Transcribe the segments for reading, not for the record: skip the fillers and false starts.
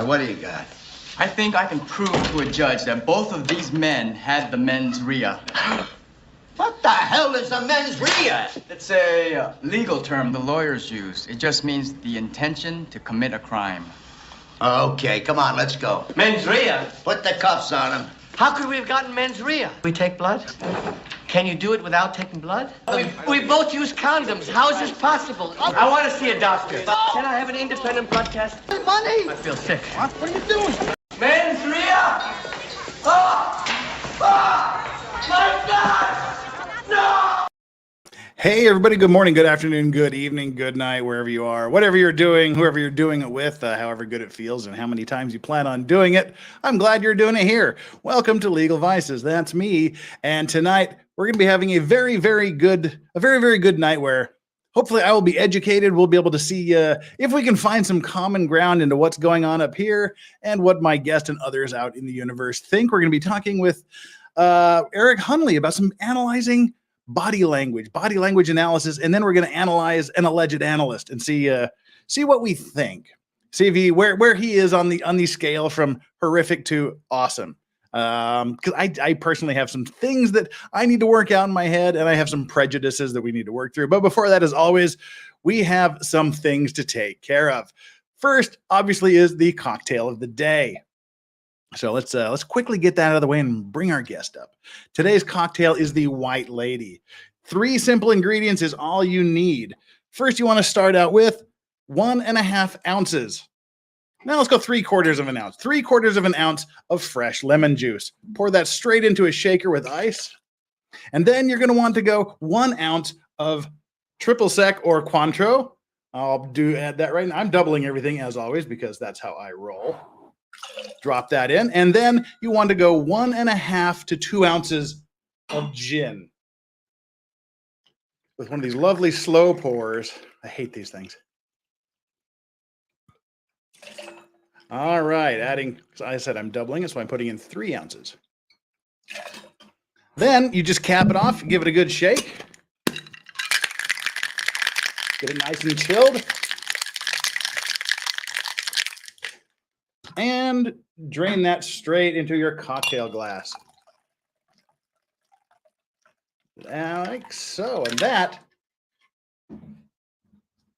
right, what do you got? I think I can prove to a judge that both of these men had the mens rea. What the hell is a mens rea? It's a legal term the lawyers use. It just means the intention to commit a crime. Okay, come on, let's go. Mens rea? Put the cuffs on him. How could we have gotten mens rea? We take blood? Can you do it without taking blood? We both use condoms. How is this possible? I want to see a doctor. Can I have an independent blood test? Money! I feel sick. What are you doing? Mens rea! Oh! Oh! My God! No! Hey, everybody. Good morning, good afternoon, good evening, good night, wherever you are. Whatever you're doing, whoever you're doing it with, however good it feels, and how many times you plan on doing it, I'm glad you're doing it here. Welcome to Legal Vices. That's me. And tonight, we're going to be having a very, very good night where hopefully I will be educated. We'll be able to see if we can find some common ground into what's going on up here and what my guest and others out in the universe think. We're going to be talking with Eric Hunley about some analyzing body language analysis, and then we're going to analyze an alleged analyst and see what we think. See if where he is on the scale from horrific to awesome. Because I personally have some things that I need to work out in my head, and I have some prejudices that we need to work through. But before that, as always, we have some things to take care of. First, obviously, is the cocktail of the day. So let's quickly get that out of the way and bring our guest up. Today's cocktail is the White Lady. 3 simple ingredients is all you need. First, you want to start out with 1.5 ounces. Now let's go 3/4 of an ounce. 3/4 of an ounce of fresh lemon juice. Pour that straight into a shaker with ice. And then you're going to want to go 1 ounce of triple sec or Cointreau. I'll add that right now. I'm doubling everything as always because that's how I roll. Drop that in, and then you want to go 1.5 to 2 ounces of gin with one of these lovely slow pours. I hate these things. All right, adding, as I said, I'm doubling it, so I'm putting in 3 ounces. Then you just cap it off, give it a good shake. Get it nice and chilled. And drain that straight into your cocktail glass. Like so. And that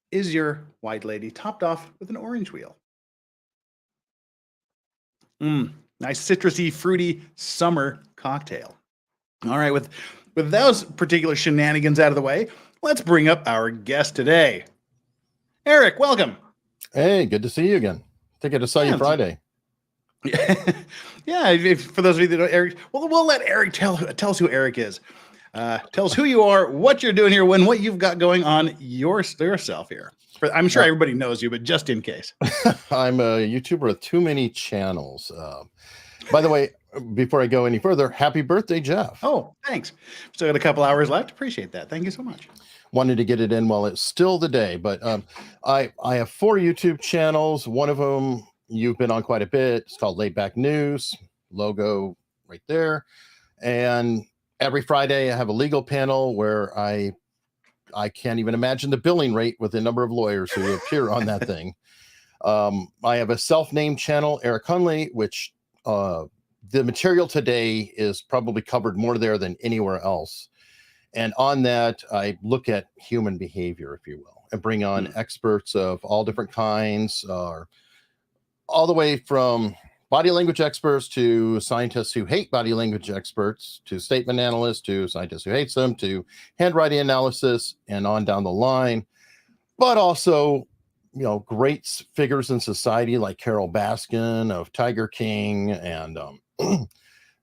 is your White Lady, topped off with an orange wheel. Nice citrusy, fruity summer cocktail. All right, with those particular shenanigans out of the way, let's bring up our guest today. Eric, welcome. Hey, good to see you again. I think I just saw you Friday. Yeah, for those of you that know Eric, we'll let Eric tell us who Eric is. Tell us who you are, what you're doing here, what you've got going on yourself here. I'm sure everybody knows you, but just in case. I'm a YouTuber with too many channels. By the way, before I go any further, happy birthday, Jeff. Oh, thanks. Still got a couple hours left. Appreciate that. Thank you so much. Wanted to get it in while it's still the day, but I have 4 YouTube channels. One of them you've been on quite a bit. It's called Laid Back News, logo right there. And every Friday I have a legal panel where I can't even imagine the billing rate with the number of lawyers who appear on that thing. I have a self-named channel, Eric Hunley, which the material today is probably covered more there than anywhere else. And on that, I look at human behavior, if you will, and bring on experts of all different kinds, all the way from body language experts to scientists who hate body language experts, to statement analysts, to scientists who hates them, to handwriting analysis, and on down the line. But also, great figures in society like Carol Baskin of Tiger King, and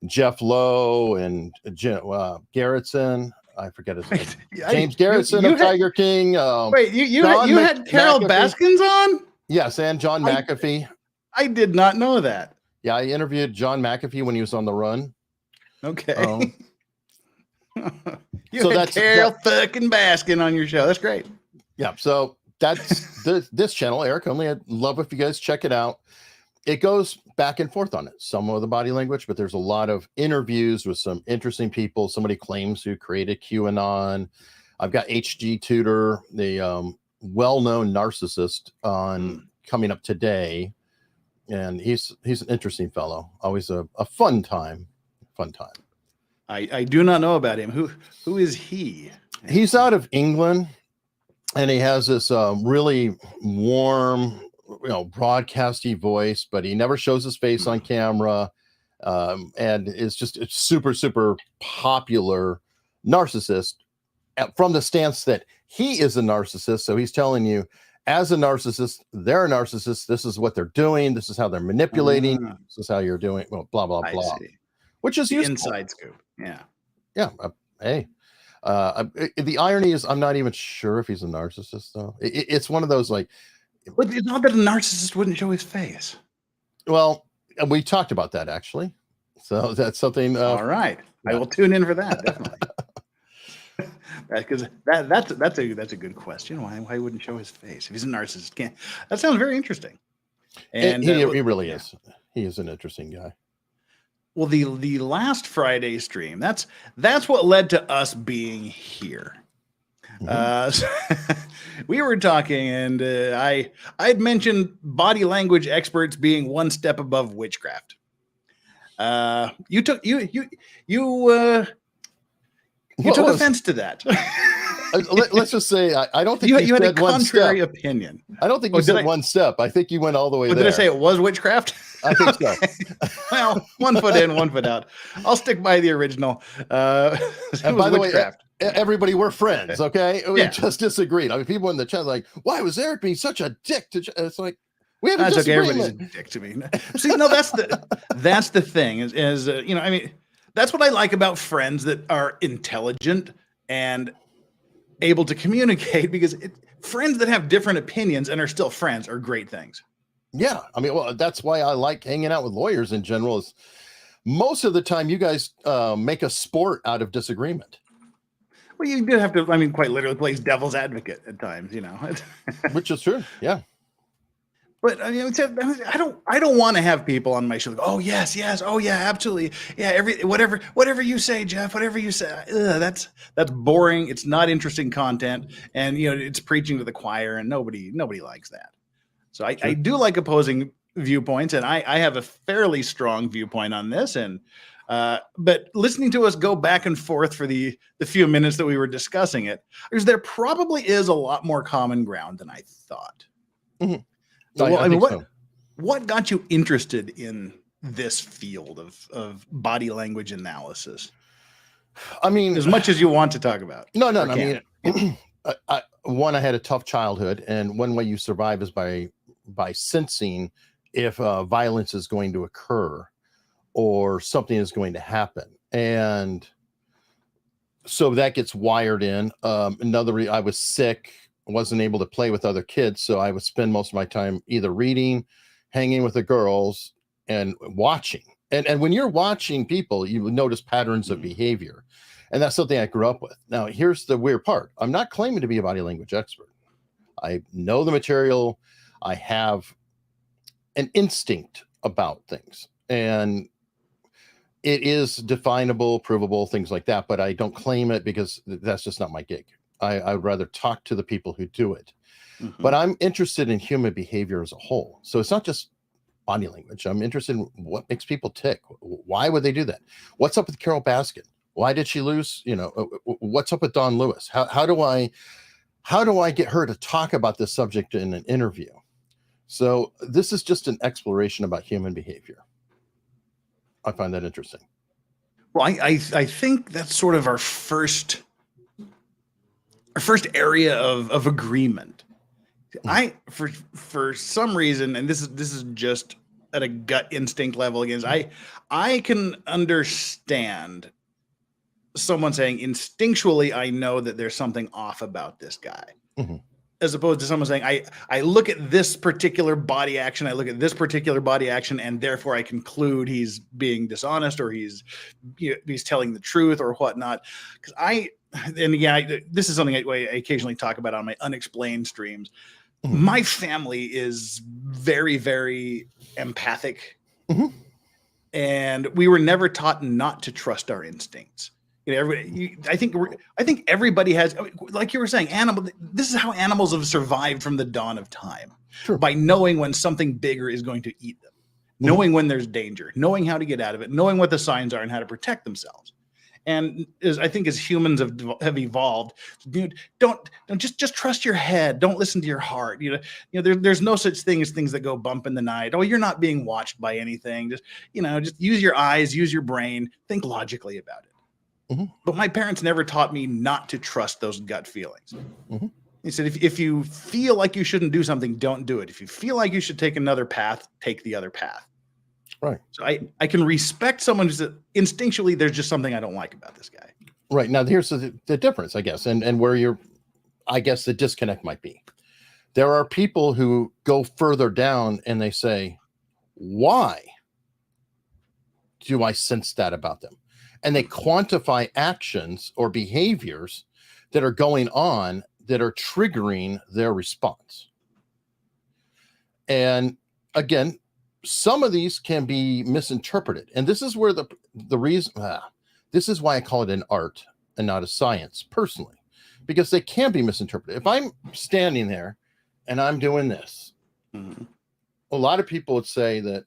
Jeff Lowe, and Garrettson. I forget his name. James Garrettson of Tiger King. Wait, you had Carol Baskins on? Yes, and John McAfee. I did not know that. Yeah, I interviewed John McAfee when he was on the run. Okay. You had Carol fucking Baskin on your show. That's great. Yeah, so that's this channel, Eric Hunley. I'd love if you guys check it out. It goes back and forth on it. Some of the body language, but there's a lot of interviews with some interesting people. Somebody claims who created QAnon. I've got HG Tudor, the well-known narcissist, on coming up today. and he's an interesting fellow. Always a fun time. I do not know about him. Who is he? He's out of England, and he has this really warm, broadcasty voice, but he never shows his face on camera, and is just a super, super popular narcissist from the stance that he is a narcissist. So he's telling you, as a narcissist, they're a narcissist. This is what they're doing. This is how they're manipulating. This is how you're doing. Well, blah, blah, blah. Which is useful. Inside scoop. Yeah. Yeah. Hey, the irony is I'm not even sure if he's a narcissist, though. It's one of those like. But it's not that a narcissist wouldn't show his face. Well, we talked about that, actually. So that's something. All right. I will tune in for that, definitely. Because that's a good question. Why wouldn't show his face if he's a narcissist? That sounds very interesting. And he really is. He is an interesting guy. Well, the last Friday stream, that's what led to us being here. We were talking, and I'd mentioned body language experts being one step above witchcraft. You took offense to that. Let's just say I don't think you had a contrary opinion. I don't think you said one step. I think you went all the way there. Did I say it was witchcraft? I think so. Well, one foot in, one foot out. I'll stick by the original. And by the way, everybody, we're friends, okay? We just disagreed. I mean, people in the chat like, why was Eric being such a dick to? It's like we have a disagreement. Okay, everybody's a dick to me. See, no, that's the thing. Is I mean, that's what I like about friends that are intelligent and able to communicate, because friends that have different opinions and are still friends are great things. Yeah, I mean, well, that's why I like hanging out with lawyers in general. Is most of the time you guys make a sport out of disagreement. Well, you do have to, I mean, quite literally plays devil's advocate at times, Which is true, yeah. But I mean, I don't want to have people on my show like, oh yes, oh yeah, absolutely, yeah, whatever you say, Jeff, whatever you say, that's boring. It's not interesting content, and it's preaching to the choir, and nobody likes that. So I do like opposing viewpoints, and I have a fairly strong viewpoint on this, and but listening to us go back and forth for the few minutes that we were discussing it, there probably is a lot more common ground than I thought. Mm-hmm. So, I mean, what got you interested in this field of body language analysis? I mean, as much as you want to talk about. No. I mean, I had a tough childhood, and one way you survive is by sensing if violence is going to occur or something is going to happen, and so that gets wired in. I was sick. Wasn't able to play with other kids, so I would spend most of my time either reading, hanging with the girls, and watching. And when you're watching people, you would notice patterns of behavior, and that's something I grew up with. Now, here's the weird part: I'm not claiming to be a body language expert. I know the material. I have an instinct about things, and it is definable, provable, things like that. But I don't claim it because that's just not my gig. I would rather talk to the people who do it. Mm-hmm. But I'm interested in human behavior as a whole. So it's not just body language. I'm interested in what makes people tick. Why would they do that? What's up with Carol Baskin? Why did she lose? What's up with Don Lewis? How do I get her to talk about this subject in an interview? So this is just an exploration about human behavior. I find that interesting. Well, I think that's sort of our first area of agreement. For some reason, and this is just at a gut instinct level, again, I can understand someone saying instinctually, I know that there's something off about this guy. Mm-hmm. As opposed to someone saying, I look at this particular body action, and therefore I conclude he's being dishonest, or he's telling the truth or whatnot. Because this is something I occasionally talk about on my unexplained streams. Mm-hmm. My family is very, very empathic, mm-hmm. and we were never taught not to trust our instincts. I think everybody has, like you were saying, this is how animals have survived from the dawn of time. Sure. By knowing when something bigger is going to eat them. knowing when there's danger, knowing how to get out of it, knowing what the signs are and how to protect themselves. And I think as humans have evolved, dude, don't just trust your head. Don't listen to your heart. There's no such thing as things that go bump in the night. Oh, you're not being watched by anything. Just use your eyes, use your brain, think logically about it. Mm-hmm. But my parents never taught me not to trust those gut feelings. Mm-hmm. He said, if you feel like you shouldn't do something, don't do it. If you feel like you should take another path, take the other path. Right. So I can respect someone who's instinctually, there's just something I don't like about this guy. Right. Now, here's the difference, I guess, and where I guess the disconnect might be. There are people who go further down and they say, why do I sense that about them? And they quantify actions or behaviors that are going on that are triggering their response. And again, some of these can be misinterpreted. And this is where the reason, this is why I call it an art and not a science personally, because they can be misinterpreted. If I'm standing there and I'm doing this, mm-hmm. a lot of people would say that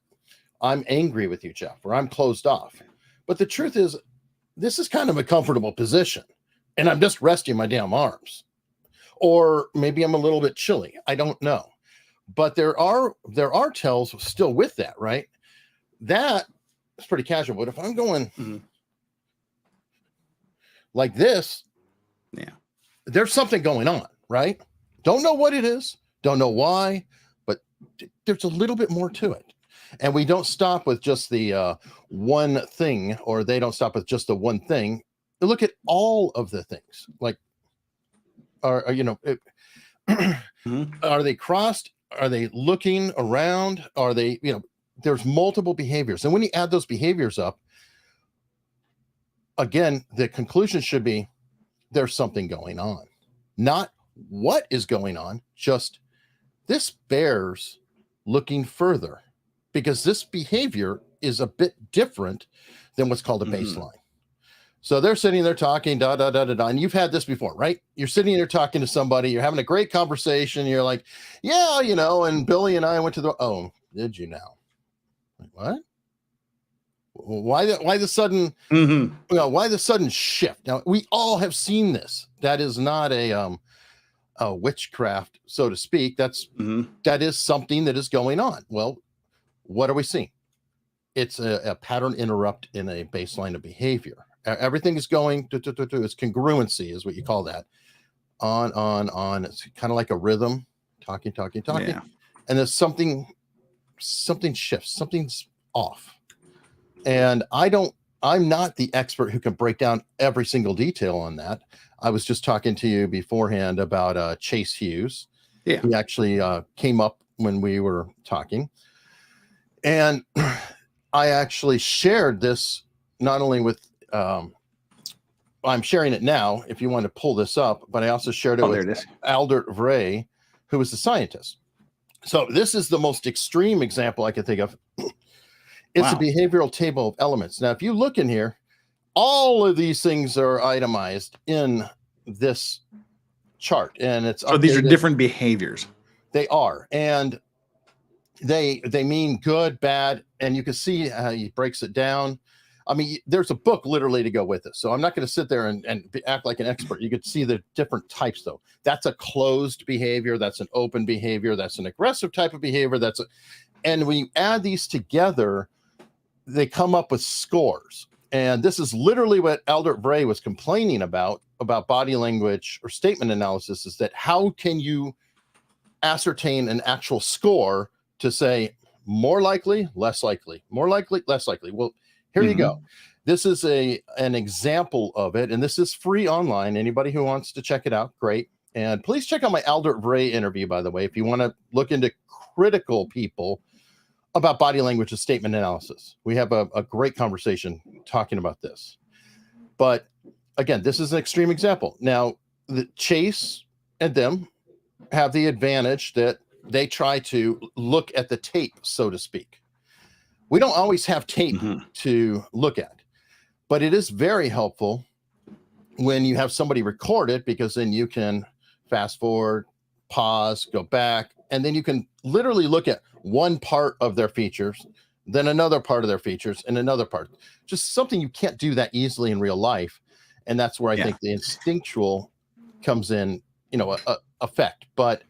I'm angry with you, Jeff, or I'm closed off. But the truth is, this is kind of a comfortable position and I'm just resting my damn arms. Or maybe I'm a little bit chilly. I don't know. But there are tells still with that, right? That is pretty casual. But if I'm going mm-hmm. like this, yeah, there's something going on, right? Don't know what it is, don't know why, but there's a little bit more to it. And we don't stop with just the one thing, or they don't stop with just the one thing. They look at all of the things. Like, mm-hmm. Are they crossed? Are they looking around? Are they, there's multiple behaviors. And when you add those behaviors up, again, the conclusion should be there's something going on. Not what is going on, just this bears looking further, because this behavior is a bit different than what's called a baseline. Mm-hmm. So they're sitting there talking, and you've had this before, right? You're sitting there talking to somebody, you're having a great conversation, you're like, yeah, and Billy and I went to oh, did you now? Like, what? Why the sudden, mm-hmm. Why the sudden shift? Now, we all have seen this. That is not a witchcraft, so to speak. Mm-hmm. That is something that is going on. Well, what are we seeing? It's a pattern interrupt in a baseline of behavior. Everything is going to it's congruency is what you call that. On. It's kind of like a rhythm, talking. Yeah. And there's something shifts, something's off. And I'm not the expert who can break down every single detail on that. I was just talking to you beforehand about Chase Hughes. Yeah. He actually came up when we were talking. And I actually shared this not only with I'm sharing it now if you want to pull this up, but I also shared it with Albert Rea, who was the scientist. So this is the most extreme example I can think of. It's a behavioral table of elements. Now, if you look in here, all of these things are itemized in this chart, and it's so these are different behaviors. They are, and they mean good, bad, and you can see how he breaks it down. I mean, there's a book literally to go with this. So I'm not going to sit there and act like an expert. You could see the different types, though. That's a closed behavior. That's an open behavior. That's an aggressive type of behavior. And when you add these together, they come up with scores. And this is literally what Albert Rea was complaining about body language or statement analysis, is that how can you ascertain an actual score to say more likely, less likely, more likely, less likely? Well, here you go. This is an example of it, and this is free online. Anybody who wants to check it out, great. And please check out my Albert Rea interview, by the way, if you want to look into critical people about body language and statement analysis. We have a great conversation talking about this. But again, this is an extreme example. Now, the Chase and them have the advantage that they try to look at the tape, so to speak. We don't always have tape to look at, but it is very helpful when you have somebody record it, because then you can fast forward, pause, go back, and then you can literally look at one part of their features, then another part of their features, and another part. Just something you can't do that easily in real life. And that's where I think the instinctual comes in, effect. But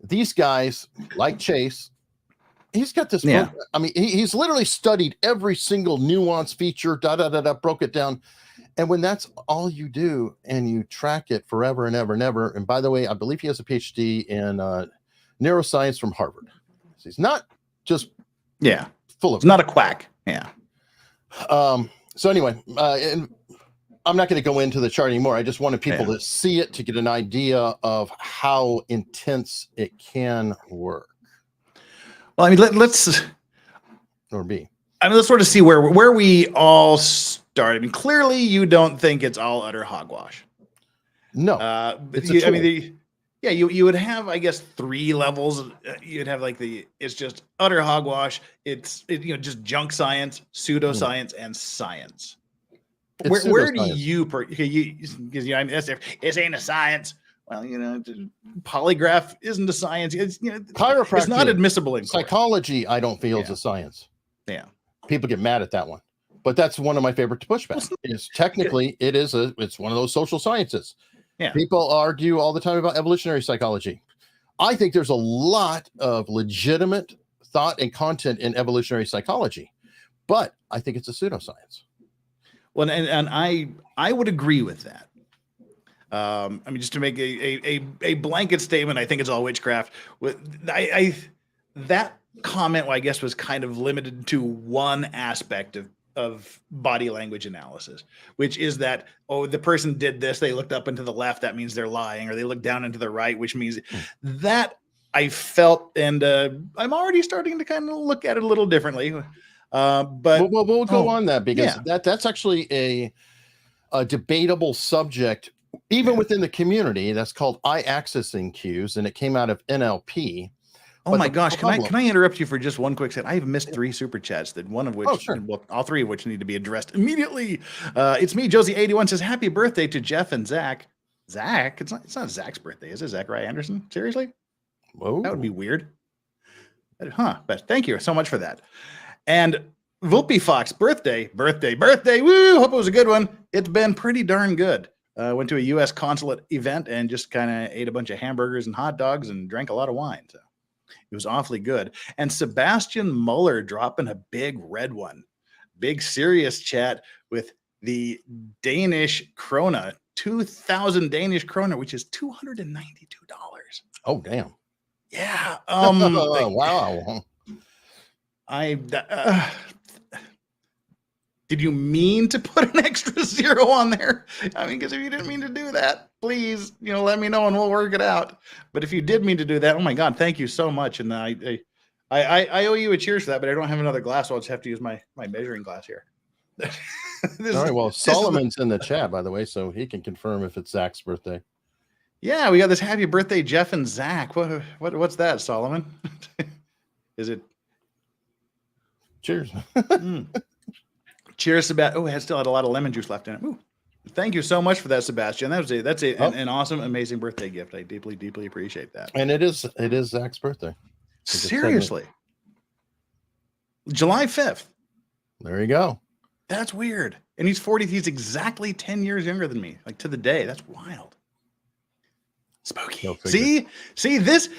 these guys, like Chase, he's got this. Yeah. I mean, he's literally studied every single nuance feature, broke it down. And when that's all you do and you track it forever and ever and ever, and by the way, I believe he has a PhD in neuroscience from Harvard. So he's not just full of. It's not a quack. Yeah. So anyway, and I'm not going to go into the chart anymore. I just wanted people to see it to get an idea of how intense it can work. Well, I mean, let's or be. I mean, let's sort of see where we all start. I mean, clearly you don't think it's all utter hogwash. No. You would have, I guess, 3 levels. You'd have like it's just utter hogwash. It's just junk science, pseudoscience, and science. Where do you because it ain't a science. Well, polygraph isn't a science. It's chiropractic. It's not admissible in court. Psychology. I don't feel is a science. Yeah, people get mad at that one, but that's one of my favorite to push back. Is technically it's one of those social sciences. Yeah, people argue all the time about evolutionary psychology. I think there's a lot of legitimate thought and content in evolutionary psychology, but I think it's a pseudoscience. Well, and I would agree with that. I mean, just to make a blanket statement, I think it's all witchcraft. That comment, I guess, was kind of limited to one aspect of body language analysis, which is that, the person did this, they looked up and to the left, that means they're lying, or they looked down and to the right, which means that I felt, and I'm already starting to kind of look at it a little differently. But we'll go on that because that's actually a debatable subject, even within the community. That's called eye accessing cues, and it came out of NLP. Oh my gosh! Can I interrupt you for just one quick second? I have missed 3 super chats, that one of which, all 3 of which need to be addressed immediately. It's me, Josie81 says, "Happy birthday to Jeff and Zach." Zach? It's not Zach's birthday, is it? ZACHARIAH Anderson? Seriously? Whoa, that would be weird. But thank you so much for that. And Whoopi Fox, birthday. Woo! Hope it was a good one. It's been pretty darn good. Went to a U.S. consulate event and just kind of ate a bunch of hamburgers and hot dogs and drank a lot of wine. So it was awfully good. And Sebastian Muller dropping a big red one. Big serious chat with the Danish krona, 2,000 Danish krona, which is $292. Oh, damn. Yeah. Wow. Did you mean to put an extra 0 on there? I mean, because if you didn't mean to do that, please, let me know and we'll work it out. But if you did mean to do that, oh my God, thank you so much. And I owe you a cheers for that, but I don't have another glass, so I'll just have to use my measuring glass here. All right. Well, Solomon's in the chat, by the way, so he can confirm if it's Zach's birthday. Yeah, we got this happy birthday, Jeff and Zach. What's that, Solomon? Is it? Cheers. Cheers, Sebastian. Oh, it still had a lot of lemon juice left in it. Ooh. Thank you so much for that, Sebastian. That's an awesome, amazing birthday gift. I deeply, deeply appreciate that. And it is Zach's birthday. Seriously. July 5th. There you go. That's weird. And he's 40. He's exactly 10 years younger than me, like to the day. That's wild. Spooky. See, this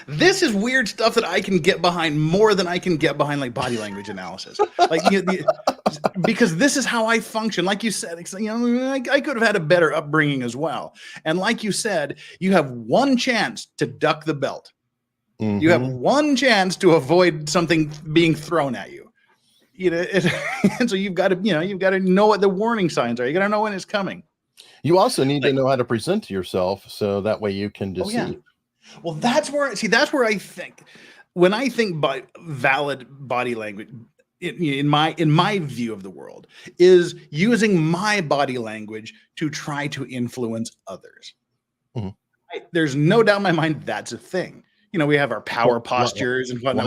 is weird stuff that I can get behind more than I can get behind like body language analysis. Like because this is how I function. Like you said, I could have had a better upbringing as well. And like you said, you have one chance to duck the belt. Mm-hmm. You have one chance to avoid something being thrown at you. And so you've got to know what the warning signs are. You got to know when it's coming. You also need to know how to present to yourself so that way you can deceive. Oh, yeah. Well, that's where I think, when I think by valid body language in my view of the world, is using my body language to try to influence others. Mm-hmm. There's no doubt in my mind that's a thing. We have our power postures and whatnot.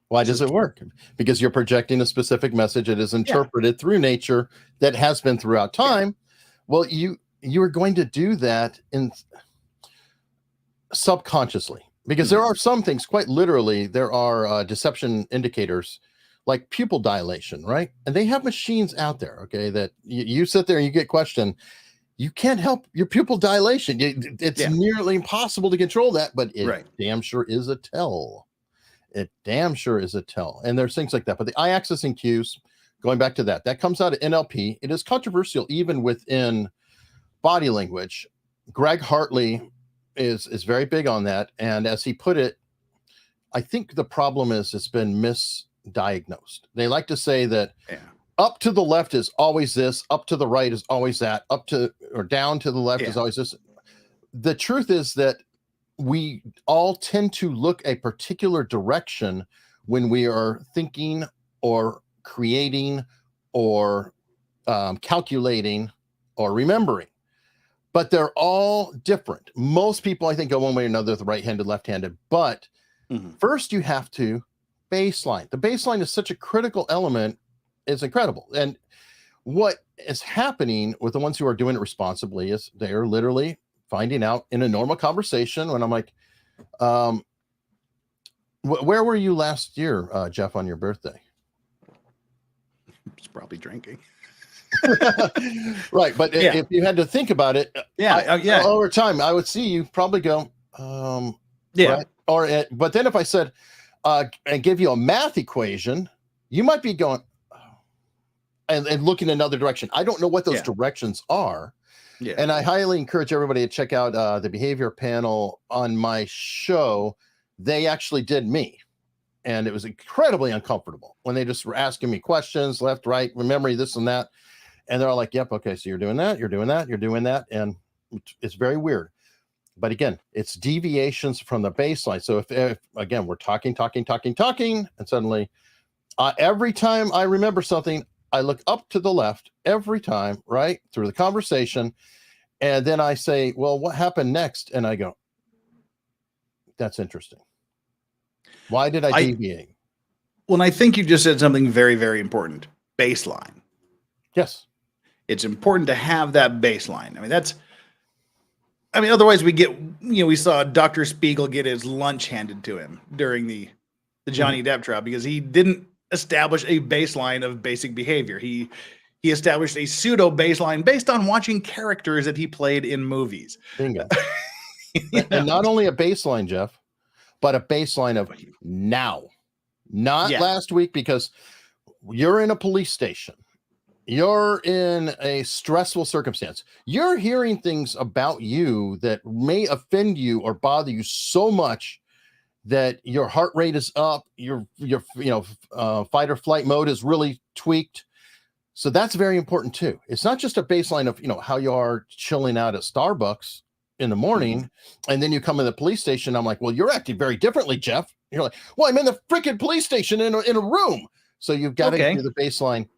Why does it work? Because you're projecting a specific message that is interpreted through nature that has been throughout time. Well, you are going to do that in subconsciously, because there are some things, quite literally, there are deception indicators like pupil dilation, right? And they have machines out there, okay, that you sit there and you get questioned. You can't help your pupil dilation. It's nearly impossible to control that, but it damn sure is a tell. It damn sure is a tell. And there's things like that. But the eye accessing cues, going back to that comes out of NLP. It is controversial even within body language. Greg Hartley is very big on that. And as he put it, I think the problem is it's been misdiagnosed. They like to say that up to the left is always this, up to the right is always that, up to or down to the left is always this. The truth is that we all tend to look a particular direction when we are thinking or creating or calculating or remembering, but they're all different. Most people, I think, go one way or another, the right-handed, left-handed, but first you have to baseline. The baseline is such a critical element. It's incredible. And what is happening with the ones who are doing it responsibly is they are literally finding out in a normal conversation when I'm like, where were you last year, Jeff, on your birthday? It's probably drinking. Right. But if you had to think about it, over time, I would see you probably go, right? Or, but then if I said, and give you a math equation, you might be going, and looking another direction. I don't know what those directions are. Yeah. And I highly encourage everybody to check out the behavior panel on my show. They actually did me. And it was incredibly uncomfortable when they just were asking me questions, left, right, memory, this and that. And they're all like, yep, okay, so you're doing that, you're doing that, you're doing that. And it's very weird. But again, it's deviations from the baseline. So if again, we're talking, and suddenly every time I remember something, I look up to the left every time, right, through the conversation. And then I say, well, what happened next? And I go, that's interesting. Why did I deviate? Well, and I think you just said something very, very important. Baseline. Yes. It's important to have that baseline. Otherwise we saw Dr. Spiegel get his lunch handed to him during the Johnny Depp trial because he didn't establish a baseline of basic behavior. He established a pseudo baseline based on watching characters that he played in movies. Bingo. And not only a baseline, Jeff, but a baseline of now, not last week, because you're in a police station. You're in a stressful circumstance. You're hearing things about you that may offend you or bother you so much that your heart rate is up, your fight or flight mode is really tweaked. So that's very important too. It's not just a baseline of, how you are chilling out at Starbucks in the morning, and then you come in the police station. I'm like, well, you're acting very differently, Jeff. You're like, well, I'm in the freaking police station in a room. So you've got to do the baseline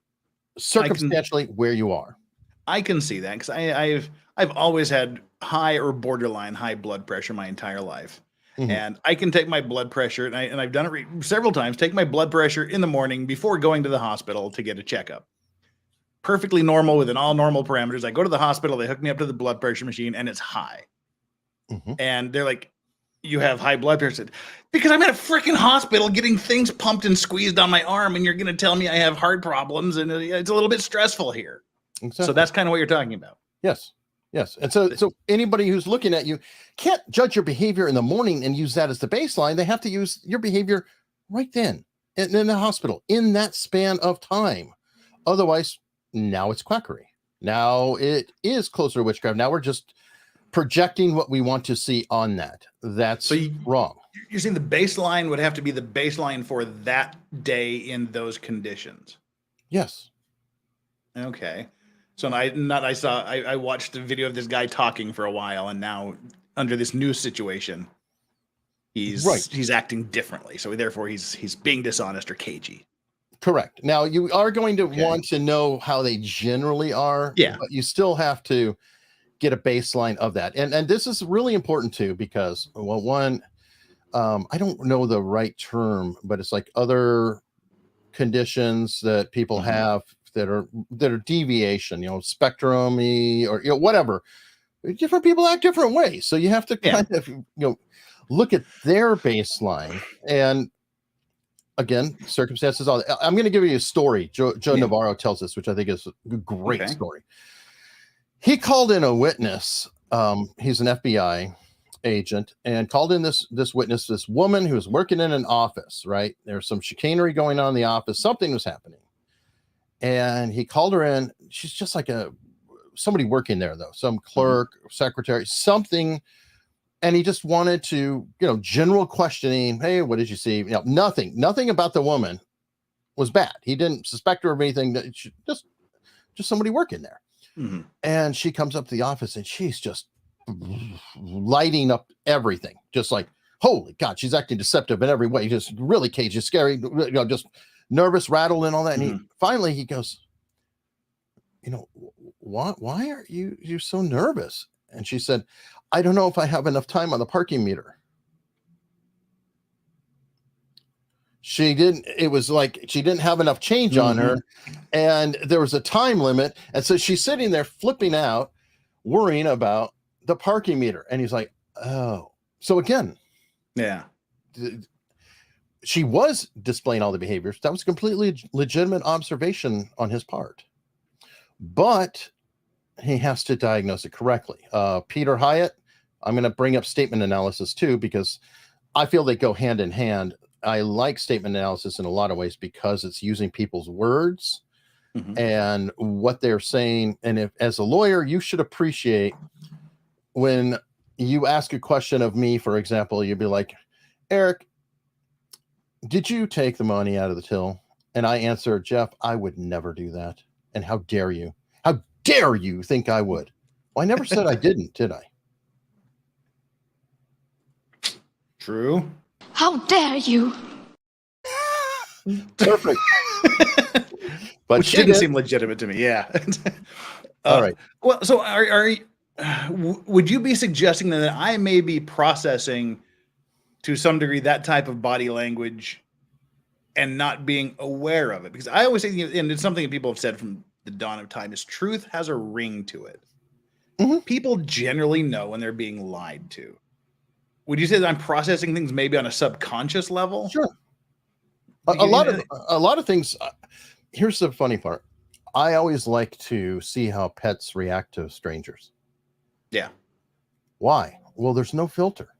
circumstantially where you are. I can see that because I've always had high or borderline high blood pressure my entire life. And I can take my blood pressure, and I've done it several times, take my blood pressure in the morning before going to the hospital to get a checkup. Perfectly normal within all normal parameters. I go to the hospital, they hook me up to the blood pressure machine, and it's high. And they're like, you have high blood pressure. Because I'm in a freaking hospital getting things pumped and squeezed on my arm, and you're going to tell me I have heart problems, and it's a little bit stressful here. Exactly. So that's kind of what you're talking about. Yes. Yes. And so anybody who's looking at you can't judge your behavior in the morning and use that as the baseline. They have to use your behavior right then in the hospital in that span of time. Otherwise, now it's quackery. Now it is closer to witchcraft. Now we're just projecting what we want to see on that. That's wrong. You're saying the baseline would have to be the baseline for that day in those conditions. Yes. Okay. So I watched a video of this guy talking for a while, and now under this new situation, he's acting differently. So therefore he's being dishonest or cagey. Correct. Now you are going to want to know how they generally are. Yeah. But you still have to get a baseline of that. And this is really important too, because I don't know the right term, but it's like other conditions that people have that are deviation, spectrum or whatever. Different people act different ways. So you have to kind of look at their baseline. And again, circumstances. I'm going to give you a story. Joe Navarro tells us, which I think is a great story. He called in a witness. He's an FBI agent, and called in this witness, this woman who was working in an office, right? There's some chicanery going on in the office. Something was happening. And he called her in. She's just like somebody working there, though, some clerk, secretary, something. And he just wanted to, general questioning. Hey, what did you see? Nothing about the woman was bad. He didn't suspect her of anything. Just somebody working there. Mm-hmm. And she comes up to the office and she's just lighting up everything. Just like, holy God, she's acting deceptive in every way. Just really cagey, scary, just nervous, rattled, and all that. And finally he goes, why are you so nervous? And she said, I don't know if I have enough time on the parking meter. It was like she didn't have enough change on her, and there was a time limit. And so she's sitting there flipping out, worrying about the parking meter. And he's like, oh. So again, she was displaying all the behaviors. That was a completely legitimate observation on his part. But he has to diagnose it correctly. Peter Hyatt, I'm going to bring up statement analysis too, because I feel they go hand in hand. I like statement analysis in a lot of ways because it's using people's words and what they're saying. And if, as a lawyer, you should appreciate when you ask a question of me, for example, you'd be like, Eric, did you take the money out of the till? And I answer, Jeff, I would never do that. And how dare you? How dare you think I would? Well, I never said I didn't, did I? True. How dare you? Perfect. But which didn't seem legitimate to me. Yeah. All right. Well, so would you be suggesting that I may be processing to some degree that type of body language and not being aware of it? Because I always say, and it's something that people have said from the dawn of time, is truth has a ring to it. People generally know when they're being lied to. Would you say that I'm processing things maybe on a subconscious level? Sure. A lot of things. Here's the funny part. I always like to see how pets react to strangers. Yeah. Why? Well, there's no filter.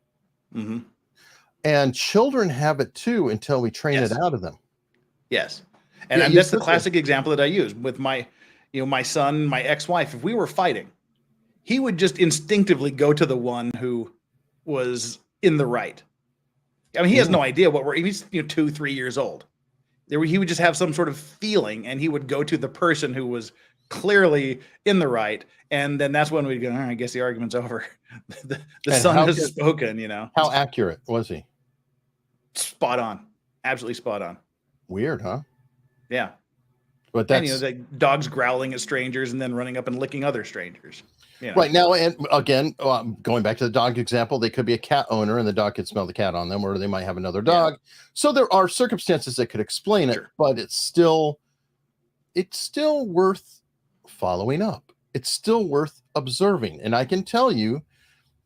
And children have it too until we train it out of them. Yes. And that's the classic example that I use with my son, my ex-wife. If we were fighting, he would just instinctively go to the one who was in the right. I mean, he has no idea he's 2-3 years old. He would just have some sort of feeling, and he would go to the person who was clearly in the right. And then that's when we'd go, I guess the argument's over. the son has spoken, How accurate was he? Spot on. Absolutely spot on. Weird, huh? Yeah. But that's like dogs growling at strangers and then running up and licking other strangers. Right now, and again, going back to the dog example, they could be a cat owner and the dog could smell the cat on them, or they might have another dog. So there are circumstances that could explain it, but it's still worth following up. It's still worth observing. And I can tell you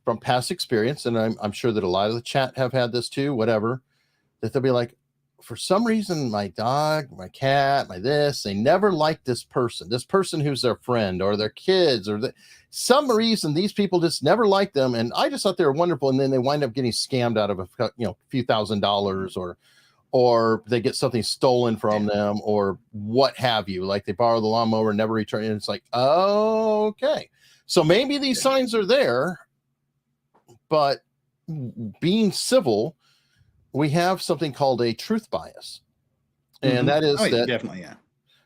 from past experience, and I'm sure that a lot of the chat have had this too, whatever, that they'll be like, for some reason, my dog, my cat, they never liked this person who's their friend or their kids, or some reason these people just never liked them. And I just thought they were wonderful. And then they wind up getting scammed out of a few $1,000s, or they get something stolen from them, or what have you. Like they borrow the lawnmower and never return it. And it's like, oh, okay. So maybe these signs are there, but being civil, we have something called a truth bias. And that is definitely,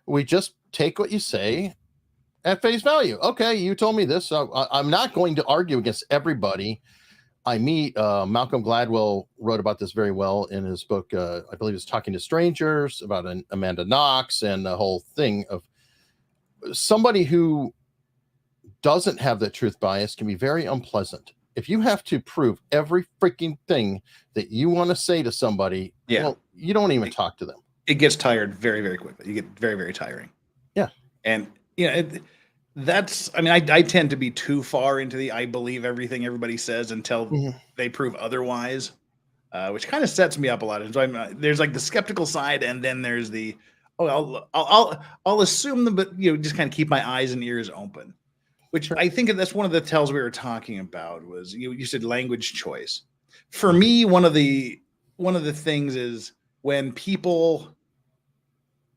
we just take what you say at face value. Okay, you told me this. So I'm not going to argue against everybody I meet. Malcolm Gladwell wrote about this very well in his book. I believe it's Talking to Strangers, about Amanda Knox and the whole thing of somebody who doesn't have that truth bias can be very unpleasant. If you have to prove every freaking thing that you want to say to somebody, well, you don't even talk to them. It gets tired very, very quickly. You get very, very tiring. Yeah. And, I tend to be too far into I believe everything everybody says until they prove otherwise. which kind of sets me up a lot. And so there's like the skeptical side, and then there's the I'll assume them, but just kind of keep my eyes and ears open. Which I think that's one of the tells we were talking about was you said language choice. For me, one of the things is when people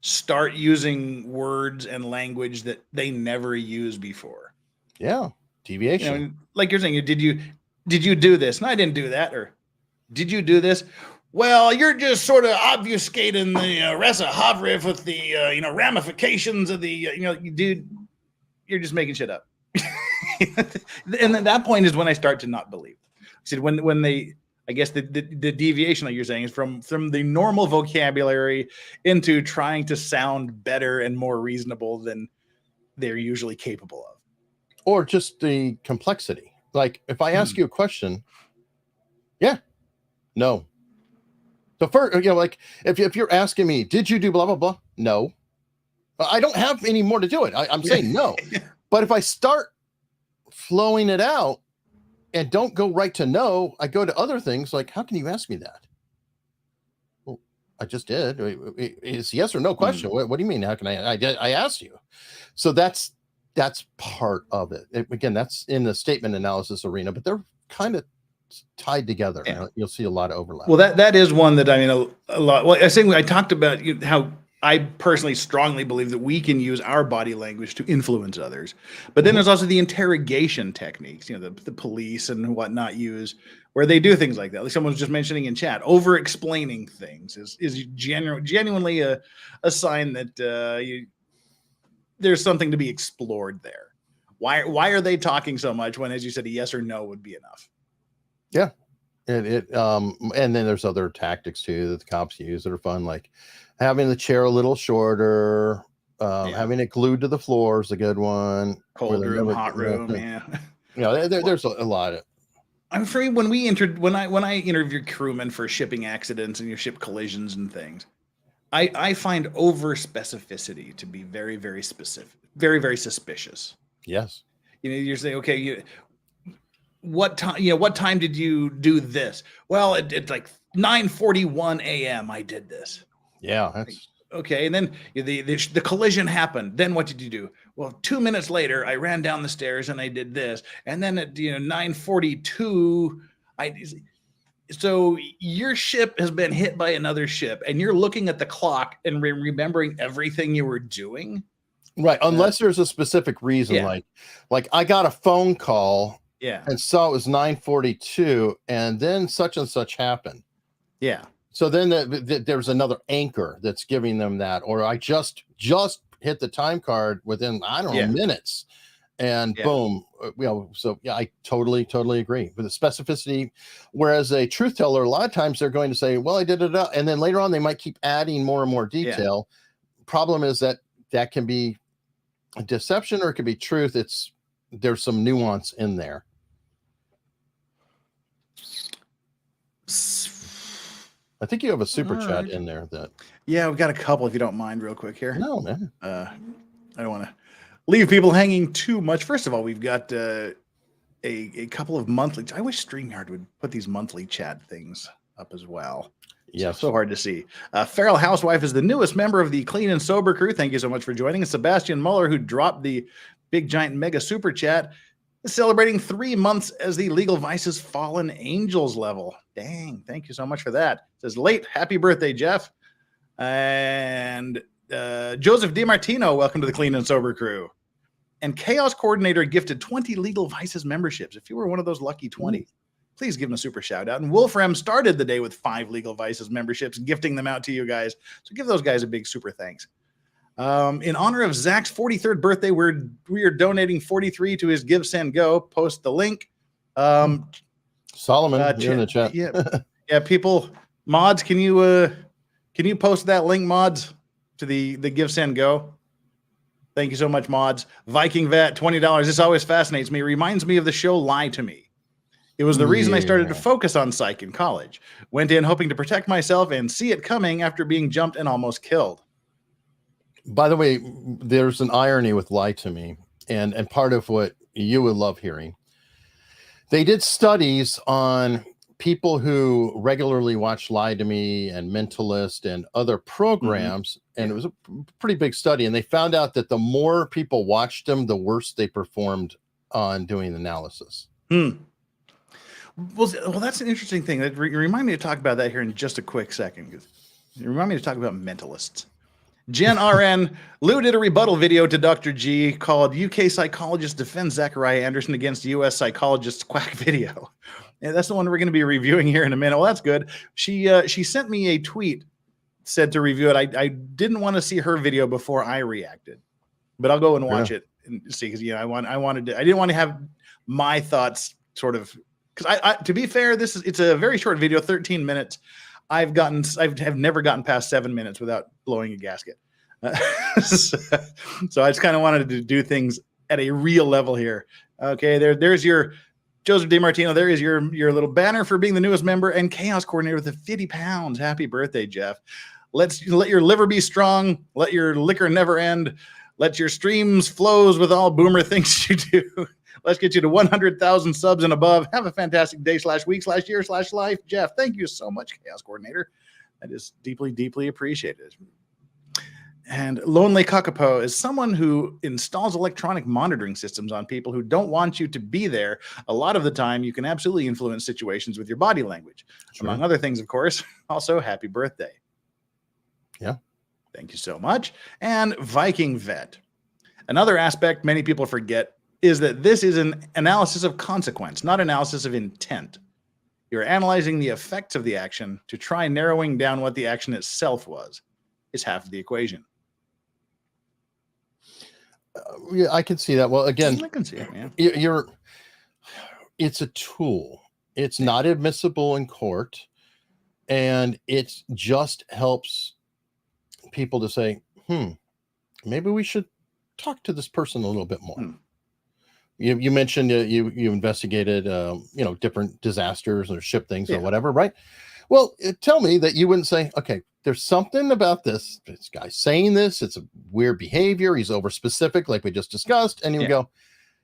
start using words and language that they never used before. Yeah, deviation. Like you're saying, did you do this? No, I didn't do that. Or did you do this? Well, you're just sort of obfuscating the Ressa Havrif with the ramifications of the dude. You're just making shit up. And at that point is when I start to not believe. I said when they, I guess the deviation that you're saying is from the normal vocabulary into trying to sound better and more reasonable than they're usually capable of, or just the complexity. Like if I ask you a question, yeah, no. So first, like if you're asking me, did you do blah blah blah? No, I don't have any more to do it. I'm saying no. But if I start flowing it out and don't go right to no, I go to other things like, how can you ask me that? Well, I just did. It's yes or no question. What do you mean? How can I asked you? So that's part of it. Again, that's in the statement analysis arena, but they're kind of tied together. Yeah. You'll see a lot of overlap. Well, that is one that a lot. Well, I talked about how I personally strongly believe that we can use our body language to influence others. But then there's also the interrogation techniques, the police and whatnot use, where they do things like that. Like someone was just mentioning in chat, over-explaining things is genuinely a sign that there's something to be explored there. Why are they talking so much when, as you said, a yes or no would be enough? Yeah. And then there's other tactics too that the cops use that are fun, like having the chair a little shorter, having it glued to the floor is a good one. Cold room, hot room, there's a lot of. I'm afraid when I interview crewmen for shipping accidents and ship collisions and things, I find over specificity to be very, very specific, very, very suspicious. Yes. You're saying, okay, what time did you do this? Well, it's like 9:41 a.m. I did this. Yeah, that's okay. And then the collision happened. Then what did you do? Well, 2 minutes later, I ran down the stairs and I did this. And then at 9:42, so your ship has been hit by another ship, and you're looking at the clock and remembering everything you were doing. Right, unless there's a specific reason, like I got a phone call. Yeah. And saw it was 9:42, and then such and such happened. Yeah. So then there's another anchor that's giving them that, or I just hit the time card within, I don't know, minutes, and boom. So yeah, I totally agree with the specificity. Whereas a truth teller, a lot of times they're going to say, well, I did it up. And then later on, they might keep adding more and more detail. Problem is that can be a deception or it could be truth. There's some nuance in there. I think you have a super chat in there we've got a couple if you don't mind real quick here. No, man. I don't want to leave people hanging too much. First of all, we've got a couple of monthly. I wish StreamYard would put these monthly chat things up as well. Yeah, so hard to see. Feral Housewife is the newest member of the Clean and Sober crew. Thank you so much for joining. Sebastian Muller, who dropped the big giant mega super chat, is celebrating 3 months as the Legal Vices Fallen Angels level. Dang, thank you so much for that. Says late, happy birthday, Jeff. And Joseph DiMartino, welcome to the Clean and Sober crew. And Chaos Coordinator gifted 20 Legal Vices memberships. If you were one of those lucky 20, please give him a super shout out. And Wolfram started the day with 5 Legal Vices memberships, gifting them out to you guys. So give those guys a big super thanks. In honor of Zach's 43rd birthday, we are donating 43 to his Give, Send, Go. Post the link. Solomon, you're in the chat. Yeah, people, mods, can you post that link, mods, to the Give, Send, Go? Thank you so much, mods. Viking Vet, $20. This always fascinates me. It reminds me of the show Lie to Me. It was the reason I started to focus on psych in college. Went in hoping to protect myself and see it coming after being jumped and almost killed. By the way, there's an irony with Lie to Me, and part of what you would love hearing. They did studies on people who regularly watch Lie to Me and Mentalist and other programs, and it was a pretty big study, and they found out that the more people watched them, the worse they performed on doing analysis. Well, that's an interesting thing. Remind me to talk about that here in just a quick second. Remind me to talk about mentalists. Jen RN, Lou did a rebuttal video to Dr. G called UK Psychologist Defends Zachariah Anderson Against US Psychologist Quack Video. And that's the one we're going to be reviewing here in a minute. Well, that's good. She sent me a tweet, said to review it. I didn't want to see her video before I reacted, but I'll go and watch it and see, because I didn't want to have my thoughts sort of, because I to be fair, it's a very short video, 13 minutes. I've never gotten past 7 minutes without blowing a gasket. So I just kind of wanted to do things at a real level here. Okay, there's your Joseph DiMartino. There is your little banner for being the newest member and chaos coordinator with the 50 pounds. Happy birthday, Jeff. Let your liver be strong. Let your liquor never end. Let your streams flows with all boomer things you do. Let's get you to 100,000 subs and above. Have a fantastic day /week/year/life. Jeff, thank you so much, Chaos Coordinator. That is deeply, deeply appreciated. And Lonely Kakapo is someone who installs electronic monitoring systems on people who don't want you to be there. A lot of the time, you can absolutely influence situations with your body language. Sure. Among other things, of course. Also, happy birthday. Yeah. Thank you so much. And Viking Vet. Another aspect many people forget is that this is an analysis of consequence, not analysis of intent. You're analyzing the effects of the action to try narrowing down what the action itself was. Is half of the equation. Yeah, I can see that. Well, again, I can see it, yeah. It's a tool. It's not admissible in court, and it just helps people to say, maybe we should talk to this person a little bit more. You mentioned you investigated different disasters or ship things or whatever, right? Well, tell me that you wouldn't say, okay, there's something about this guy saying this. It's a weird behavior. He's over specific, like we just discussed. And you go,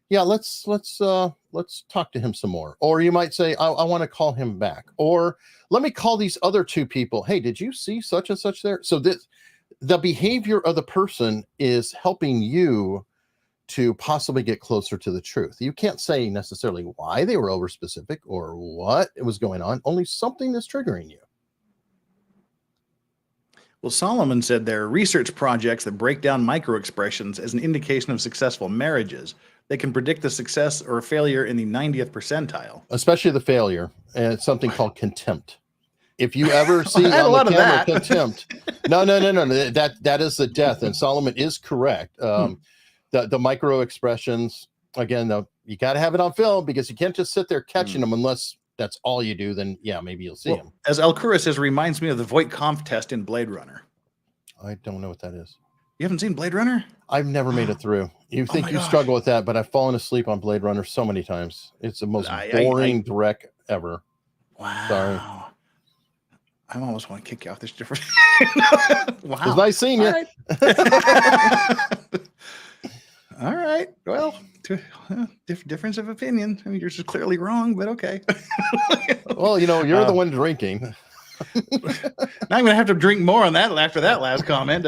yeah, let's talk to him some more. Or you might say, I want to call him back. Or let me call these other two people. Hey, did you see such and such there? So the behavior of the person is helping you to possibly get closer to the truth. You can't say necessarily why they were over specific or what was going on. Only something is triggering you. Well, Solomon said there are research projects that break down microexpressions as an indication of successful marriages. They can predict the success or failure in the 90th percentile. Especially the failure. And it's something called contempt. If you ever see on the camera contempt, no, that is the death. And Solomon is correct. The micro expressions, again, though, you got to have it on film, because you can't just sit there catching them unless that's all you do. Then, yeah, maybe you'll see them. As Alcura says, reminds me of the Voight-Kampff test in Blade Runner. I don't know what that is. You haven't seen Blade Runner? I've never made it through. You think you struggle with that, but I've fallen asleep on Blade Runner so many times. It's the most boring wreck ever. Wow. Sorry. I almost want to kick you off this different. Wow. It was nice seeing you. All right. Well, difference of opinion. I mean, yours is clearly wrong, but okay. Well, you're the one drinking. Now I'm going to have to drink more on that after that last comment.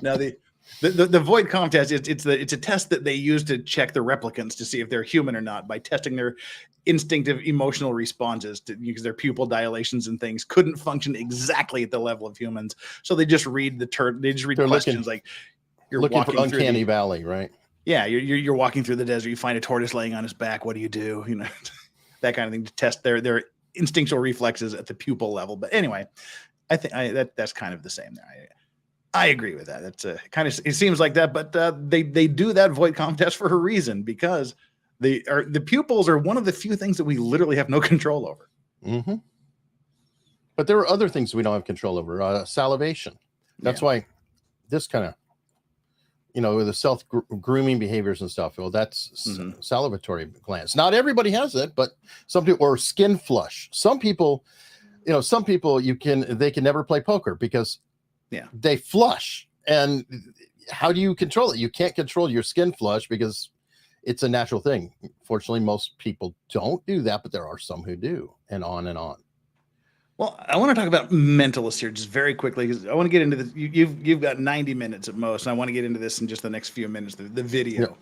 Now the Voight-Kampff test, it's a test that they use to check the replicants to see if they're human or not by testing their instinctive emotional responses because their pupil dilations and things couldn't function exactly at the level of humans. So they just read questions like you're looking for uncanny valley, right? Yeah, you're walking through the desert. You find a tortoise laying on his back. What do you do? That kind of thing to test their instinctual reflexes at the pupil level. But anyway, I think that's kind of the same there. I agree with that. That's it seems like that, but they do that Voight-Kampff test for a reason, because the pupils are one of the few things that we literally have no control over. Mm-hmm. But there are other things we don't have control over. Salivation. That's why this kind of, the self-grooming behaviors and stuff. Well, that's salivatory glands. Not everybody has it, but some people, or skin flush. Some people, they can never play poker because they flush. And how do you control it? You can't control your skin flush because it's a natural thing. Fortunately, most people don't do that, but there are some who do, and on and on. Well, I want to talk about mentalists here just very quickly because I want to get into this. You've got 90 minutes at most, and I want to get into this in just the next few minutes. The video.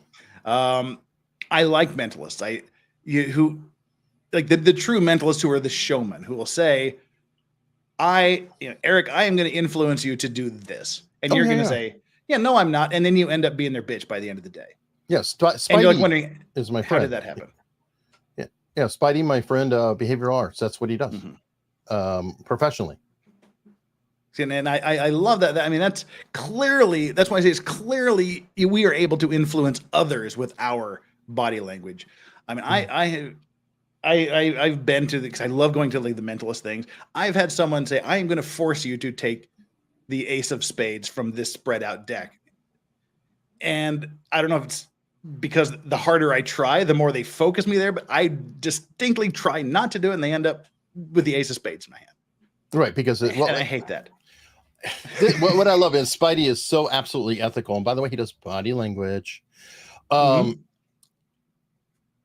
Yeah. I like mentalists. The true mentalists who are the showmen who will say, Eric, I am going to influence you to do this, and you're going to say, yeah, no, I'm not, and then you end up being their bitch by the end of the day. Yes, and you're like wondering, is my friend. How did that happen? Yeah, Spidey, my friend, behavioral arts. That's what he does. Professionally. And I love that. I mean, that's why I say it's clearly we are able to influence others with our body language. I mean, I've been to because I love going to like the mentalist things. I've had someone say, I am going to force you to take the ace of spades from this spread out deck. And I don't know if it's because the harder I try, the more they focus me there, but I distinctly try not to do it. And they end up with the ace of spades in my hand. Right. Because and I hate that. What I love is Spidey is so absolutely ethical. And by the way, he does body language.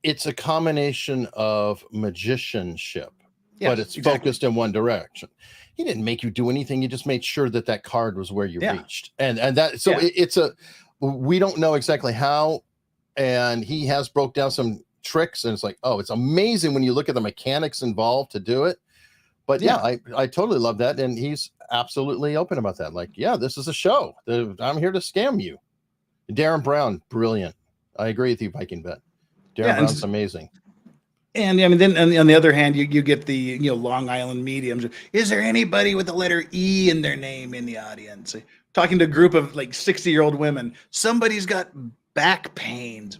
It's a combination of magicianship, but it's focused in one direction. He didn't make you do anything. He just made sure that card was where you reached. And that, so we don't know exactly how, and he has broke down some tricks, and it's like, oh, it's amazing when you look at the mechanics involved to do it. But I totally love that. And he's absolutely open about that. Like, this is a show. I'm here to scam you. Darren Brown, brilliant. I agree with you, Viking Vet. Darren Brown's amazing. And I mean, then on the other hand, you get the Long Island mediums. Is there anybody with the letter E in their name in the audience? Talking to a group of like 60-year-old women. Somebody's got back pains.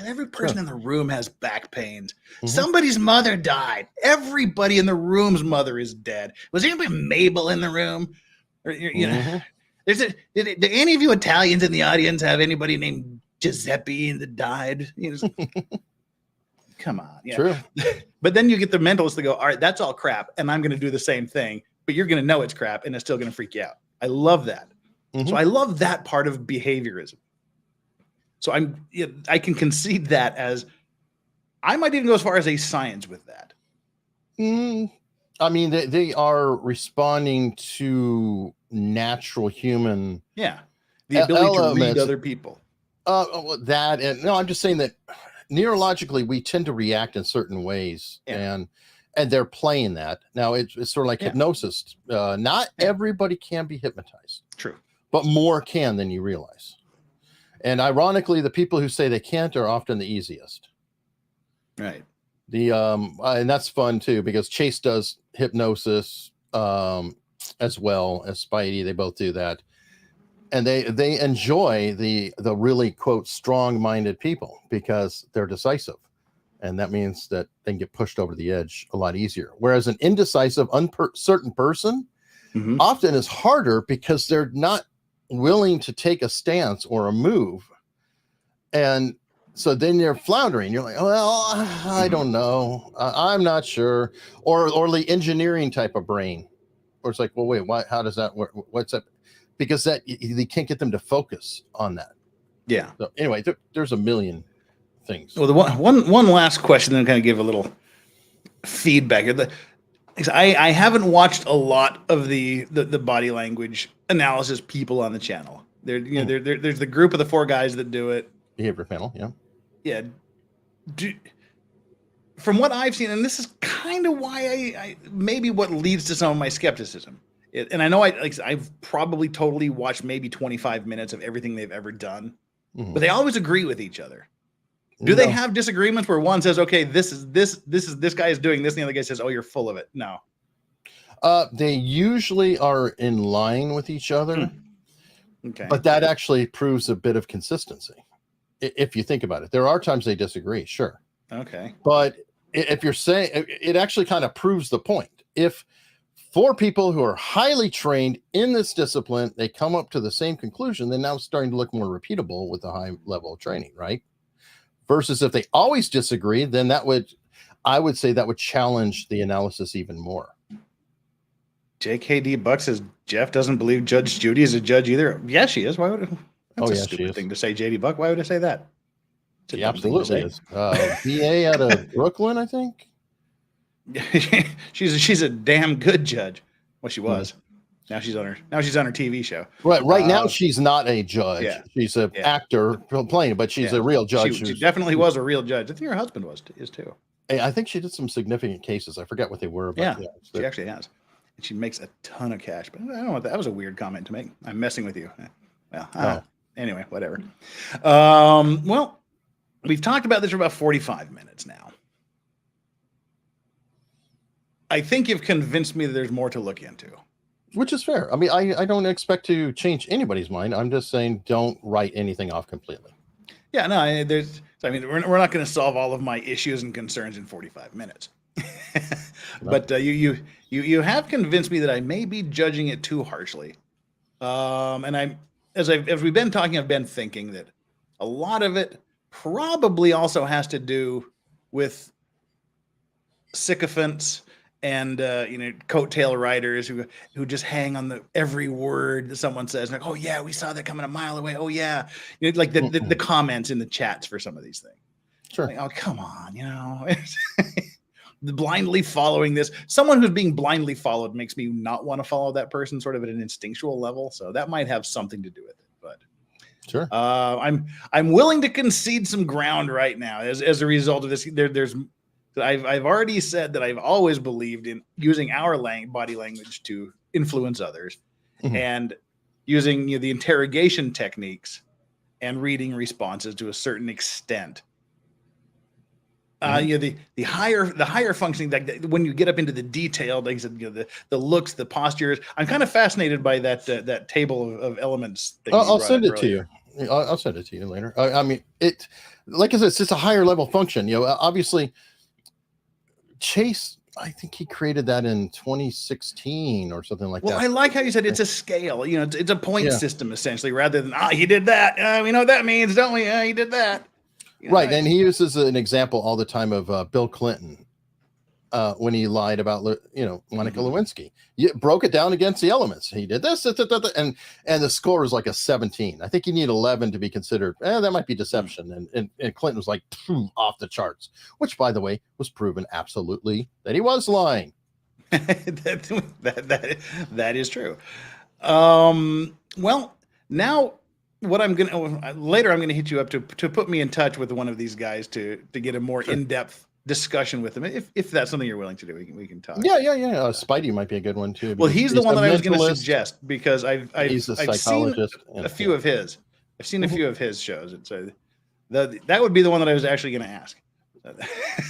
Every person in the room has back pains. Somebody's mother died. Everybody in the room's mother is dead. Was anybody Mabel in the room? Or, know, do any of you Italians in the audience have anybody named Giuseppe that died? Come on. True. But then you get the mentalists to go, all right, that's all crap, and I'm going to do the same thing, but you're going to know it's crap, and it's still going to freak you out. I love that. So I love that part of behaviorism. So I can concede that as I might even go as far as a science with that. I mean, they are responding to natural human. Yeah. The ability to read other people. That, and no, I'm just saying that neurologically we tend to react in certain ways, and they're playing that. Now it's sort of like hypnosis. Not everybody can be hypnotized. True. But more can than you realize. And ironically, the people who say they can't are often the easiest. Right. And that's fun too, because Chase does hypnosis as well as Spidey. They both do that. And they enjoy the really, quote, strong-minded people because they're decisive. And that means that they can get pushed over the edge a lot easier. Whereas an indecisive, uncertain person often is harder because they're not willing to take a stance or a move. And so then you're floundering. You're like, well, I don't know. I'm not sure. Or the engineering type of brain. Or it's like, well, wait, how does that work? What's that? Because they can't get them to focus on that. Yeah. So anyway, there's a million things. Well, the one last question, then kind of give a little feedback. I haven't watched a lot of the body language analysis people on the channel. There's the group of the 4 guys that do it. Behavior panel, yeah. From what I've seen, and this is kind of why I maybe what leads to some of my skepticism. And I know I've probably totally watched maybe 25 minutes of everything they've ever done, but they always agree with each other. Do they have disagreements where one says, okay, this guy is doing this, and the other guy says, oh, you're full of it? No. They usually are in line with each other. Okay. But that actually proves a bit of consistency. If you think about it, there are times they disagree. Sure. Okay. But if you're saying it actually kind of proves the point. If 4 people who are highly trained in this discipline, they come up to the same conclusion, then now it's starting to look more repeatable with a high level of training, right? Versus if they always disagree, then I would say that would challenge the analysis even more. JKD Buck says Jeff doesn't believe Judge Judy is a judge either. Yeah, she is. Why would it? That's a stupid thing to say, JD Buck. Why would I say that? She absolutely is. VA out of Brooklyn, I think. she's a damn good judge. Well, she was. Now she's on her TV show. Right now she's not a judge. Yeah. She's an actor playing, but she's a real judge. She definitely was a real judge. I think her husband is too. I think she did some significant cases. I forget what they were. But she actually has. And she makes a ton of cash. But I don't know what that was a weird comment to make. I'm messing with you. Well, anyway, whatever. Well, we've talked about this for about 45 minutes now. I think you've convinced me that there's more to look into. Which is fair. I mean, I don't expect to change anybody's mind. I'm just saying don't write anything off completely. Yeah, no, we're not going to solve all of my issues and concerns in 45 minutes. But you have convinced me that I may be judging it too harshly. And as we've been talking, I've been thinking that a lot of it probably also has to do with sycophants and coattail riders who just hang on every word that someone says. Like, oh yeah, we saw that coming a mile away. Oh yeah, like the comments in the chats for some of these things. Sure. Like, oh come on, blindly following this. Someone who's being blindly followed makes me not want to follow that person, sort of at an instinctual level. So that might have something to do with it. But sure, I'm willing to concede some ground right now as a result of this. I've already said that I've always believed in using our body language to influence others, and using the interrogation techniques and reading responses to a certain extent. The higher functioning, like when you get up into the detail, like I said, the looks, the postures. I'm kind of fascinated by that table of elements. I'll send it to you. I'll send it to you later. I mean, it, like I said, it's just a higher level function. Obviously. Chase, I think he created that in 2016 or something like that. Well, I like how you said it's a scale. It's a point system essentially, rather than he did that. We know what that means, don't we? He did that. Right, and he uses an example all the time of Bill Clinton when he lied about Monica Lewinsky. You broke it down against the elements. He did this, and the score is like a 17. I think you need 11 to be considered. That might be deception. And Clinton was like off the charts, which, by the way, was proven absolutely that he was lying. that is true. Well, now what I'm gonna hit you up to put me in touch with one of these guys to get a more in-depth discussion with them, if that's something you're willing to do. We can talk. Yeah. Spidey might be a good one too. Well, he's the one that I was going to suggest, because I've psychologist. Seen a few of his. I've seen a few of his shows. That would be the one that I was actually going to ask.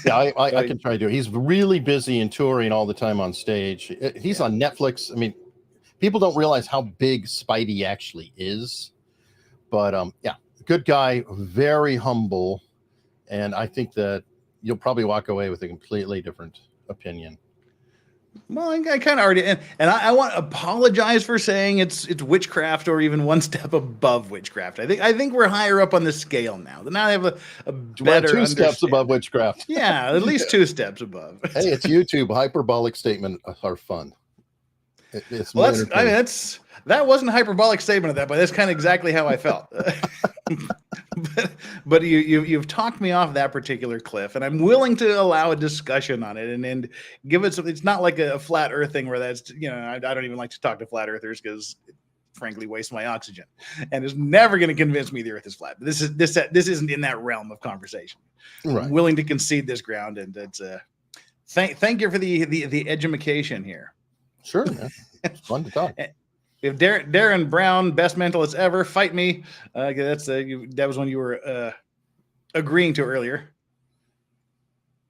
Yeah, I can try to do it. He's really busy and touring all the time on stage. He's on Netflix. I mean, people don't realize how big Spidey actually is, but good guy, very humble, and I think that you'll probably walk away with a completely different opinion. Well, I kind of already, and I want to apologize for saying it's witchcraft or even one step above witchcraft. I think we're higher up on the scale now. Now I have a better two steps above witchcraft. Yeah, at least 2 steps above. Hey, it's YouTube. Hyperbolic statements are fun. That wasn't a hyperbolic statement of that, but that's kind of exactly how I felt. but you've talked me off that particular cliff, and I'm willing to allow a discussion on it and give it some. It's not like a flat earth thing where that's I don't even like to talk to flat earthers because it frankly wastes my oxygen, and it's never going to convince me the earth is flat. This isn't in that realm of conversation. Right. I'm willing to concede this ground, and it's thank you for the edumacation here. Sure, man. It's fun to talk. If Darren Brown, best mentalist ever, fight me. That was one you were agreeing to earlier.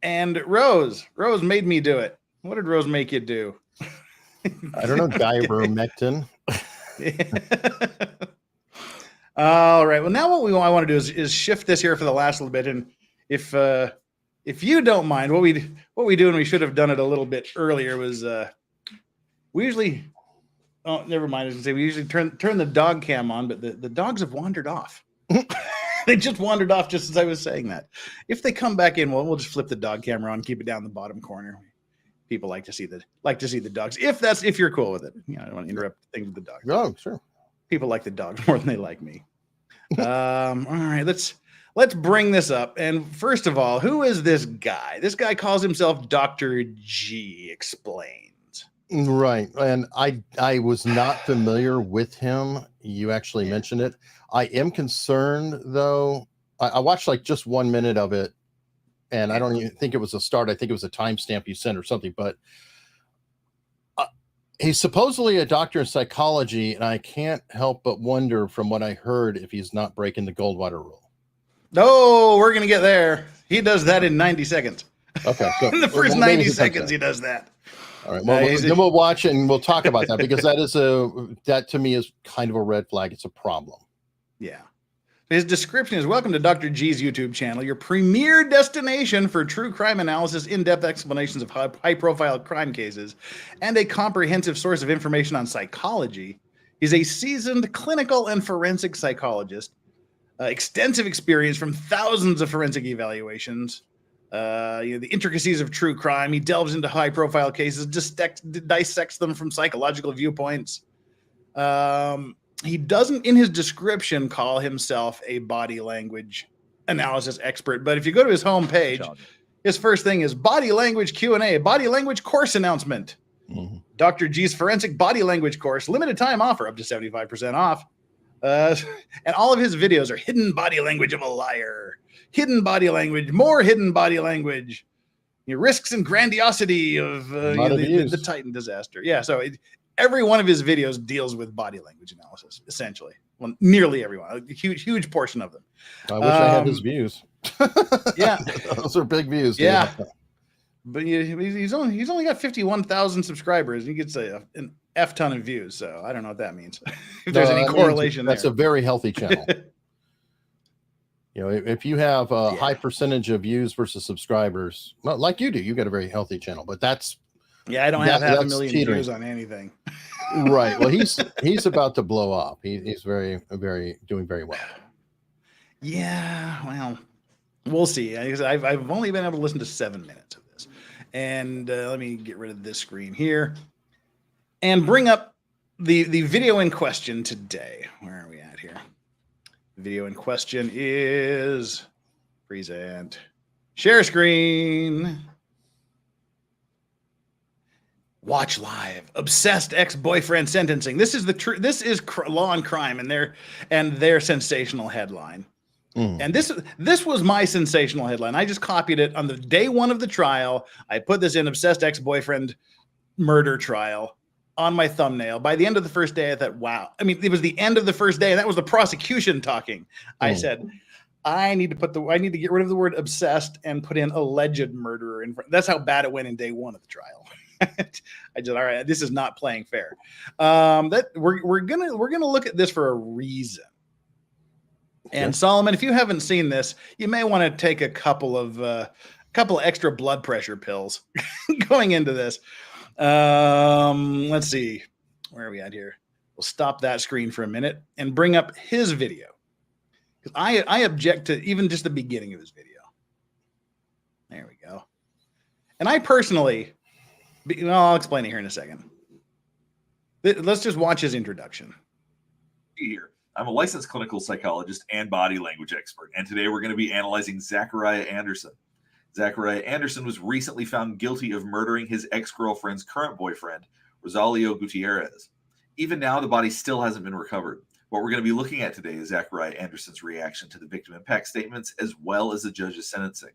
And Rose made me do it. What did Rose make you do? I don't know, ivermectin. All right. Well, now what I want to do is shift this here for the last little bit, and if you don't mind, what we do, and we should have done it a little bit earlier, was we usually. Oh, never mind. I was gonna say we usually turn the dog cam on, but the dogs have wandered off. They just wandered off just as I was saying that. If they come back in, we'll just flip the dog camera on, keep it down the bottom corner. People like to see the dogs. If you're cool with it, I don't want to interrupt things with the dogs. Oh, sure. People like the dogs more than they like me. All right, let's let's bring this up. And first of all, who is this guy? This guy calls himself Dr. G. Explains. Right. And I was not familiar with him. You actually mentioned it. I am concerned, though. I watched like just 1 minute of it, and I don't even think it was a start. I think it was a timestamp you sent or something. But he's supposedly a doctor in psychology, and I can't help but wonder from what I heard if he's not breaking the Goldwater rule. No, we're going to get there. He does that in 90 seconds. Okay. So, in the first 90 seconds, he does that. All right. Well, then we'll watch and we'll talk about that, because that to me is kind of a red flag. It's a problem. Yeah. His description is: welcome to Dr. G's YouTube channel, your premier destination for true crime analysis, in-depth explanations of high-profile crime cases, and a comprehensive source of information on psychology. He's a seasoned clinical and forensic psychologist, extensive experience from thousands of forensic evaluations, the intricacies of true crime. He delves into high-profile cases, dissects them from psychological viewpoints. He doesn't, in his description, call himself a body language analysis expert. But if you go to his homepage, his first thing is body language Q&A, body language course announcement. Mm-hmm. Dr. G's forensic body language course, limited time offer, up to 75% off. And all of his videos are hidden body language of a liar, hidden body language, more hidden body language, risks and grandiosity of the Titan disaster. Yeah, so every one of his videos deals with body language analysis, essentially. Well, nearly everyone, a huge portion of them. I wish I had his views. Yeah, those are big views. Yeah, but he's only got 51,000 subscribers. And he gets an F ton of views. So I don't know what that means. If there's any correlation, that's a very healthy channel. If you have a high percentage of views versus subscribers, well, like you do, you got a very healthy channel. But that's I don't have 500,000 views on anything. Right. Well, he's about to blow up. He's doing very well. Yeah. Well, we'll see. I've only been able to listen to 7 minutes of this, and let me get rid of this screen here and bring up the video in question today. Where are we at here? The video in question is present, share screen. Watch live. Obsessed ex-boyfriend sentencing. This is This is Law and Crime and their sensational headline. And this was my sensational headline. I just copied it on the day one of the trial. I put this in: obsessed ex-boyfriend murder trial on my thumbnail. By the end of the first day, I thought, wow. I mean, it was the end of the first day, and that was the prosecution talking. I said, I need to get rid of the word obsessed and put in alleged murderer in front. That's how bad it went in day one of the trial. I just, all right, this is not playing fair. That we're gonna look at this for a reason. And Solomon, if you haven't seen this, you may want to take a couple of extra blood pressure pills going into this. Let's see, where are we at here? We'll stop that screen for a minute and bring up his video, because I object to even just the beginning of his video. There we go. And I personally. I'll explain it here in a second. Let's just watch his introduction. Here, I'm a licensed clinical psychologist and body language expert, and today we're going to be analyzing ZACHARIAH Anderson. ZACHARIAH Anderson was recently found guilty of murdering his ex-girlfriend's current boyfriend, Rosalio Gutierrez. Even now, the body still hasn't been recovered. What we're going to be looking at today is ZACHARIAH Anderson's reaction to the victim impact statements, as well as the judge's sentencing.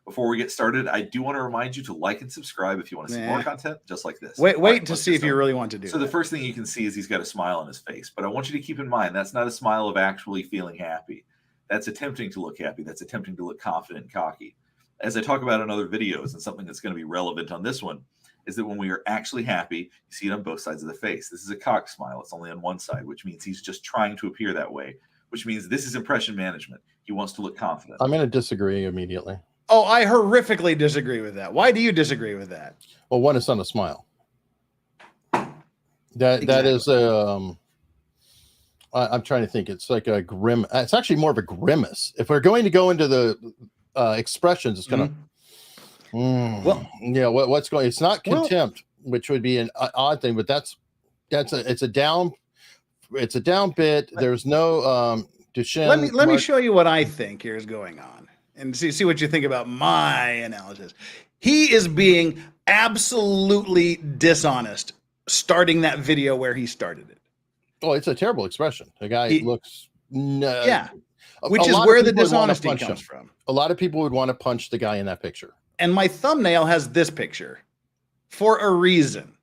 Before we get started, I do want to remind you to like and subscribe if you want to see more content just like this. Wait to see if you really want to do So the first thing you can see is he's got a smile on his face. But I want you to keep in mind, that's not a smile of actually feeling happy. That's attempting to look happy. That's attempting to look confident and cocky. As I talk about in other videos, and something that's going to be relevant on this one, is that when we are actually happy, you see it on both sides of the face. This is a cock smile. It's only on one side, which means he's just trying to appear that way, which means this is impression management. He wants to look confident. I'm going to disagree immediately. Oh, I horrifically disagree with that. Why do you disagree with that? Well, one, it's not a smile. That is I'm trying to think. It's like a grim. It's actually more of a grimace. If we're going to go into the expressions, it's gonna. Well, yeah. What's going? It's not contempt, which would be an odd thing, but it's a down bit. There's no Duchenne. Let me show you what I think here is going on, and see what you think about my analysis. He is being absolutely dishonest, starting that video where he started it. Oh, it's a terrible expression. The guy looks. Yeah, which is where the dishonesty comes from. A lot of people would want to punch the guy in that picture. And my thumbnail has this picture for a reason.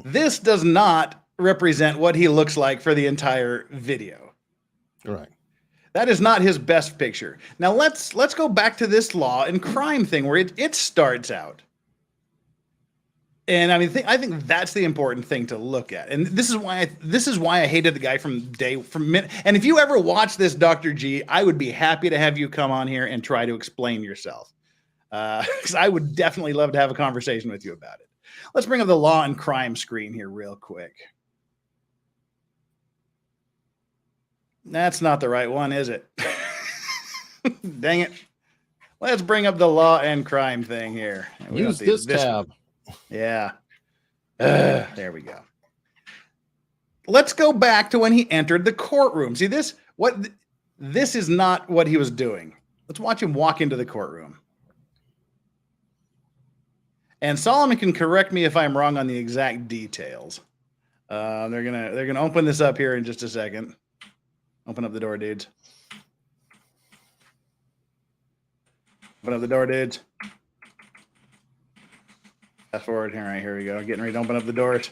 This does not represent what he looks like for the entire video. Right. That is not his best picture. Now let's go back to this law and crime thing where it starts out. And I mean, I think that's the important thing to look at. And this is why I hated the guy from minute. And if you ever watch this, Dr. G, I would be happy to have you come on here and try to explain yourself. Because I would definitely love to have a conversation with you about it. Let's bring up the law and crime screen here real quick. That's not the right one, is it? Dang it. Let's bring up the law and crime thing here. Use this tab. Yeah. There we go. Let's go back to when he entered the courtroom. See this? This is not what he was doing. Let's watch him walk into the courtroom. And Solomon can correct me if I'm wrong on the exact details. They're gonna open this up here in just a second. Open up the door, dudes. Open up the door, dudes. Fast forward here. All right, here we go. Getting ready to open up the doors.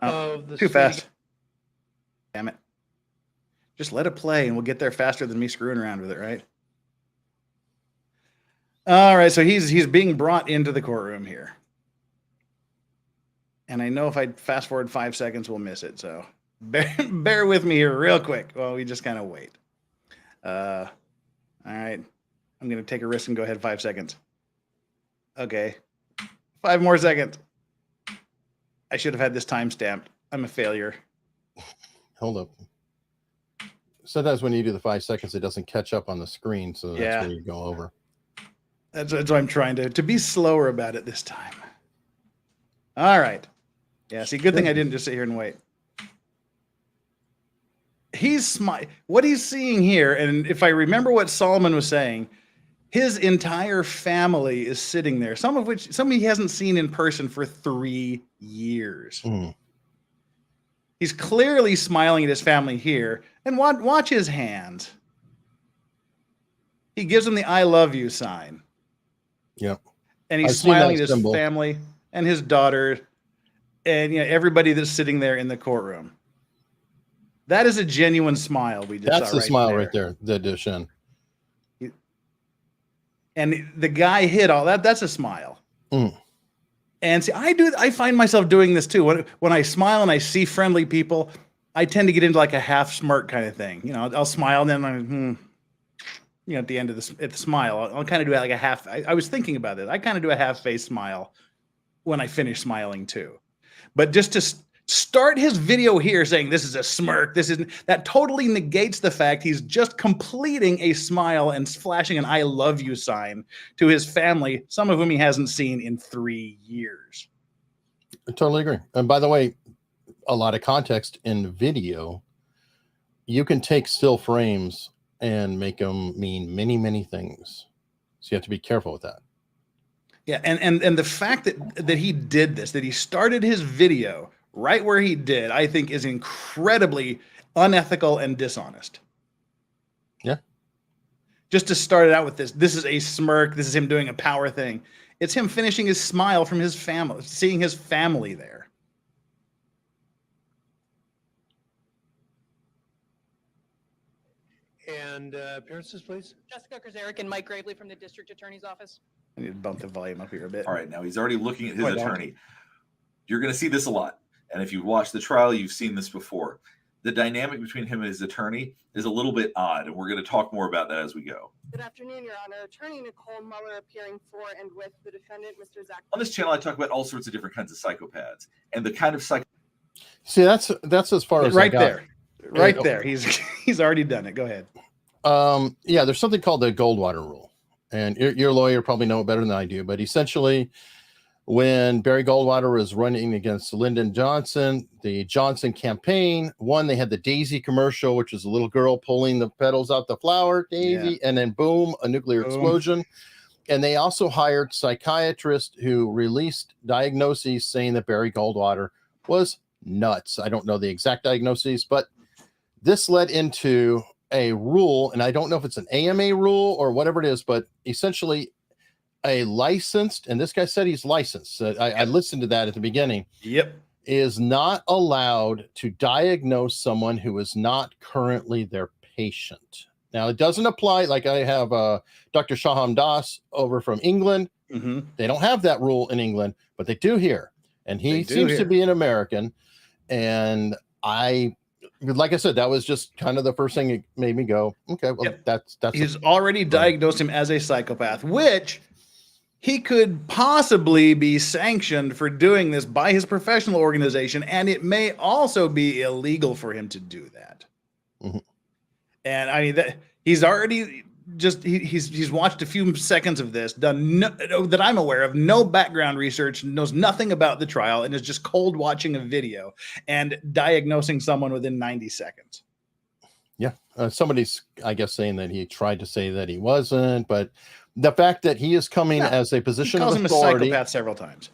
Oh, too fast. Damn it. Just let it play and we'll get there faster than me screwing around with it, right? All right, so he's being brought into the courtroom here. And I know if I fast forward 5 seconds, we'll miss it. So bear with me here real quick while we just kind of wait. All right. I'm going to take a risk and go ahead 5 seconds. Okay. 5 more seconds. I should have had this time stamped. I'm a failure. Hold up. Sometimes when you do the 5 seconds, it doesn't catch up on the screen. So that's where you go over. That's why I'm trying to be slower about it this time. All right. Yeah, see, good thing I didn't just sit here and wait. What he's seeing here, and if I remember what Solomon was saying, his entire family is sitting there, some he hasn't seen in person for 3 years. He's clearly smiling at his family here. And watch his hands. He gives them the I love you sign. Yep. And he's smiling at his family and his daughter and everybody that's sitting there in the courtroom. That is a genuine smile. That's the smile right there, the Duchenne. And the guy hit all that. That's a smile. And see, I find myself doing this too. When I smile and I see friendly people, I tend to get into like a half smirk kind of thing. I'll smile and then I'm, at the end of the smile, I'll kind of do like a half. I was thinking about it. I kind of do a half face smile when I finish smiling too. But just to start his video here saying this is a smirk, that totally negates the fact he's just completing a smile and flashing an I love you sign to his family, some of whom he hasn't seen in 3 years. I totally agree. And by the way, a lot of context in video, you can take still frames and make them mean many, many things. So you have to be careful with that. Yeah, and the fact that he did this, that he started his video right where he did, I think is incredibly unethical and dishonest. Yeah. Just to start it out with this is a smirk. This is him doing a power thing. It's him finishing his smile from his family, seeing his family there. And appearances, please. Jessica Krzarek and Mike Gravely from the District Attorney's Office. I need to bump the volume up here a bit. All right, now he's already looking at his attorney. You're going to see this a lot. And if you've watched the trial, you've seen this before. The dynamic between him and his attorney is a little bit odd, and we're going to talk more about that as we go. Good afternoon, Your Honor. Attorney Nicole Muller appearing for and with the defendant, Mr. Zach. On this channel, I talk about all sorts of different kinds of psychopaths and the kind of See, that's as far as right there. Right there. He's already done it. Go ahead. Yeah, there's something called the Goldwater rule. And your lawyer probably know it better than I do, but essentially when Barry Goldwater was running against Lyndon Johnson, the Johnson campaign, one, they had the Daisy commercial, which is a little girl pulling the petals out the flower, Daisy, and then boom, a nuclear explosion. And they also hired psychiatrists who released diagnoses saying that Barry Goldwater was nuts. I don't know the exact diagnoses, but this led into a rule, and I don't know if it's an AMA rule or whatever it is, but essentially a licensed, and this guy said he's licensed. I listened to that at the beginning. Yep. Is not allowed to diagnose someone who is not currently their patient. Now, it doesn't apply. Like I have Dr. Shaham Das over from England. They don't have that rule in England, but they do here. And he seems to be an American. And like I said, that was just kind of the first thing that made me go, okay, well, that's he's already diagnosed him as a psychopath, which he could possibly be sanctioned for doing this by his professional organization, and it may also be illegal for him to do that. And I mean that he's already just he's watched a few seconds of this, done that I'm aware of, no background research, knows nothing about the trial, and is just cold watching a video and diagnosing someone within 90 seconds. Yeah, somebody's, I guess, saying that he tried to say that he wasn't, but the fact that he is coming as a position of authority, calls him a psychopath several times.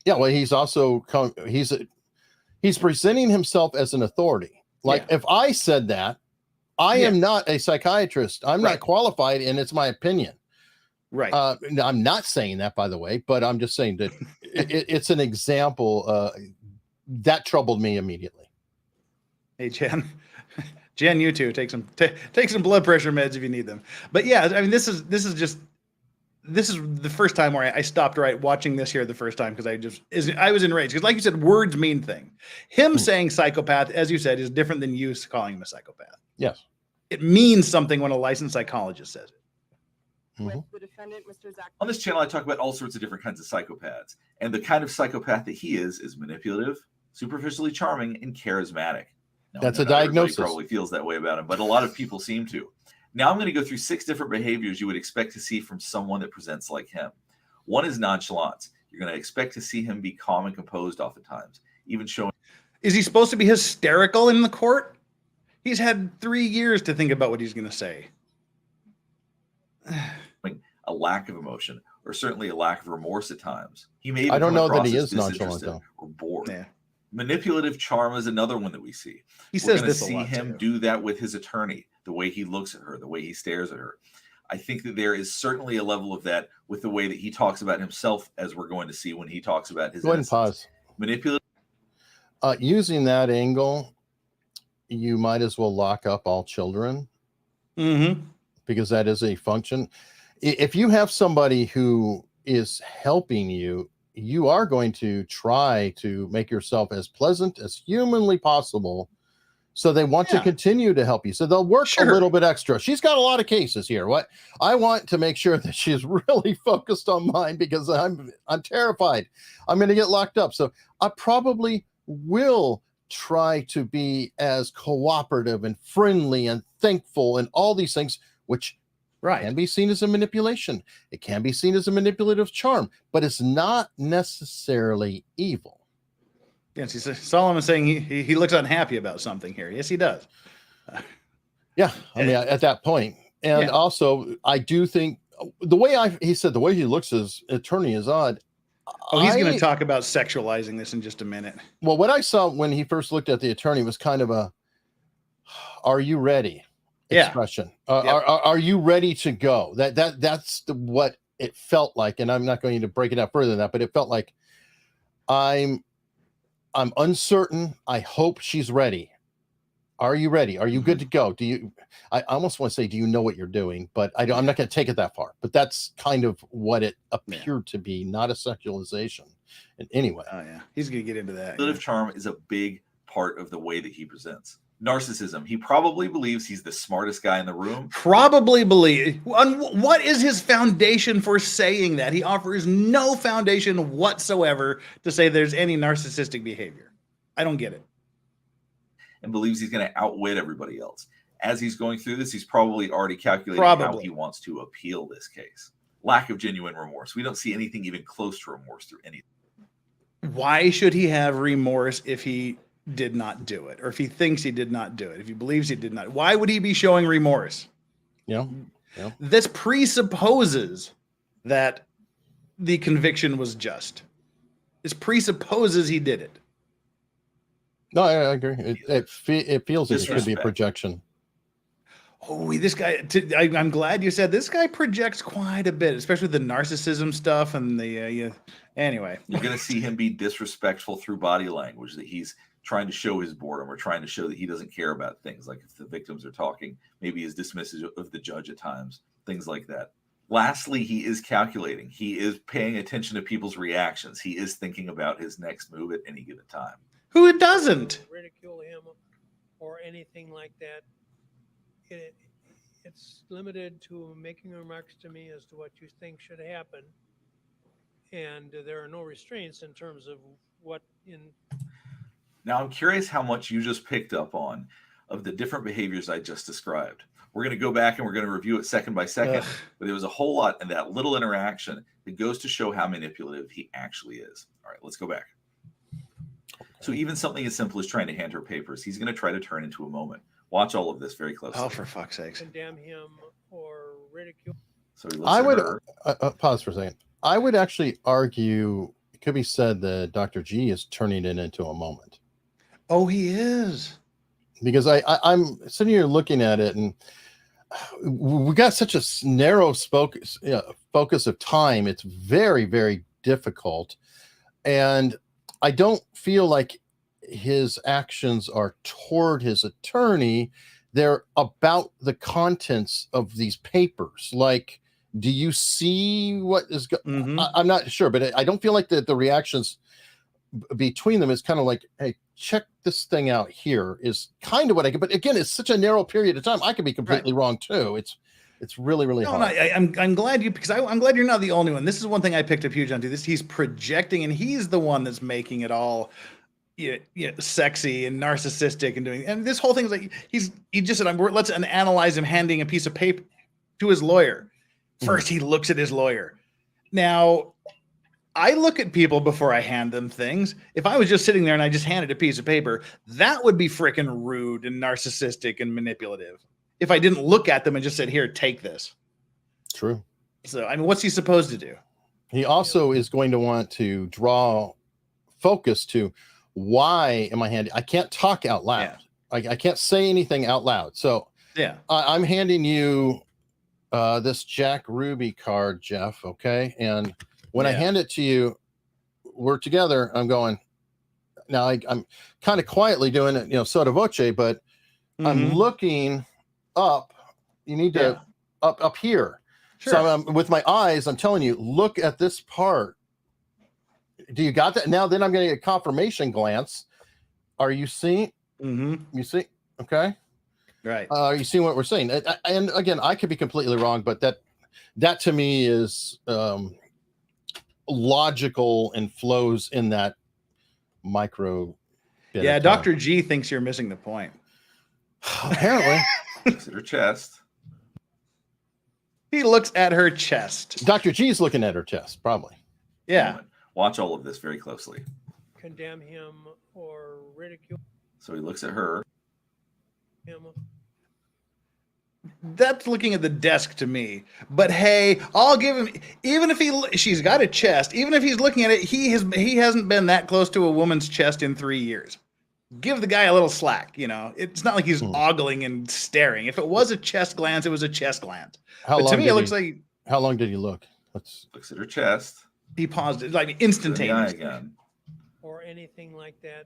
Yeah, well, he's also he's presenting himself as an authority. Like if I said that, I am not a psychiatrist. I'm not qualified, and it's my opinion. Right. I'm not saying that, by the way, but I'm just saying that it's an example that troubled me immediately. Hey, Jen, you too. Take some blood pressure meds if you need them. But yeah, I mean, this is the first time where I stopped watching this here the first time because I was enraged because, like you said, words mean thing. Him saying psychopath, as you said, is different than you calling him a psychopath. Yes, it means something when a licensed psychologist says it. With the defendant, Mr. Zach. On this channel, I talk about all sorts of different kinds of psychopaths, and the kind of psychopath that he is manipulative, superficially charming, and charismatic. Now, that's a diagnosis. Probably feels that way about him, but a lot of people seem to. Now I'm going to go through 6 different behaviors you would expect to see from someone that presents like him. One is nonchalance. You're going to expect to see him be calm and composed oftentimes, even showing. Is he supposed to be hysterical in the court? He's had 3 years to think about what he's going to say. A lack of emotion, or certainly a lack of remorse at times. He may. I don't know that he is nonchalant though. Or bored. Yeah. Manipulative charm is another one that we see. He says this a lot. We're going to see him do that with his attorney, the way he looks at her, the way he stares at her. I think that there is certainly a level of that with the way that he talks about himself, as we're going to see when he talks about his. Go ahead and pause. Manipulative. Using that angle, you might as well lock up all children, because that is a function. If you have somebody who is helping you, you are going to try to make yourself as pleasant as humanly possible. So they want to continue to help you. So they'll work a little bit extra. She's got a lot of cases here. What I want to make sure that she's really focused on mine, because I'm terrified I'm going to get locked up. So I probably will try to be as cooperative and friendly and thankful and all these things, which can be seen as a manipulation. It can be seen as a manipulative charm, but it's not necessarily evil. Yes, Solomon is saying he looks unhappy about something here. Yes, he does. Yeah, I mean, at that point. And also, I do think the way he said the way he looks as attorney is odd. Oh, he's going to talk about sexualizing this in just a minute. Well, what I saw when he first looked at the attorney was kind of a, "Are you ready?" expression. Are you ready to go? That's what it felt like. And I'm not going to break it out further than that, but it felt like I'm uncertain. I hope she's ready. Are you ready? Are you good to go? I almost want to say, do you know what you're doing? But I'm not going to take it that far. But that's kind of what it appeared to be, not a sexualization. And anyway. Oh, yeah. He's going to get into that. Manipulative charm is a big part of the way that he presents. Narcissism. He probably believes he's the smartest guy in the room. What is his foundation for saying that? He offers no foundation whatsoever to say there's any narcissistic behavior. I don't get it. And believes he's going to outwit everybody else. As he's going through this, he's probably already calculated how he wants to appeal this case. Lack of genuine remorse. We don't see anything even close to remorse through any. Why should he have remorse if he did not do it, or if he thinks he did not do it, if he believes he did not? Why would he be showing remorse? Yeah. This presupposes that the conviction was just. This presupposes he did it. No, I agree. It feels as it could be a Disrespect. projection. Oh, this guy, I'm glad you said this guy projects quite a bit, especially the narcissism stuff and the, anyway. You're going to see him be disrespectful through body language, that he's trying to show his boredom or trying to show that he doesn't care about things. Like if the victims are talking, maybe he's dismissive of the judge at times, things like that. Lastly, he is calculating. He is paying attention to people's reactions. He is thinking about his next move at any given time. Who doesn't? Ridicule him or anything like that. It's limited to making remarks to me as to what you think should happen. And there are no restraints in terms of what in. Now, I'm curious how much you just picked up on of the different behaviors I just described. We're going to go back and we're going to review it second by second, but there was a whole lot in that little interaction that goes to show how manipulative he actually is. All right, let's go back. So even something as simple as trying to hand her papers, he's going to try to turn into a moment. Watch all of this very closely. Oh, for fuck's sakes. Condemn him or ridicule. So he looks I at would her. pause for a second. I would actually argue it could be said that Dr. G is turning it into a moment, Oh, he is. because I'm sitting here looking at it, and we got such a narrow focus of time. It's very, very difficult, and I don't feel like his actions are toward his attorney. They're about the contents of these papers. Like, do you see what is I'm not sure, but I don't feel like the reactions between them is kind of like, hey, check this thing out here, is kind of what I get. But again, it's such a narrow period of time. I could be completely wrong too. It's really, really hard. I'm glad you, because I'm glad you're not the only one. This is one thing I picked up huge onto. This, he's projecting, and he's the one that's making it all sexy and narcissistic and doing. And this whole thing is like he just said, let's analyze him handing a piece of paper to his lawyer. First, he looks at his lawyer. Now, I look at people before I hand them things. If I was just sitting there and I just handed a piece of paper, that would be freaking rude and narcissistic and manipulative. If I didn't look at them and just said, here, take this. True. So, I mean, what's he supposed to do? He also is going to want to draw focus to, why am I handing? I can't talk out loud. Yeah. I can't say anything out loud. So yeah, I'm handing you this Jack Ruby card, Jeff. Okay. And when I hand it to you, we're together. I'm going, now I'm kind of quietly doing it, sotto voce, but I'm looking up. You need to up here. Sure. So I'm, with my eyes, I'm telling you, look at this part. Do you got that? Now, then I'm going to get a confirmation glance. Are you seeing? You see? Okay. Right. You see what we're saying? And again, I could be completely wrong, but that to me is logical and flows in that micro. Yeah. Dr. G thinks you're missing the point. Apparently. Looks at her chest. He looks at her chest. Dr. G's looking at her chest, probably. Yeah. Watch all of this very closely. Condemn him or ridicule So he looks at her. him. That's looking at the desk to me. But hey, I'll give him, even if she's got a chest, even if he's looking at it, he hasn't been that close to a woman's chest in 3 years. Give the guy a little slack, It's not like he's ogling and staring. If it was a chest glance, it was a chest glance. But to me, it looks like. How long did he look? Looks at her chest. He paused it like instantaneously. Or anything like that.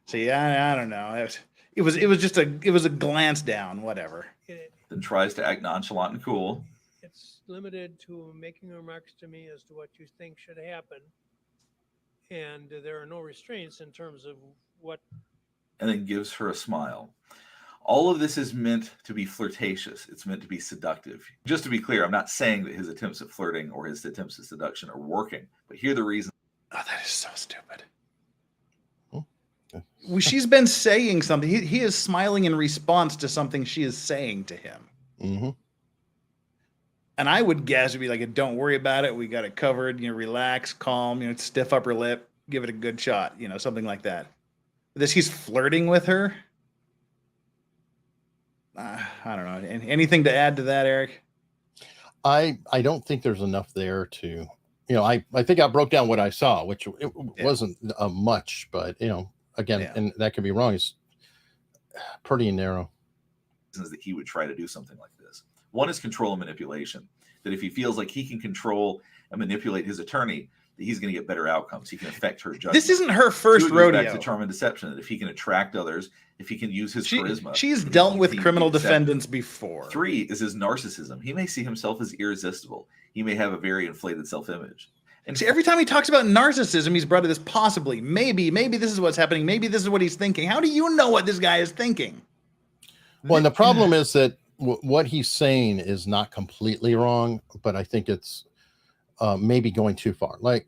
See, I don't know. It was a glance down, whatever. Then tries to act nonchalant and cool. It's limited to making remarks to me as to what you think should happen. And there are no restraints in terms of what. And then gives her a smile. All of this is meant to be flirtatious. It's meant to be seductive. Just to be clear, I'm not saying that his attempts at flirting or his attempts at seduction are working, but here are the reasons. Oh, that is so stupid. She's been saying something. He is smiling in response to something she is saying to him. And I would guess it'd be like, don't worry about it. We got it covered. Relax, calm, stiff upper lip. give it a good shot, you know, something like that. This he's flirting with her. I don't know. Anything to add to that, Eric? I don't think there's enough there to, you know, I think I broke down what I saw, which it wasn't much, but, you know, again, and that could be wrong. It's pretty narrow. That he would try to do something like this. One is control and manipulation. That if he feels like he can control and manipulate his attorney, that he's going to get better outcomes. He can affect her judgment. This isn't her first rodeo. Back to charm and deception. That if he can attract others, if he can use his charisma. She's dealt with criminal defendants before. 3 is his narcissism. He may see himself as irresistible. He may have a very inflated self-image. And see, every time he talks about narcissism, he's brought to this possibly, maybe this is what's happening. Maybe this is what he's thinking. How do you know what this guy is thinking? Well, and the problem is that what he's saying is not completely wrong, but I think it's maybe going too far. Like,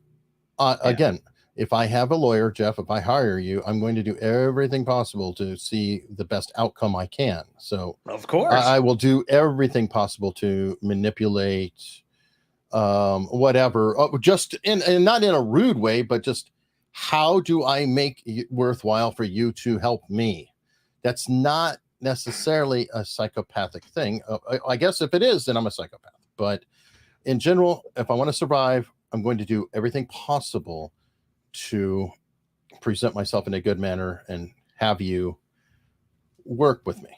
again, if I have a lawyer, Jeff, if I hire you, I'm going to do everything possible to see the best outcome I can. So, of course, I will do everything possible to manipulate whatever, just and not in a rude way, but just how do I make it worthwhile for you to help me? That's not necessarily a psychopathic thing. I guess if it is, then I'm a psychopath. But in general, if I want to survive, I'm going to do everything possible to present myself in a good manner and have you work with me.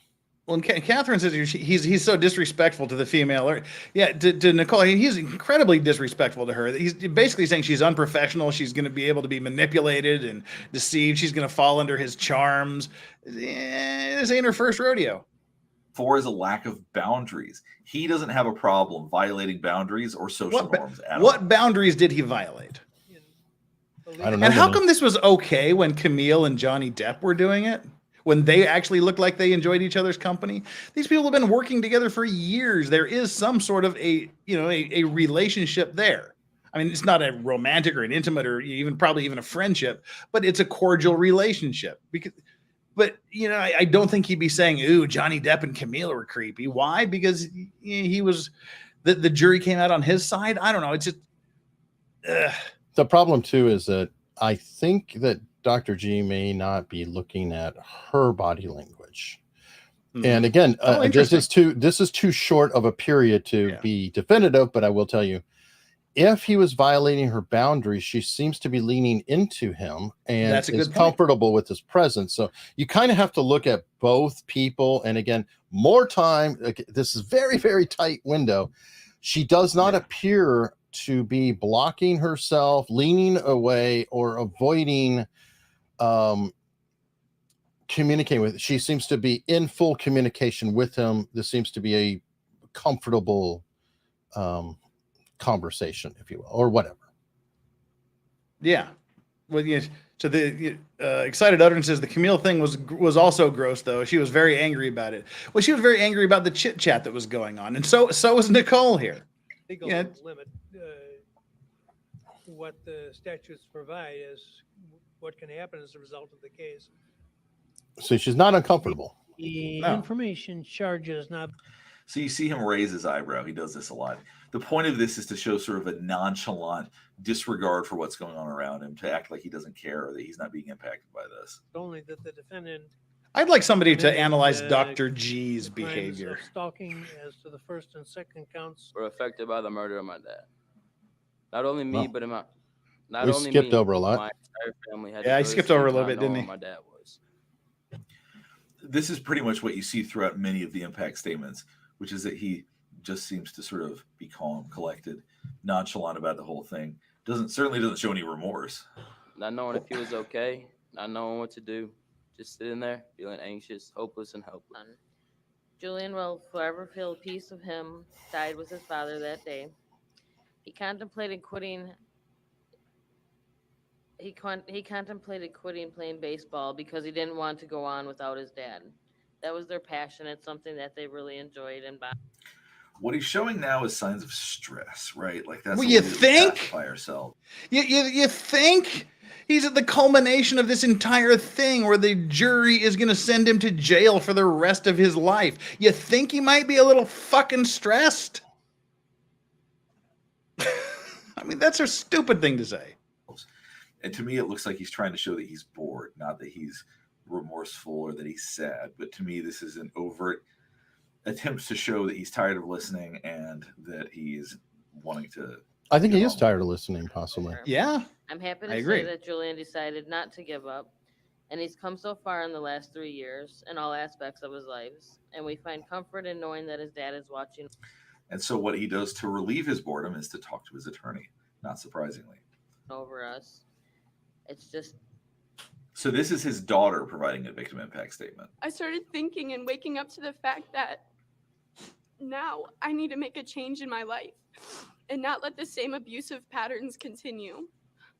Well, and Catherine says he's so disrespectful to the female. Yeah, to Nicole, he's incredibly disrespectful to her. He's basically saying she's unprofessional. She's going to be able to be manipulated and deceived. She's going to fall under his charms. This ain't her first rodeo. 4 is a lack of boundaries. He doesn't have a problem violating boundaries or social norms at all. What boundaries did he violate? I don't know. And how come this was okay when Camille and Johnny Depp were doing it? When they actually looked like they enjoyed each other's company? These people have been working together for years. There is some sort of a relationship there. I mean, it's not a romantic or an intimate or probably even a friendship, but it's a cordial relationship. But I don't think he'd be saying, "Ooh, Johnny Depp and Camille were creepy." Why? Because he was the jury came out on his side. I don't know. It's just the problem too is that I think that Dr. G may not be looking at her body language. And again, this is too short of a period to be definitive, but I will tell you, if he was violating her boundaries, she seems to be leaning into him and is comfortable with his presence. So you kind of have to look at both people. And again, more time. This is very, very tight window. She does not appear to be blocking herself, leaning away, or avoiding communicating with. She seems to be in full communication with him. This seems to be a comfortable conversation, if you will, or whatever. Yeah. Well, yes. So the excited utterance says the Camille thing was also gross, though. She was very angry about it. Well, she was very angry about the chit chat that was going on, and so was Nicole here. Legal limit what the statutes provide is what can happen as a result of the case. So she's not uncomfortable. The information charges not. So you see him raise his eyebrow. He does this a lot. The point of this is to show sort of a nonchalant disregard for what's going on around him, to act like he doesn't care or that he's not being impacted by this. Only that the defendant. I'd like somebody to analyze Dr. G's behavior. Stalking as to the first and second counts were affected by the murder of my dad. Not only me, but we skipped over a lot. My entire family had I skipped over a little bit, didn't he? My dad was. This is pretty much what you see throughout many of the impact statements, which is that he just seems to sort of be calm, collected, nonchalant about the whole thing. Certainly doesn't show any remorse. Not knowing if he was okay, not knowing what to do, just sitting there, feeling anxious, hopeless, and helpless. Julian will forever feel a piece of him. Died with his father that day. He contemplated quitting. He contemplated quitting playing baseball because he didn't want to go on without his dad. That was their passion. It's something that they really enjoyed and bonded. What he's showing now is signs of stress, right? Like that's what you think? By ourselves. You think he's at the culmination of this entire thing where the jury is going to send him to jail for the rest of his life? You think he might be a little fucking stressed? I mean, that's a stupid thing to say. And to me, it looks like he's trying to show that he's bored, not that he's remorseful or that he's sad. But to me, this is an overt attempt to show that he's tired of listening and that he is wanting to. I think he is tired of listening, possibly. Yeah. I'm happy I to agree. say that Julian decided not to give up, and he's come so far in the last 3 years in all aspects of his lives, and we find comfort in knowing that his dad is watching. And so what he does to relieve his boredom is to talk to his attorney, not surprisingly. Over us. It's just. So this is his daughter providing a victim impact statement. I started thinking and waking up to the fact that now I need to make a change in my life and not let the same abusive patterns continue.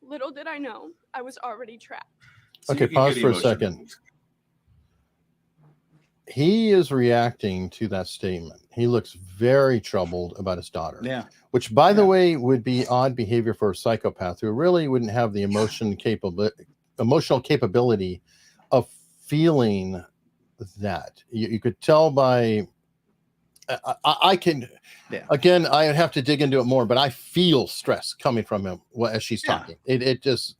Little did I know, I was already trapped. So Okay, pause for a second. He is reacting to that statement. He looks very troubled about his daughter. Yeah. Which, by the way, would be odd behavior for a psychopath who really wouldn't have the emotional capability of feeling that. You could tell by. I can. Yeah. Again, I have to dig into it more, but I feel stress coming from him as she's talking. It just,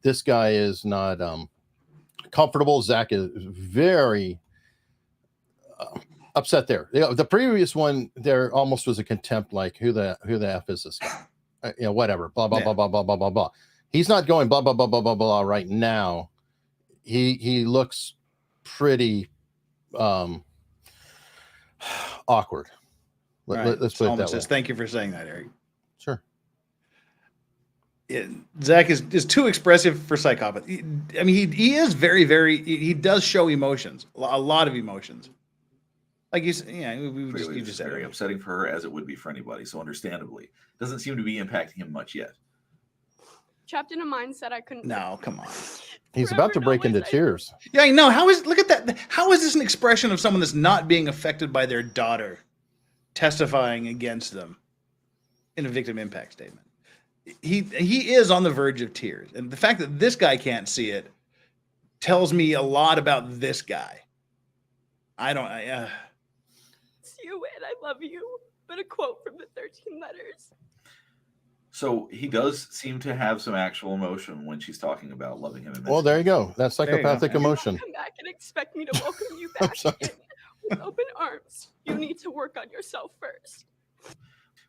this guy is not comfortable. Zach is very upset there. The previous one there almost was a contempt, like who the F is this guy? Whatever. Blah blah blah blah blah blah blah blah. He's not going blah blah blah blah blah blah right now. He looks pretty awkward. Let's put it that way. Thank you for saying that, Eric. Sure. Zach is too expressive for Psychopath. I mean, he is very, very. He does show emotions, a lot of emotions. Like you just said, very upsetting for her, as it would be for anybody. So understandably, doesn't seem to be impacting him much yet. Trapped in a mindset I couldn't. No, come on. He's about to break into tears. Yeah, I know. Look at that. How is this an expression of someone that's not being affected by their daughter testifying against them in a victim impact statement? He is on the verge of tears. And the fact that this guy can't see it tells me a lot about this guy. It's you and I love you. But a quote from the 13 letters. So he does seem to have some actual emotion when she's talking about loving him. Well, there you go. That's psychopathic emotion. Come back and expect me to welcome you back in with open arms. You need to work on yourself first.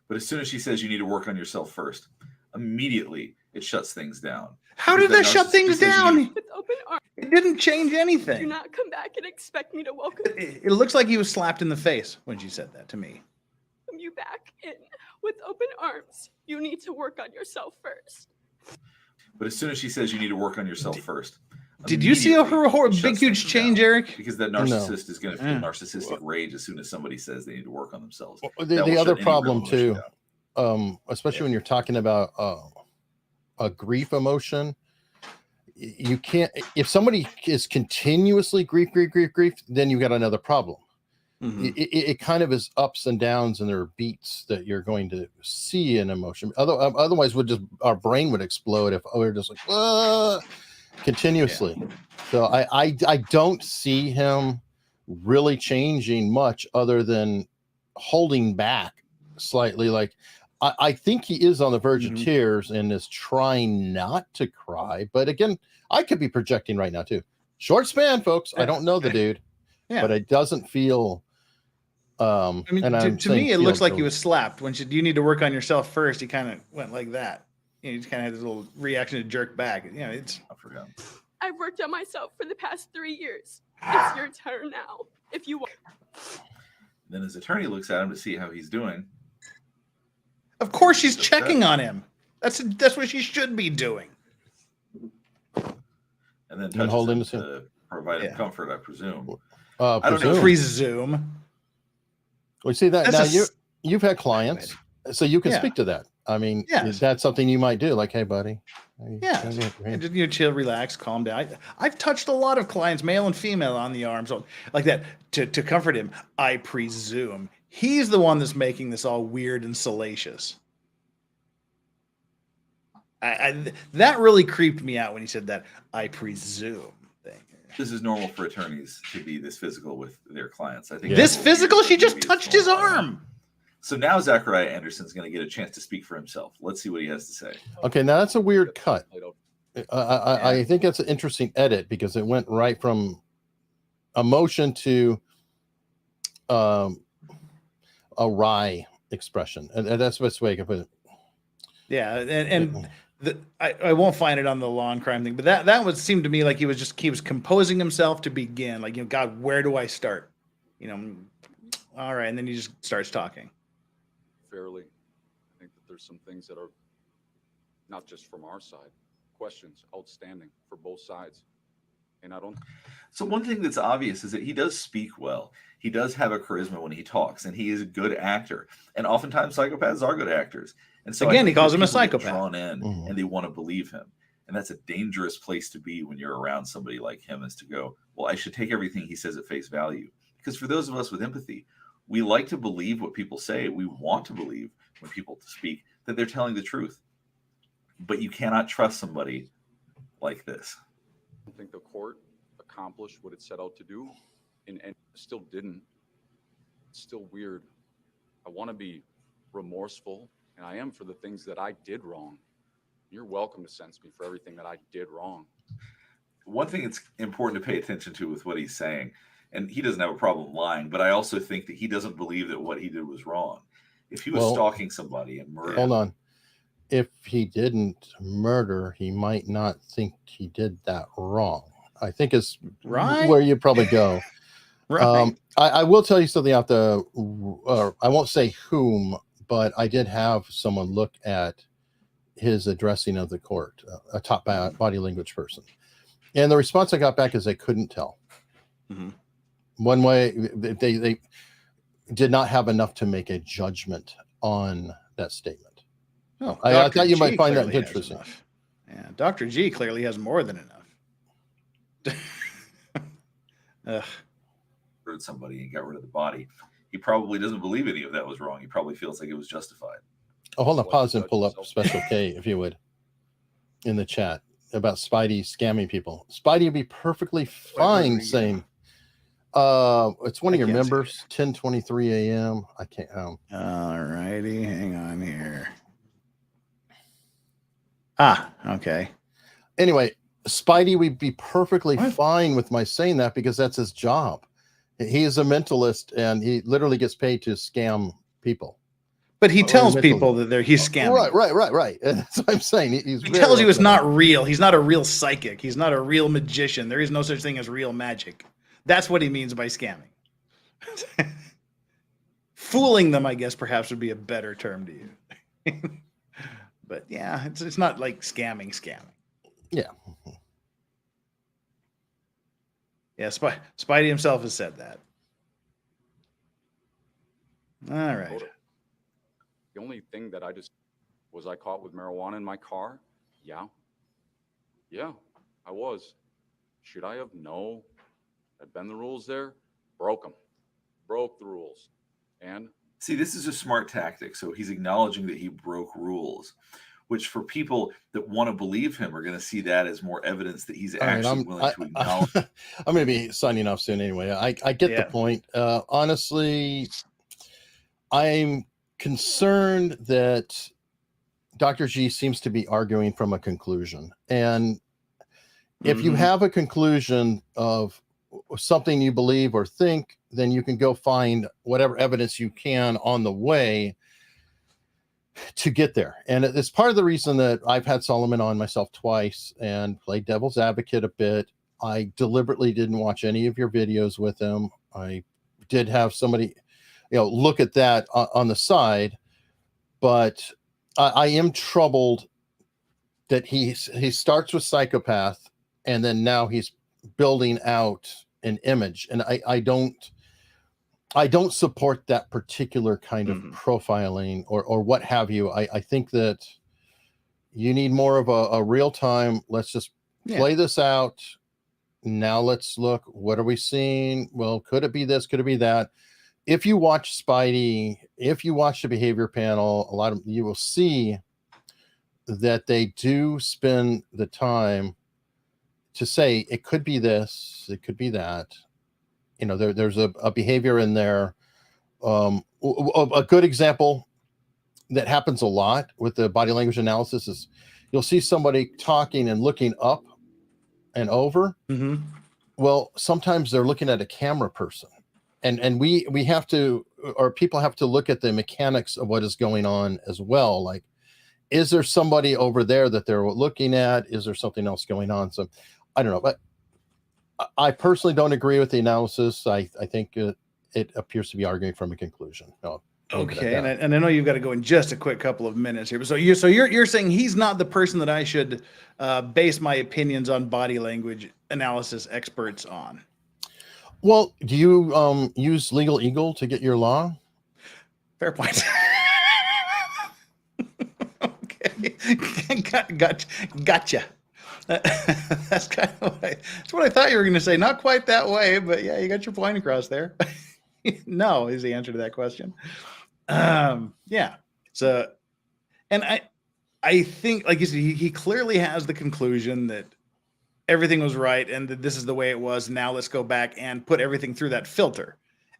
But as soon as she says you need to work on yourself first, immediately it shuts things down. How did that shut things down? With open arms. It didn't change Do anything. not come back and expect me to welcome It looks like he was slapped in the face when she said that to me. you back in with open arms. You need to work on yourself first. But as soon as she says you need to work on yourself first. Did you see her big, huge change, Eric? Because that narcissist is going to feel narcissistic rage as soon as somebody says they need to work on themselves. The other problem too, especially when you're talking about a grief emotion, you can't. If somebody is continuously grief, then you got another problem. Mm-hmm. It kind of is ups and downs, and there are beats that you're going to see in emotion. Otherwise, our brain would explode if we're just like continuously. Yeah. So I don't see him really changing much other than holding back slightly. Like I think he is on the verge of tears and is trying not to cry. But again, I could be projecting right now too. Short span, folks. I don't know the dude, but it doesn't feel. I mean, to me, it looks like he was slapped. When you need to work on yourself first, he kind of went like that. He just kind of had this little reaction to jerk back. It's not for him. I've worked on myself for the past 3 years. It's your turn now. If you want. Then his attorney looks at him to see how he's doing. Of course, she's checking on him. That's what she should be doing. And then touches him to provide him comfort, I presume. I don't know. Presume. We see that now. You've had clients, so you can speak to that. I mean, is that something you might do? Like, hey, buddy. You chill, relax, calm down. I've touched a lot of clients, male and female, on the arms like that to comfort him. I presume he's the one that's making this all weird and salacious. That really creeped me out when he said that. I presume. This is normal for attorneys to be this physical with their clients. I think this physical. She just touched his arm. So now Zachariah Anderson's going to get a chance to speak for himself. Let's see what he has to say. Okay, now that's a weird cut. I think that's an interesting edit because it went right from emotion to a wry expression, and that's the best way I can put it. Yeah, and I won't find it on the law and crime thing, but that would seem to me like he was composing himself to begin. Like, God, where do I start? All right, and then he just starts talking. Fairly, I think that there's some things that are not just from our side, questions outstanding for both sides. And I don't. So one thing that's obvious is that he does speak well. He does have a charisma when he talks, and he is a good actor. And oftentimes psychopaths are good actors. And so again, he calls him a psychopath. Drawn in, and they want to believe him. And that's a dangerous place to be when you're around somebody like him, is to go, well, I should take everything he says at face value. Because for those of us with empathy, we like to believe what people say. We want to believe when people speak that they're telling the truth. But you cannot trust somebody like this. I think the court accomplished what it set out to do, and still didn't. It's still weird. I want to be remorseful, and I am for the things that I did wrong. You're welcome to sentence me for everything that I did wrong. One thing it's important to pay attention to with what he's saying, and he doesn't have a problem lying, but I also think that he doesn't believe that what he did was wrong. If he was stalking somebody and murdering... Hold on. If he didn't murder, he might not think he did that wrong. I think is where you probably go. Right. I will tell you something out the, I won't say whom, but I did have someone look at his addressing of the court, a top body language person. And the response I got back is they couldn't tell. One way, they did not have enough to make a judgment on that statement. Oh, I thought you might find that interesting. Yeah, Dr. G clearly has more than enough. Murdered somebody and got rid of the body. He probably doesn't believe any of that was wrong. He probably feels like it was justified. Oh, hold on, pause and pull up Special K, if you would, in the chat about Spidey scamming people. Spidey would be perfectly fine saying, it's one of your members, 10:23 a.m. I can't. All righty, hang on here. Okay. Anyway, Spidey would be perfectly fine with my saying that because that's his job. He is a mentalist, and he literally gets paid to scam people. But he tells people that he's scamming. Right. That's what I'm saying. He tells you it's not real. He's not a real psychic. He's not a real magician. There is no such thing as real magic. That's what he means by scamming. Fooling them, I guess, perhaps would be a better term to use. But yeah, it's not like scamming. Yeah. Yeah, Spidey himself has said that. All right. The only thing that I caught with marijuana in my car? Yeah, I was. Should I have? No. I'd bend the rules there, broke them, broke the rules. And see, this is a smart tactic. So he's acknowledging that he broke rules, which for people that want to believe him are going to see that as more evidence that he's actually willing to acknowledge. I'm going to be signing off soon anyway. I get the point. Honestly, I'm concerned that Dr. G seems to be arguing from a conclusion. And if you have a conclusion of something you believe or think, then you can go find whatever evidence you can on the way to get there. And it's part of the reason that I've had Solomon on myself twice and played devil's advocate a bit. I deliberately didn't watch any of your videos with him. I did have somebody, look at that on the side, but I am troubled that he starts with Psychopath and then now he's building out an image. And I don't support that particular kind of profiling or what have you. I think that you need more of a real time. Let's just play this out. Now let's look. What are we seeing? Well, could it be this? Could it be that? If you watch Spidey, if you watch the behavior panel, you will see that they do spend the time to say it could be this, it could be that. There's a behavior in there. A good example that happens a lot with the body language analysis is, you'll see somebody talking and looking up and over. Mm-hmm. Well, sometimes they're looking at a camera person, and we have to, or people have to look at the mechanics of what is going on as well. Like, is there somebody over there that they're looking at? Is there something else going on? So I don't know, but I personally don't agree with the analysis. I think it appears to be arguing from a conclusion. No. Okay, and I know you've got to go in just a quick couple of minutes here. So you're saying he's not the person that I should base my opinions on body language analysis experts on. Well, do you use Legal Eagle to get your law? Fair point. Okay, gotcha. That's kind of that's what I thought you were going to say. Not quite that way, but yeah, you got your point across there. No is the answer to that question. Yeah. So, and I think, like you said, he clearly has the conclusion that everything was right and that this is the way it was. Now let's go back and put everything through that filter.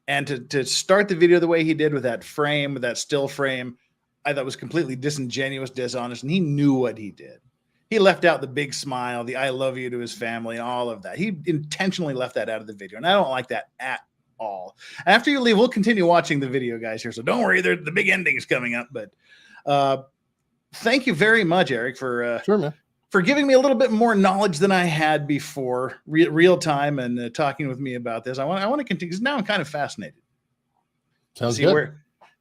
And to start the video the way he did with that frame, with that still frame, I thought was completely disingenuous, dishonest, and he knew what he did. He left out the big smile, the I love you to his family, and all of that. He intentionally left that out of the video, and I don't like that at all. After you leave, we'll continue watching the video, guys, here, so don't worry, the big ending's coming up. But thank you very much, Eric, for sure, man, for giving me a little bit more knowledge than I had before, real time, and talking with me about this. I want to continue, because now I'm kind of fascinated. Sounds good.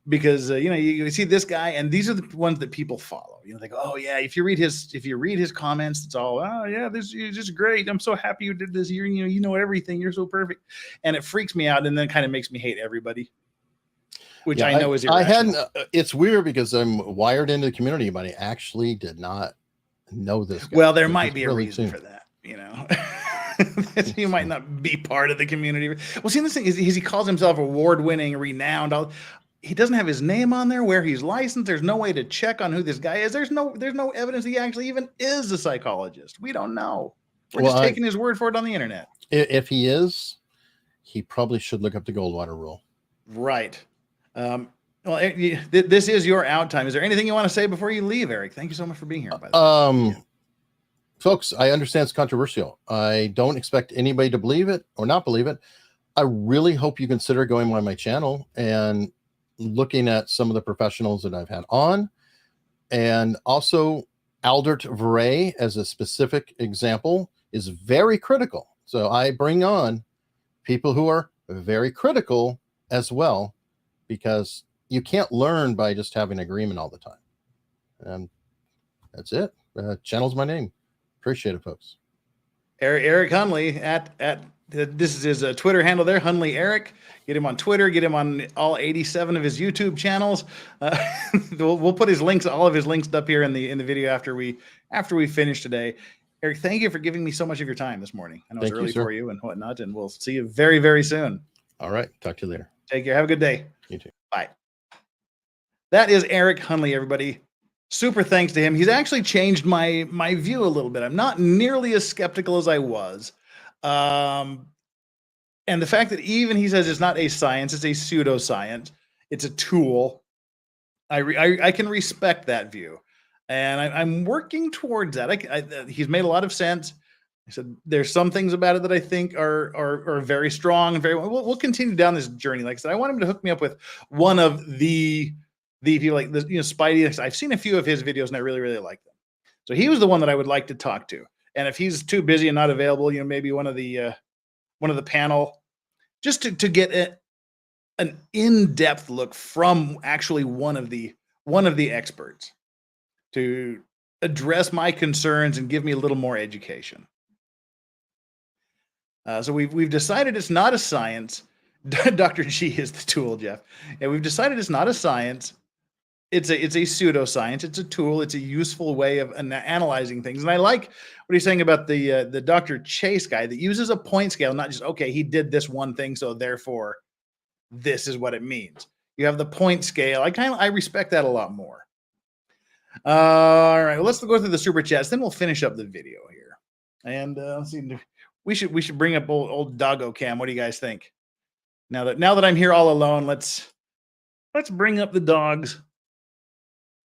Because you know, you see this guy, and these are the ones that people follow. You know, they go, oh yeah, if you read his comments, it's all, oh yeah, this is just great. I'm so happy you did this. You know everything. You're so perfect, and it freaks me out, and then kind of makes me hate everybody, which I know is irrational. I hadn't. It's weird because I'm wired into the community, but I actually did not know this guy. Well, there might be a reason for that. You know, he might not be part of the community. Well, see, this thing is he calls himself award-winning, renowned. He doesn't have his name on there, where he's licensed. There's no way to check on who this guy is. There's no evidence he actually even is a psychologist. We don't know. We're just taking his word for it on the internet. If he is, he probably should look up the Goldwater rule. Right. Well, this is your out time. Is there anything you want to say before you leave, Eric? Thank you so much for being here. By the way. Folks, I understand it's controversial. I don't expect anybody to believe it or not believe it. I really hope you consider going on my channel and looking at some of the professionals that I've had on, and also Albert Vray as a specific example is very critical. So I bring on people who are very critical as well, because you can't learn by just having agreement all the time. And that's it. Channel's my name. Appreciate it, folks. Eric Hunley at this is his Twitter handle there, Hunley Eric. Get him on Twitter. Get him on all 87 of his YouTube channels. We'll put his links, all of his links, up here in the video after we finish today. Eric, thank you for giving me so much of your time this morning. I know it's early for you and whatnot, and we'll see you very, very soon. All right. Talk to you later. Take care. Have a good day. You too. Bye. That is Eric Hunley, everybody. Super thanks to him. He's actually changed my view a little bit. I'm not nearly as skeptical as I was. And the fact that even he says it's not a science, it's a pseudoscience, it's a tool. I can respect that view, and I'm working towards that. He's made a lot of sense. I said there's some things about it that I think are very strong and very. We'll continue down this journey. Like I said, I want him to hook me up with one of the people, like this, Spidey. I've seen a few of his videos and I really, really like them. So he was the one that I would like to talk to. And if he's too busy and not available, maybe one of the panel, just to get an in-depth look from actually one of the experts to address my concerns and give me a little more education. So we've decided it's not a science. Dr. G is the tool, Jeff. And we've decided it's not a science. It's a pseudoscience. It's a tool. It's a useful way of analyzing things. And I like what he's saying about the Dr. Chase guy that uses a point scale, not just, okay, he did this one thing, so therefore this is what it means. You have the point scale. I respect that a lot more. All right, well, let's go through the super chats, then we'll finish up the video here. And let's see, we should bring up old Doggo Cam. What do you guys think? Now that I'm here all alone, let's bring up the dogs.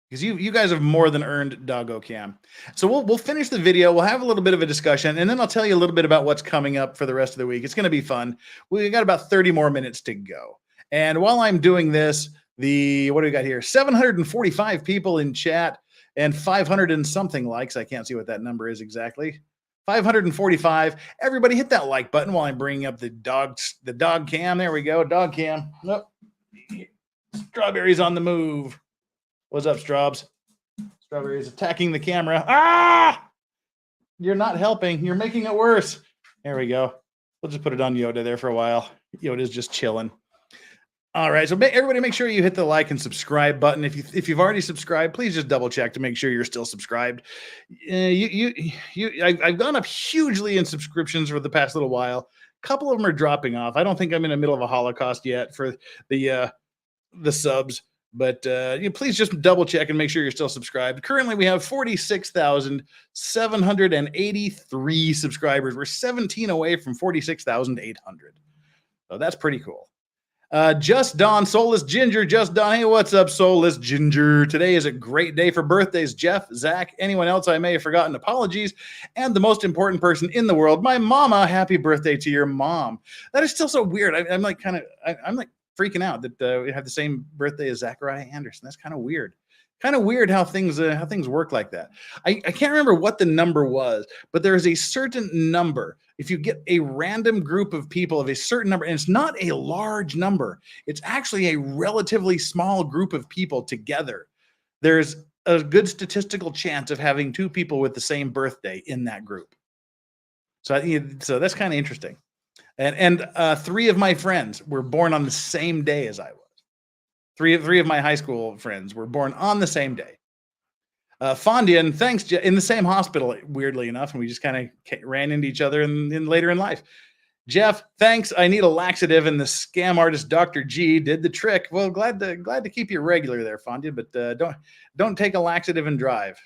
because you guys have more than earned Doggo Cam. So we'll finish the video. We'll have a little bit of a discussion, and then I'll tell you a little bit about what's coming up for the rest of the week. It's going to be fun. We got about 30 more minutes to go. And while I'm doing this, what do we got here? 745 people in chat and 500 and something likes. I can't see what that number is exactly. 545. Everybody hit that like button while I'm bringing up the dog cam. There we go. Dog cam. Nope. Strawberry's on the move. What's up, Straubs? Strawberry's attacking the camera. Ah! You're not helping. You're making it worse. There we go. We'll just put it on Yoda there for a while. Yoda's just chilling. All right, so everybody make sure you hit the like and subscribe button. If you've already subscribed, please just double check to make sure you're still subscribed. I've gone up hugely in subscriptions for the past little while. A couple of them are dropping off. I don't think I'm in the middle of a Holocaust yet for the subs, but please just double check and make sure you're still subscribed. Currently, we have 46,783 subscribers. We're 17 away from 46,800. So that's pretty cool. Just Don, Soulless Ginger, Just Don. Hey, what's up, Soulless Ginger? Today is a great day for birthdays. Jeff, Zach, anyone else I may have forgotten, apologies. And the most important person in the world, my mama. Happy birthday to your mom. That is still so weird. I'm like freaking out that we have the same birthday as Zachariah Anderson. That's kind of weird. Kind of weird how things work like that. I can't remember what the number was, but there is a certain number. If you get a random group of people of a certain number, and it's not a large number, it's actually a relatively small group of people together, there's a good statistical chance of having two people with the same birthday in that group. So that's kind of interesting. And three of my friends were born on the same day as I was. Three of my high school friends were born on the same day. Fondian, thanks, in the same hospital, weirdly enough, and we just kind of ran into each other in later in life. Jeff, thanks. I need a laxative, and the scam artist Dr. G did the trick. Well, glad to keep you regular there, Fondian, but don't take a laxative and drive.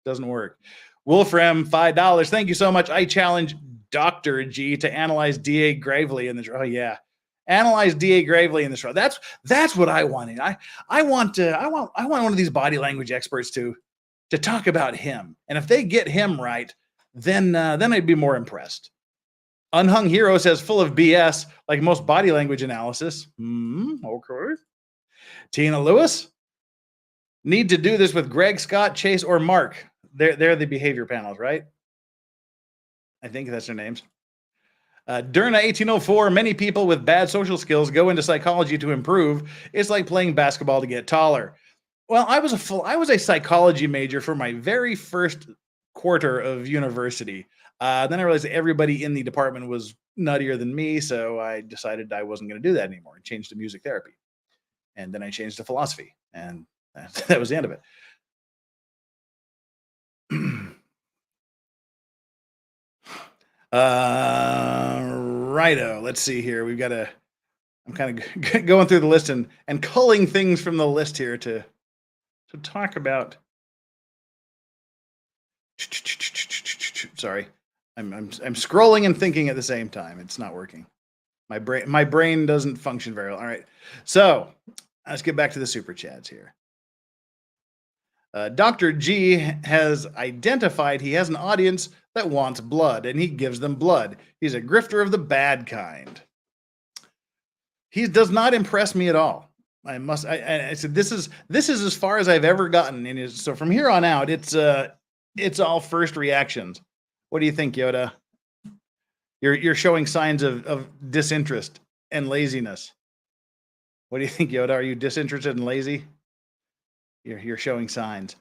Doesn't work. Wolfram, $5. Thank you so much. I challenge Dr. G to analyze D.A. Gravely in the trial. Oh, yeah. Analyze D.A. Gravely in this trial. That's what I wanted. I want one of these body language experts to talk about him. And if they get him right, then I'd be more impressed. Unhung Hero says full of BS, like most body language analysis. Okay. Tina Lewis, need to do this with Greg, Scott, Chase, or Mark. They're the behavior panels, right? I think that's their names. Durna 1804, many people with bad social skills go into psychology to improve. It's like playing basketball to get taller. Well, I was a psychology major for my very first quarter of university. Then I realized that everybody in the department was nuttier than me, so I decided I wasn't going to do that anymore and changed to music therapy. And then I changed to philosophy, and that was the end of it. Righto. Let's see here. I'm kind of going through the list and culling things from the list here to talk about. Sorry. I'm scrolling and thinking at the same time. It's not working. My brain doesn't function very well. All right. So let's get back to the super chats here. Dr. G has identified he has an audience that wants blood, and he gives them blood. He's a grifter of the bad kind. He does not impress me at all. I said this is as far as I've ever gotten. So from here on out, it's all first reactions. What do you think, Yoda? You're showing signs of disinterest and laziness. What do you think, Yoda? Are you disinterested and lazy? You're showing signs.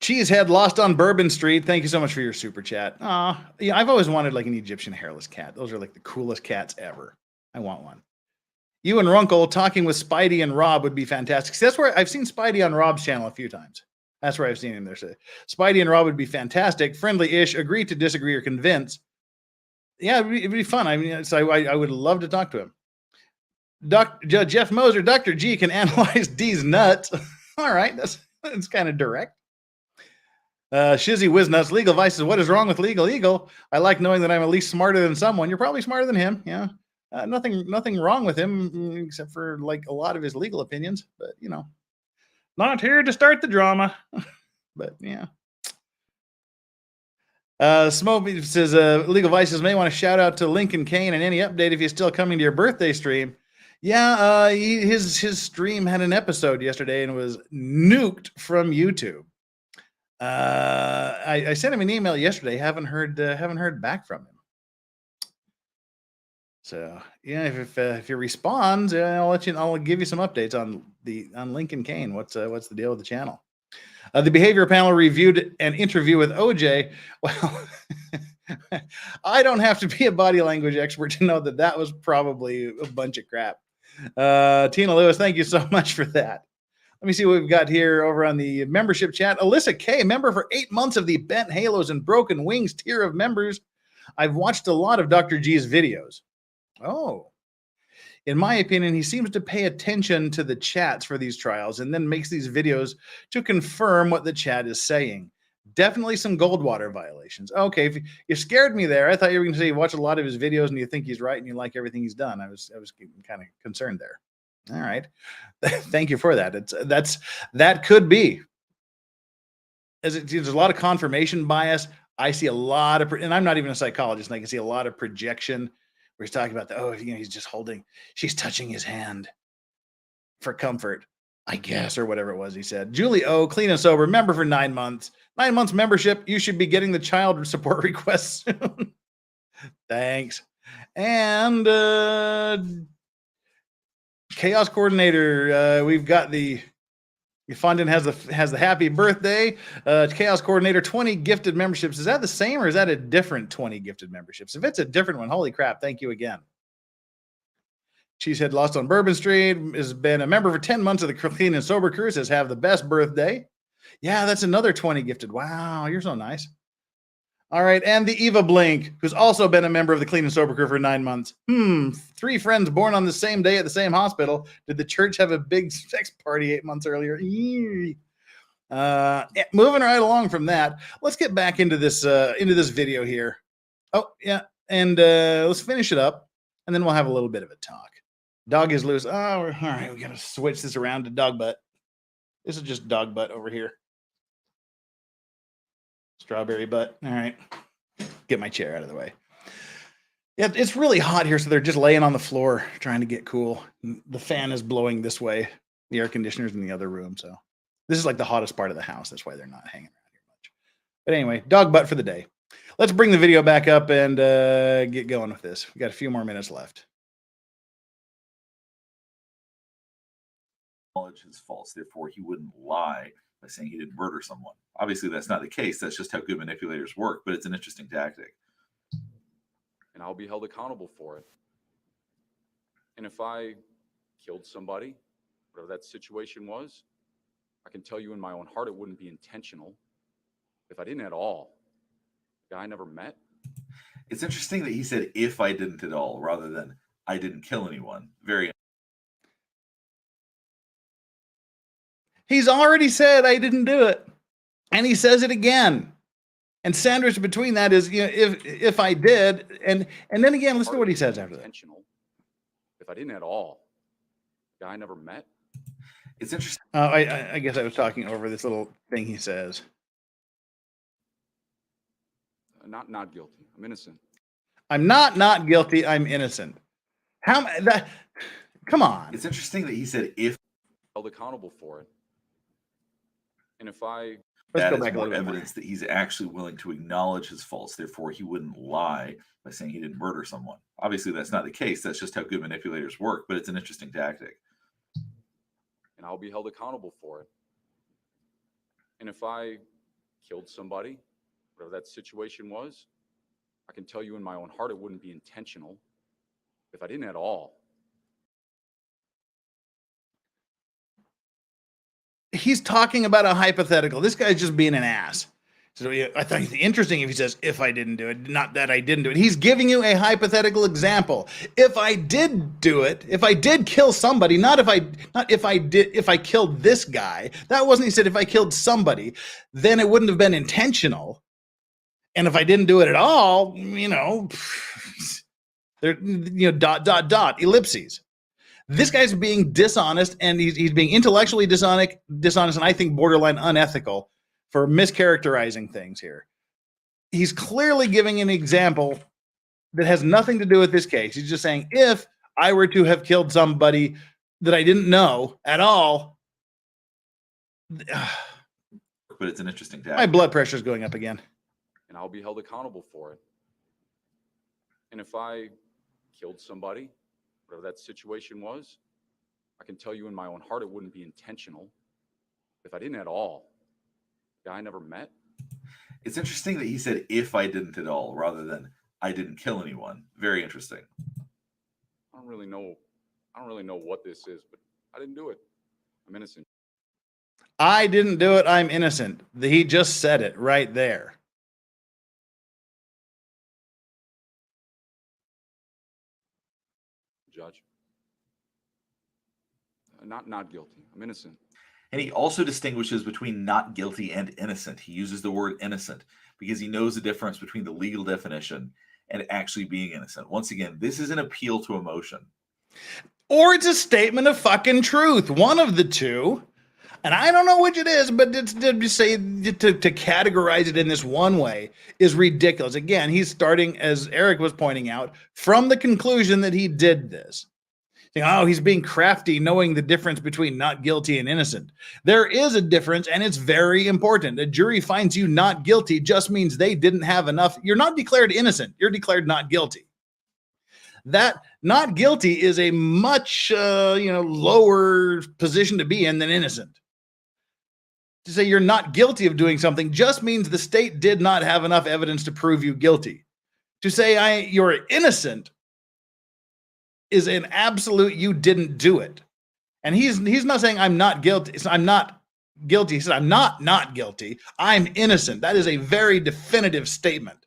Cheesehead lost on Bourbon Street. Thank you so much for your super chat. Yeah, I've always wanted like an Egyptian hairless cat. Those are like the coolest cats ever. I want one. You and Runkle talking with Spidey and Rob would be fantastic. See, that's where I've seen Spidey on Rob's channel a few times. That's where I've seen him there. So Spidey and Rob would be fantastic. Friendly-ish. Agree to disagree or convince. Yeah, it'd be fun. I mean, so I would love to talk to him. Jeff Moser, Dr. G can analyze D's nuts. All right, that's kind of direct. Shizzy Whiznuts, Legal Vices. What is wrong with Legal Eagle? I like knowing that I'm at least smarter than someone. You're probably smarter than him. Yeah. Nothing wrong with him except for like a lot of his legal opinions, but Not here to start the drama. But yeah. Smoke says Legal Vices may want to shout out to Lincoln Kane and any update if he's still coming to your birthday stream. Yeah, his stream had an episode yesterday and was nuked from YouTube. I sent him an email yesterday. Haven't heard back from him. So yeah, if he responds, I'll give you some updates on Lincoln Kane. What's the deal with the channel? The behavior panel reviewed an interview with OJ. Well, I don't have to be a body language expert to know that was probably a bunch of crap. Tina Lewis, thank you so much for that. Let me see what we've got here over on the membership chat. Alyssa K, member for 8 months of the Bent Halos and Broken Wings tier of members. I've watched a lot of Dr. G's videos. Oh. In my opinion, he seems to pay attention to the chats for these trials and then makes these videos to confirm what the chat is saying. Definitely some Goldwater violations. Okay, if you scared me there. I thought you were going to say you watch a lot of his videos and you think he's right and you like everything he's done. I was kind of concerned there. All right. Thank you for that. That could be. There's a lot of confirmation bias. I see a lot of, and I'm not even a psychologist, and I can see a lot of projection where he's talking about he's just she's touching his hand for comfort, I guess, or whatever it was he said. Julie O, clean and sober, member for 9 months. 9 months membership. You should be getting the child support request soon. Thanks. And Chaos Coordinator, we've got the fondant has the happy birthday. Chaos Coordinator, 20 gifted memberships. Is that the same or is that a different 20 gifted memberships? If it's a different one, holy crap, thank you again. Cheesehead Lost on Bourbon Street has been a member for 10 months of the Clean and Sober Crew. Says have the best birthday. Yeah, that's another 20 gifted. Wow, you're so nice. All right, and the Eva Blink, who's also been a member of the Clean and Sober Crew for 9 months. 3 friends born on the same day at the same hospital. Did the church have a big sex party 8 months earlier? Moving right along from that, let's get back into this video here. Oh, yeah, and let's finish it up, and then we'll have a little bit of a talk. Dog is loose. Oh, all right, we got to switch this around to dog butt. This is just dog butt over here. Strawberry butt. All right. Get my chair out of the way. Yeah, it's really hot here, so they're just laying on the floor trying to get cool. The fan is blowing this way. The air conditioner's in the other room, so this is like the hottest part of the house. That's why they're not hanging around here much. But anyway, dog butt for the day. Let's bring the video back up and get going with this. We got a few more minutes left. Acknowledge his faults, therefore he wouldn't lie by saying he didn't murder someone. Obviously, that's not the case. That's just how good manipulators work, but it's an interesting tactic. And I'll be held accountable for it. And if I killed somebody, whatever that situation was, I can tell you in my own heart it wouldn't be intentional. If I didn't at all, the guy I never met. It's interesting that he said, if I didn't at all, rather than I didn't kill anyone. Very. He's already said I didn't do it. And he says it again. And sandwiched between that is, if I did, and then again, listen to what he says after that. If I didn't at all, the guy I never met. It's interesting. I guess I was talking over this little thing he says. Not guilty. I'm innocent. I'm not guilty. I'm innocent. Come on. It's interesting that he said if held accountable for it. And if I that is more evidence that he's actually willing to acknowledge his faults, therefore he wouldn't lie by saying he didn't murder someone. Obviously, that's not the case. That's just how good manipulators work, but it's an interesting tactic. And I'll be held accountable for it. And if I killed somebody, whatever that situation was, I can tell you in my own heart it wouldn't be intentional. If I didn't at all. He's talking about a hypothetical. This guy's just being an ass. So I thought it's interesting if he says, if I didn't do it, not that I didn't do it. He's giving you a hypothetical example. If I did do it, if I did kill somebody, not if I killed this guy, that wasn't, he said, if I killed somebody, then it wouldn't have been intentional. And if I didn't do it at all, there, ellipses. This guy's being dishonest, and he's being intellectually dishonest, and I think borderline unethical for mischaracterizing things here. He's clearly giving an example that has nothing to do with this case. He's just saying, if I were to have killed somebody that I didn't know at all, but it's an interesting tactic. My blood pressure is going up again. And I'll be held accountable for it. And if I killed somebody, whatever that situation was, I can tell you in my own heart it wouldn't be intentional. If I didn't at all, the guy I never met. It's interesting that he said, if I didn't at all, rather than I didn't kill anyone. Very interesting. I don't really know what this is, but I didn't do it. I'm innocent. I didn't do it. I'm innocent. He just said it right there. Judge. Not guilty. I'm innocent. And he also distinguishes between not guilty and innocent. He uses the word innocent because he knows the difference between the legal definition and actually being innocent. Once again, this is an appeal to emotion. Or it's a statement of fucking truth. One of the two. And I don't know which it is, but to categorize it in this one way is ridiculous. Again, he's starting, as Eric was pointing out, from the conclusion that he did this. Oh, he's being crafty, knowing the difference between not guilty and innocent. There is a difference, and it's very important. A jury finds you not guilty just means they didn't have enough. You're not declared innocent. You're declared not guilty. That not guilty is a much lower position to be in than innocent. To say you're not guilty of doing something just means the state did not have enough evidence to prove you guilty. To say you're innocent is an absolute you didn't do it. And he's not saying I'm not guilty. I'm not guilty. He said I'm not guilty. I'm innocent. That is a very definitive statement.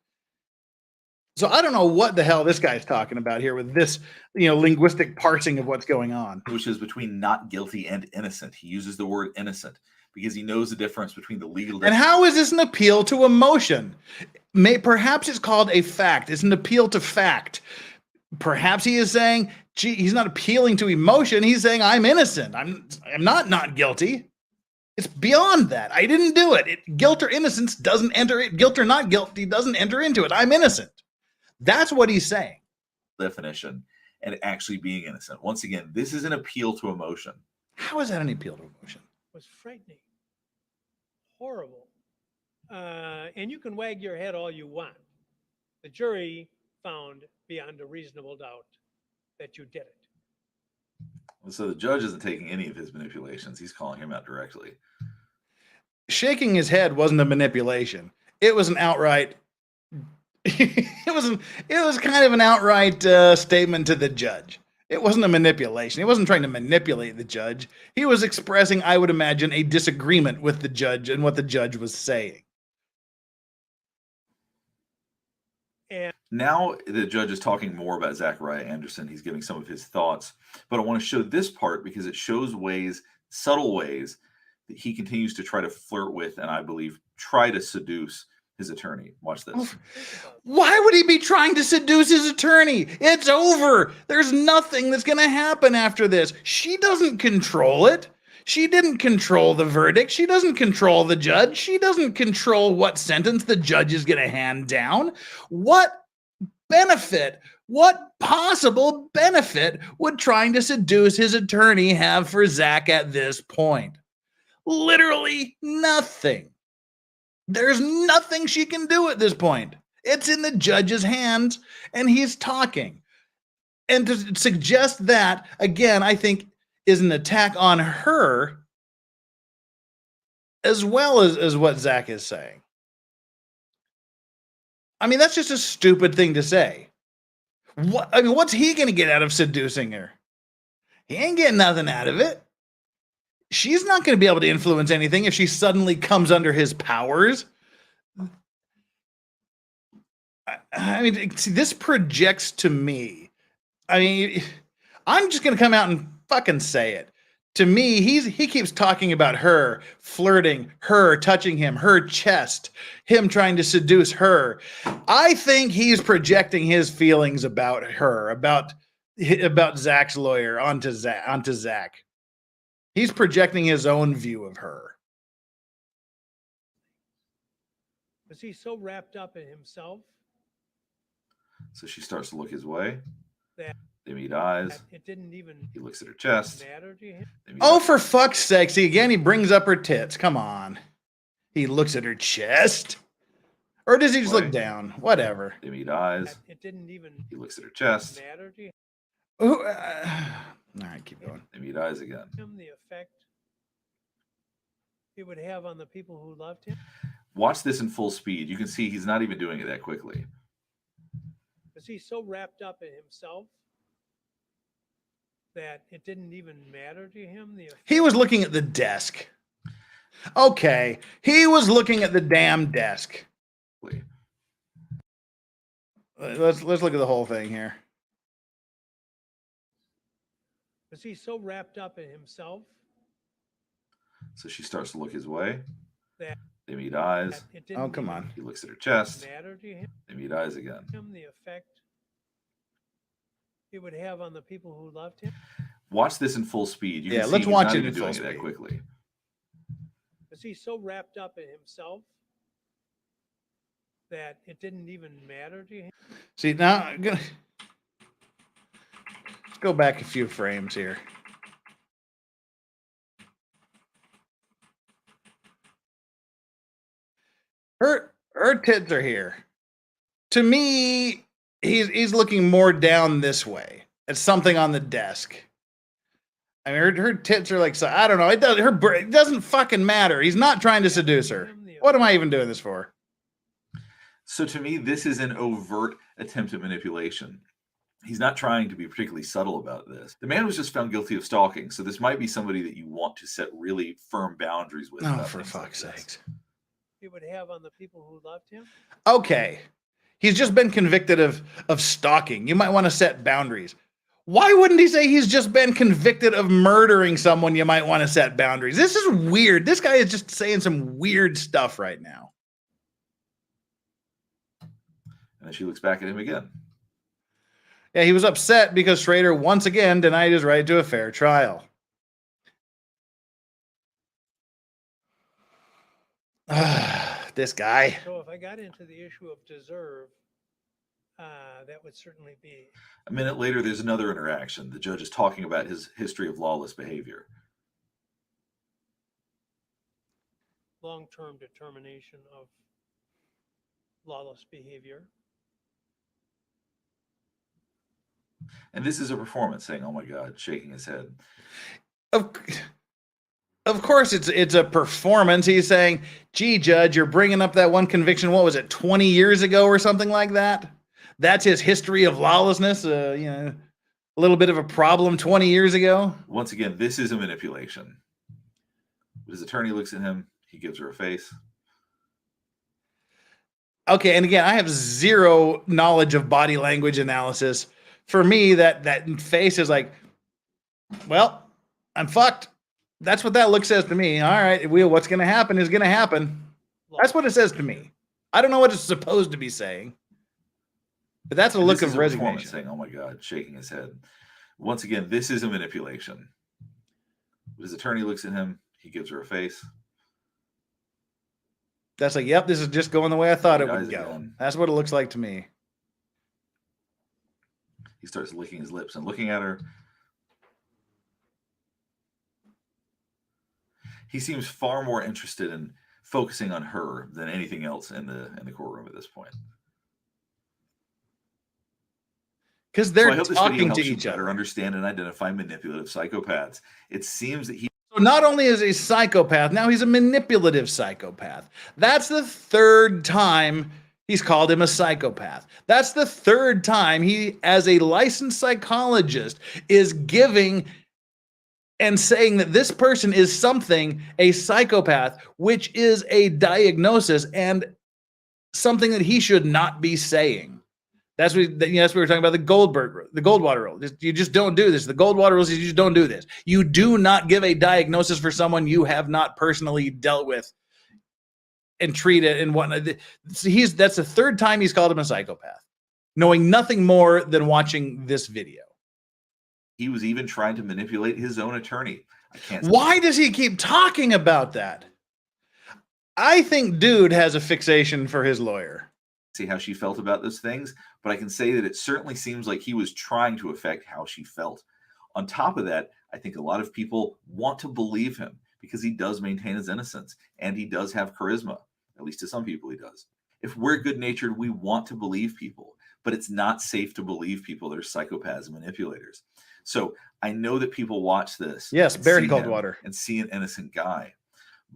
So I don't know what the hell this guy's talking about here with this, linguistic parsing of what's going on. Which is between not guilty and innocent. He uses the word innocent because he knows the difference between the legal. And how is this an appeal to emotion? Perhaps it's called a fact. It's an appeal to fact. Perhaps he is saying, gee, he's not appealing to emotion. He's saying, I'm innocent. I'm not guilty. It's beyond that. I didn't do it. Guilt or innocence doesn't enter it. Guilt or not guilty doesn't enter into it. I'm innocent. That's what he's saying. Definition and actually being innocent. Once again, this is an appeal to emotion. How is that an appeal to emotion? It was frightening. Horrible. And you can wag your head all you want. The jury found beyond a reasonable doubt that you did it. So the judge isn't taking any of his manipulations. He's calling him out directly. Shaking his head wasn't a manipulation. It was an outright it was kind of an outright statement to the judge. It wasn't a manipulation. He wasn't trying to manipulate the judge. He was expressing, I would imagine, a disagreement with the judge and what the judge was saying. And now the judge is talking more about Zachariah Anderson. He's giving some of his thoughts, but I want to show this part because it shows subtle ways that he continues to try to flirt with and I believe try to seduce his attorney. Watch this. Why would he be trying to seduce his attorney? It's over. There's nothing that's going to happen after this. She doesn't control it. She didn't control the verdict. She doesn't control the judge. She doesn't control what sentence the judge is going to hand down. What possible benefit would trying to seduce his attorney have for Zach at this point? Literally nothing. There's nothing she can do at this point. It's in the judge's hands, and he's talking. And to suggest that, again, I think is an attack on her as well as what Zach is saying. I mean, that's just a stupid thing to say. What's he going to get out of seducing her? He ain't getting nothing out of it. She's not going to be able to influence anything if she suddenly comes under his powers. I mean, see, this projects to me. I mean, I'm just going to come out and fucking say it. To me, he keeps talking about her, flirting, her touching him, her chest, him trying to seduce her. I think he's projecting his feelings about her, about about Zach's lawyer onto Zach. He's projecting his own view of her. Was he so wrapped up in himself? So she starts to look his way. That they meet eyes. It didn't even. He looks at her chest. Matter to him? Oh, for fuck's sake! See, again, he brings up her tits. Come on. He looks at her chest, or does he just look down? Whatever. They meet eyes. It didn't even. He looks at her chest. Matter to him? All right, keep going. They meet eyes again. The effect it would have on the people who loved him. Watch this in full speed. You can see he's not even doing it that quickly. Was he so wrapped up in himself that it didn't even matter to him? He was looking at the desk. Okay, he was looking at the damn desk. Let's look at the whole thing here. Was he so wrapped up in himself? So she starts to look his way. That they meet eyes. Oh, come on. He looks at her chest. Matter to him? They meet eyes again. The effect it would have on the people who loved him. Watch this in full speed. You Yeah, can let's see he's watch not it even in full doing it that speed. quickly. Was he so wrapped up in himself that it didn't even matter to him? See, now I'm gonna let's go back a few frames here. Her tits are here. To me, he's looking more down this way at something on the desk. I mean, her tits are like, so I don't know. It doesn't fucking matter. He's not trying to seduce her. What am I even doing this for? So to me, this is an overt attempt at manipulation. He's not trying to be particularly subtle about this. The man was just found guilty of stalking, so this might be somebody that you want to set really firm boundaries with. Oh, for fuck's sakes. It would have on the people who loved him. Okay. He's just been convicted of stalking. You might want to set boundaries. Why wouldn't he say he's just been convicted of murdering someone? You might want to set boundaries. This is weird. This guy is just saying some weird stuff right now. And then she looks back at him again. Yeah, he was upset because Schrader once again denied his right to a fair trial. This guy. So if I got into the issue of deserve, that would certainly be. A minute later, there's another interaction. The judge is talking about his history of lawless behavior. Long-term determination of lawless behavior. And this is a performance saying, oh my God, shaking his head. Of course, it's a performance. He's saying, gee, Judge, you're bringing up that one conviction. What was it, 20 years ago or something like that? That's his history of lawlessness. A little bit of a problem 20 years ago. Once again, this is a manipulation. His attorney looks at him. He gives her a face. Okay, and again, I have zero knowledge of body language analysis. For me, that face is like, well, I'm fucked. That's what that look says to me. All right, what's going to happen is going to happen. That's what it says to me. I don't know what it's supposed to be saying, but that's a look of resignation. Saying, "Oh my God," shaking his head. Once again, this is a manipulation. His attorney looks at him. He gives her a face. That's like, yep, this is just going the way I thought it would go. Again. That's what it looks like to me. He starts licking his lips and looking at her. He seems far more interested in focusing on her than anything else in the courtroom at this point. Because they're I hope talking this to video each helps you better other. Understand and identify manipulative psychopaths. It seems that he. So not only is he a psychopath, now he's a manipulative psychopath. That's the third time he's called him a psychopath. That's the third time he, as a licensed psychologist, is giving and saying that this person is something, a psychopath, which is a diagnosis and something that he should not be saying. That's what we were talking about, the Goldwater rule. You just don't do this. The Goldwater rule says you just don't do this. You do not give a diagnosis for someone you have not personally dealt with and treated and whatnot. That's the third time he's called him a psychopath, knowing nothing more than watching this video. He was even trying to manipulate his own attorney. I can't. Why does he keep talking about that? I think dude has a fixation for his lawyer. See how she felt about those things, but I can say that it certainly seems like he was trying to affect how she felt. On top of that, I think a lot of people want to believe him because he does maintain his innocence and he does have charisma. At least to some people he does. If we're good-natured, we want to believe people, but it's not safe to believe people that are psychopaths and manipulators. So I know that people watch this. Yes, Barry Coldwater. And see an innocent guy,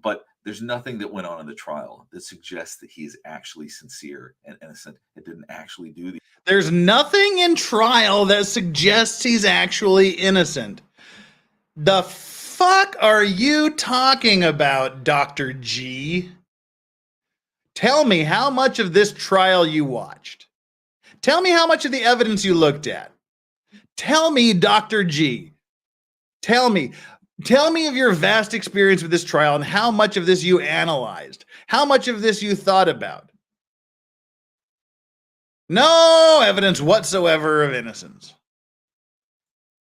but there's nothing that went on in the trial that suggests that he is actually sincere and innocent. It didn't actually do the. There's nothing in trial that suggests he's actually innocent. The fuck are you talking about, Dr. G? Tell me how much of this trial you watched. Tell me how much of the evidence you looked at. Tell me, Dr. G. Tell me of your vast experience with this trial and how much of this you analyzed. How much of this you thought about. No evidence whatsoever of innocence.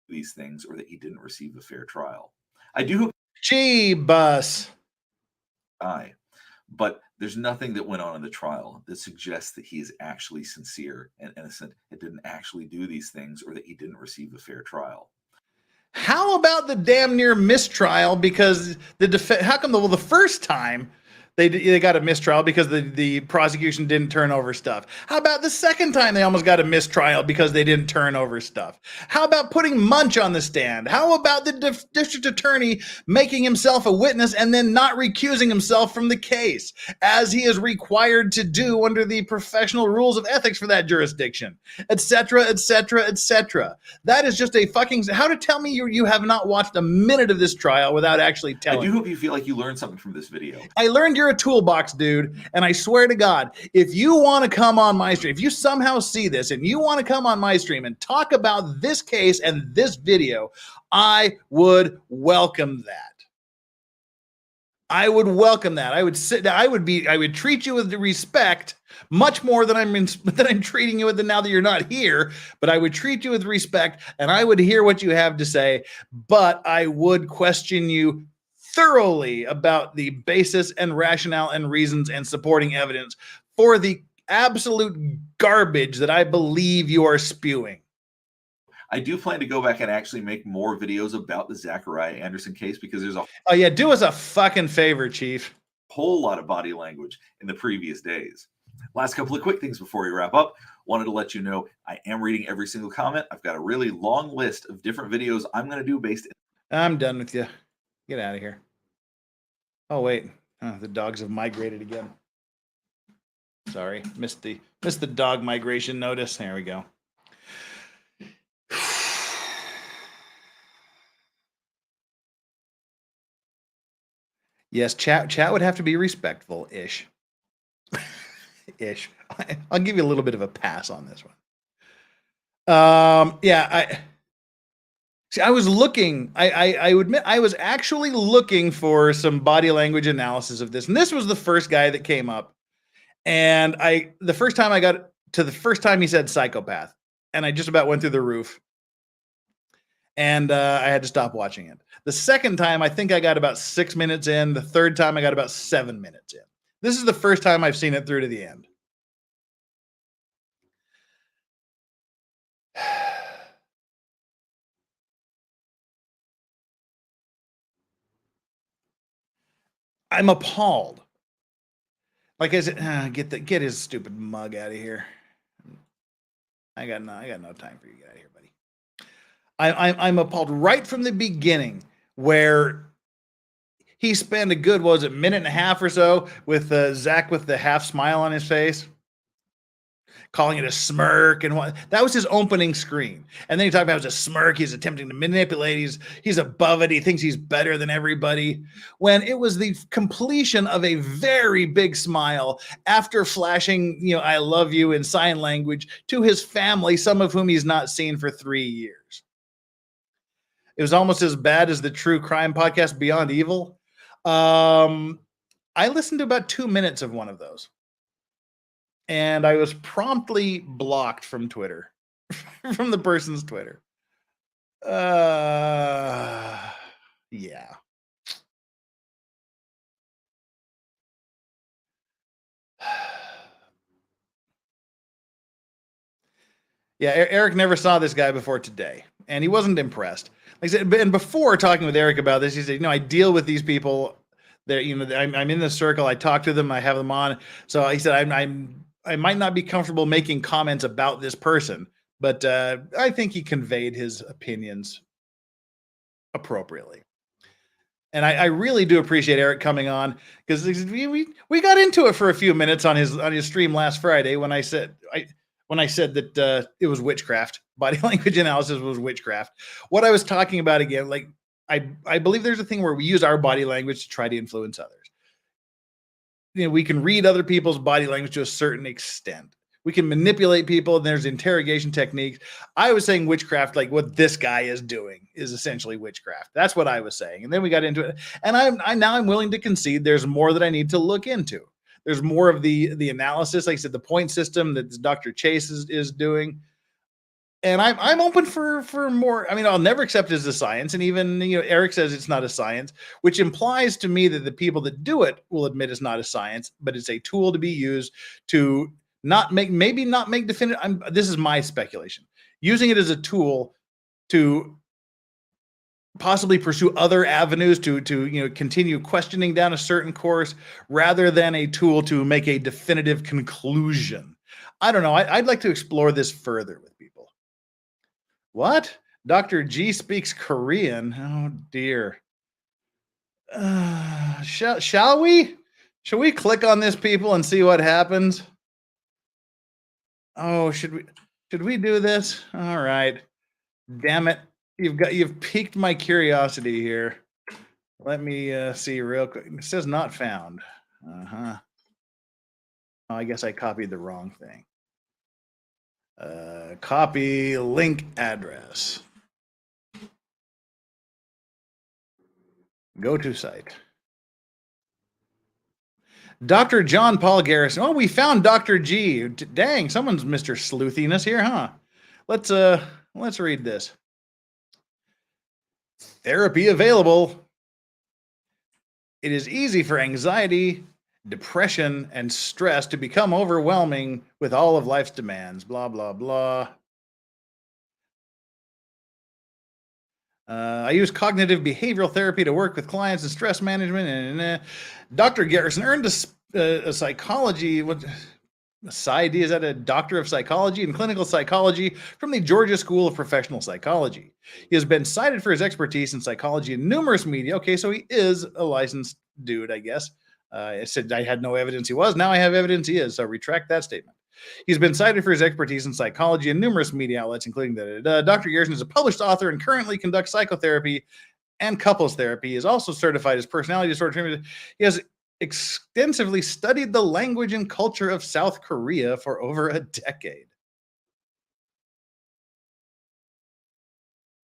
These things, or that he didn't receive a fair trial. I do hope. Gee, bus. But there's nothing that went on in the trial that suggests that he is actually sincere and innocent. It didn't actually do these things, or that he didn't receive a fair trial. How about the damn near mistrial? Because how come the first time they got a mistrial because the prosecution didn't turn over stuff? How about the second time they almost got a mistrial because they didn't turn over stuff? How about putting Munch on the stand? How about the district attorney making himself a witness and then not recusing himself from the case, as he is required to do under the professional rules of ethics for that jurisdiction, etc., etc., etc.? That is just a fucking. How to tell me you have not watched a minute of this trial without actually telling? I do hope you feel like you learned something from this video. I learned you're a toolbox, dude, and I swear to God, if you want to come on my stream, if you somehow see this and you want to come on my stream and talk about this case and this video, I would welcome that. I would welcome that. I would treat you with respect, much more than I'm treating you with now that you're not here, but I would treat you with respect and I would hear what you have to say, but I would question you thoroughly about the basis and rationale and reasons and supporting evidence for the absolute garbage that I believe you are spewing. I do plan to go back and actually make more videos about the ZACHARIAH Anderson case, because there's a oh yeah, do us a fucking favor, Chief. Whole lot of body language in the previous days. Last couple of quick things before we wrap up. Wanted to let you know I am reading every single comment. I've got a really long list of different videos I'm going to do based. I'm done with you. Get out of here. Oh wait, the dogs have migrated again. Sorry, missed the dog migration notice. There we go. Yes, chat would have to be respectful-ish. Ish. I'll give you a little bit of a pass on this one. Yeah, I was looking, I would admit, I was actually looking for some body language analysis of this. And this was the first guy that came up. And the first time I got to the first time he said psychopath, and I just about went through the roof. And I had to stop watching it. The second time, I think I got about 6 minutes in. The third time, I got about 7 minutes in. This is the first time I've seen it through to the end. I'm appalled. Like I said, get his stupid mug out of here. I got no time for you. Get out of here, buddy. I'm appalled right from the beginning, where he spent a good, what was it, minute and a half or so with Zach with the half smile on his face, calling it a smirk, and what that was his opening screen. And then he talked about it was a smirk. He's attempting to manipulate. He's above it. He thinks he's better than everybody. When it was the completion of a very big smile after flashing, I love you in sign language to his family, some of whom he's not seen for 3 years. It was almost as bad as the true crime podcast Beyond Evil. I listened to about 2 minutes of one of those. And I was promptly blocked from Twitter, from the person's Twitter. Yeah. Yeah, Eric never saw this guy before today, and he wasn't impressed. Like I said, and before talking with Eric about this, he said, I deal with these people. They're, I'm in the circle. I talk to them. I have them on. So he said, I might not be comfortable making comments about this person, but I think he conveyed his opinions appropriately. And I really do appreciate Eric coming on, because we got into it for a few minutes on his stream last Friday when I said that it was witchcraft. Body language analysis was witchcraft. What I was talking about again, like I believe there's a thing where we use our body language to try to influence others. We can read other people's body language to a certain extent. We can manipulate people, and there's interrogation techniques. I was saying witchcraft, like what this guy is doing, is essentially witchcraft. That's what I was saying. And then we got into it. And I'm willing to concede there's more that I need to look into. There's more of the analysis, like I said, the point system that Dr. Chase is doing. And I'm open for more. I mean, I'll never accept it as a science. And even, Eric says it's not a science, which implies to me that the people that do it will admit it's not a science, but it's a tool to be used to maybe not make definitive. This is my speculation. Using it as a tool to possibly pursue other avenues to continue questioning down a certain course, rather than a tool to make a definitive conclusion. I don't know. I'd like to explore this further with people. What? Dr. G speaks Korean. Oh dear. Shall we? Shall we click on this, people, and see what happens? Oh, should we do this? All right. Damn it. You've piqued my curiosity here. Let me see real quick. It says not found. Oh, I guess I copied the wrong thing. Copy link address. Go to site. Dr. John Paul Garrison. Oh, we found Dr. G. Dang, someone's Mr. Sleuthiness here, huh? Let's read this. Therapy available. It is easy for anxiety, depression, and stress to become overwhelming with all of life's demands. Blah, blah, blah. I use cognitive behavioral therapy to work with clients in stress management. And Dr. Garrison earned a psychology. PsyD, is that a doctor of psychology and clinical psychology from the Georgia School of Professional Psychology. He has been cited for his expertise in psychology in numerous media. Okay, so he is a licensed dude, I guess. I said I had no evidence he was. Now I have evidence he is, so retract that statement. He's been cited for his expertise in psychology in numerous media outlets, including Dr. Garrison is a published author and currently conducts psychotherapy and couples therapy. He is also certified as personality disorder treatment. He has extensively studied the language and culture of South Korea for over a decade.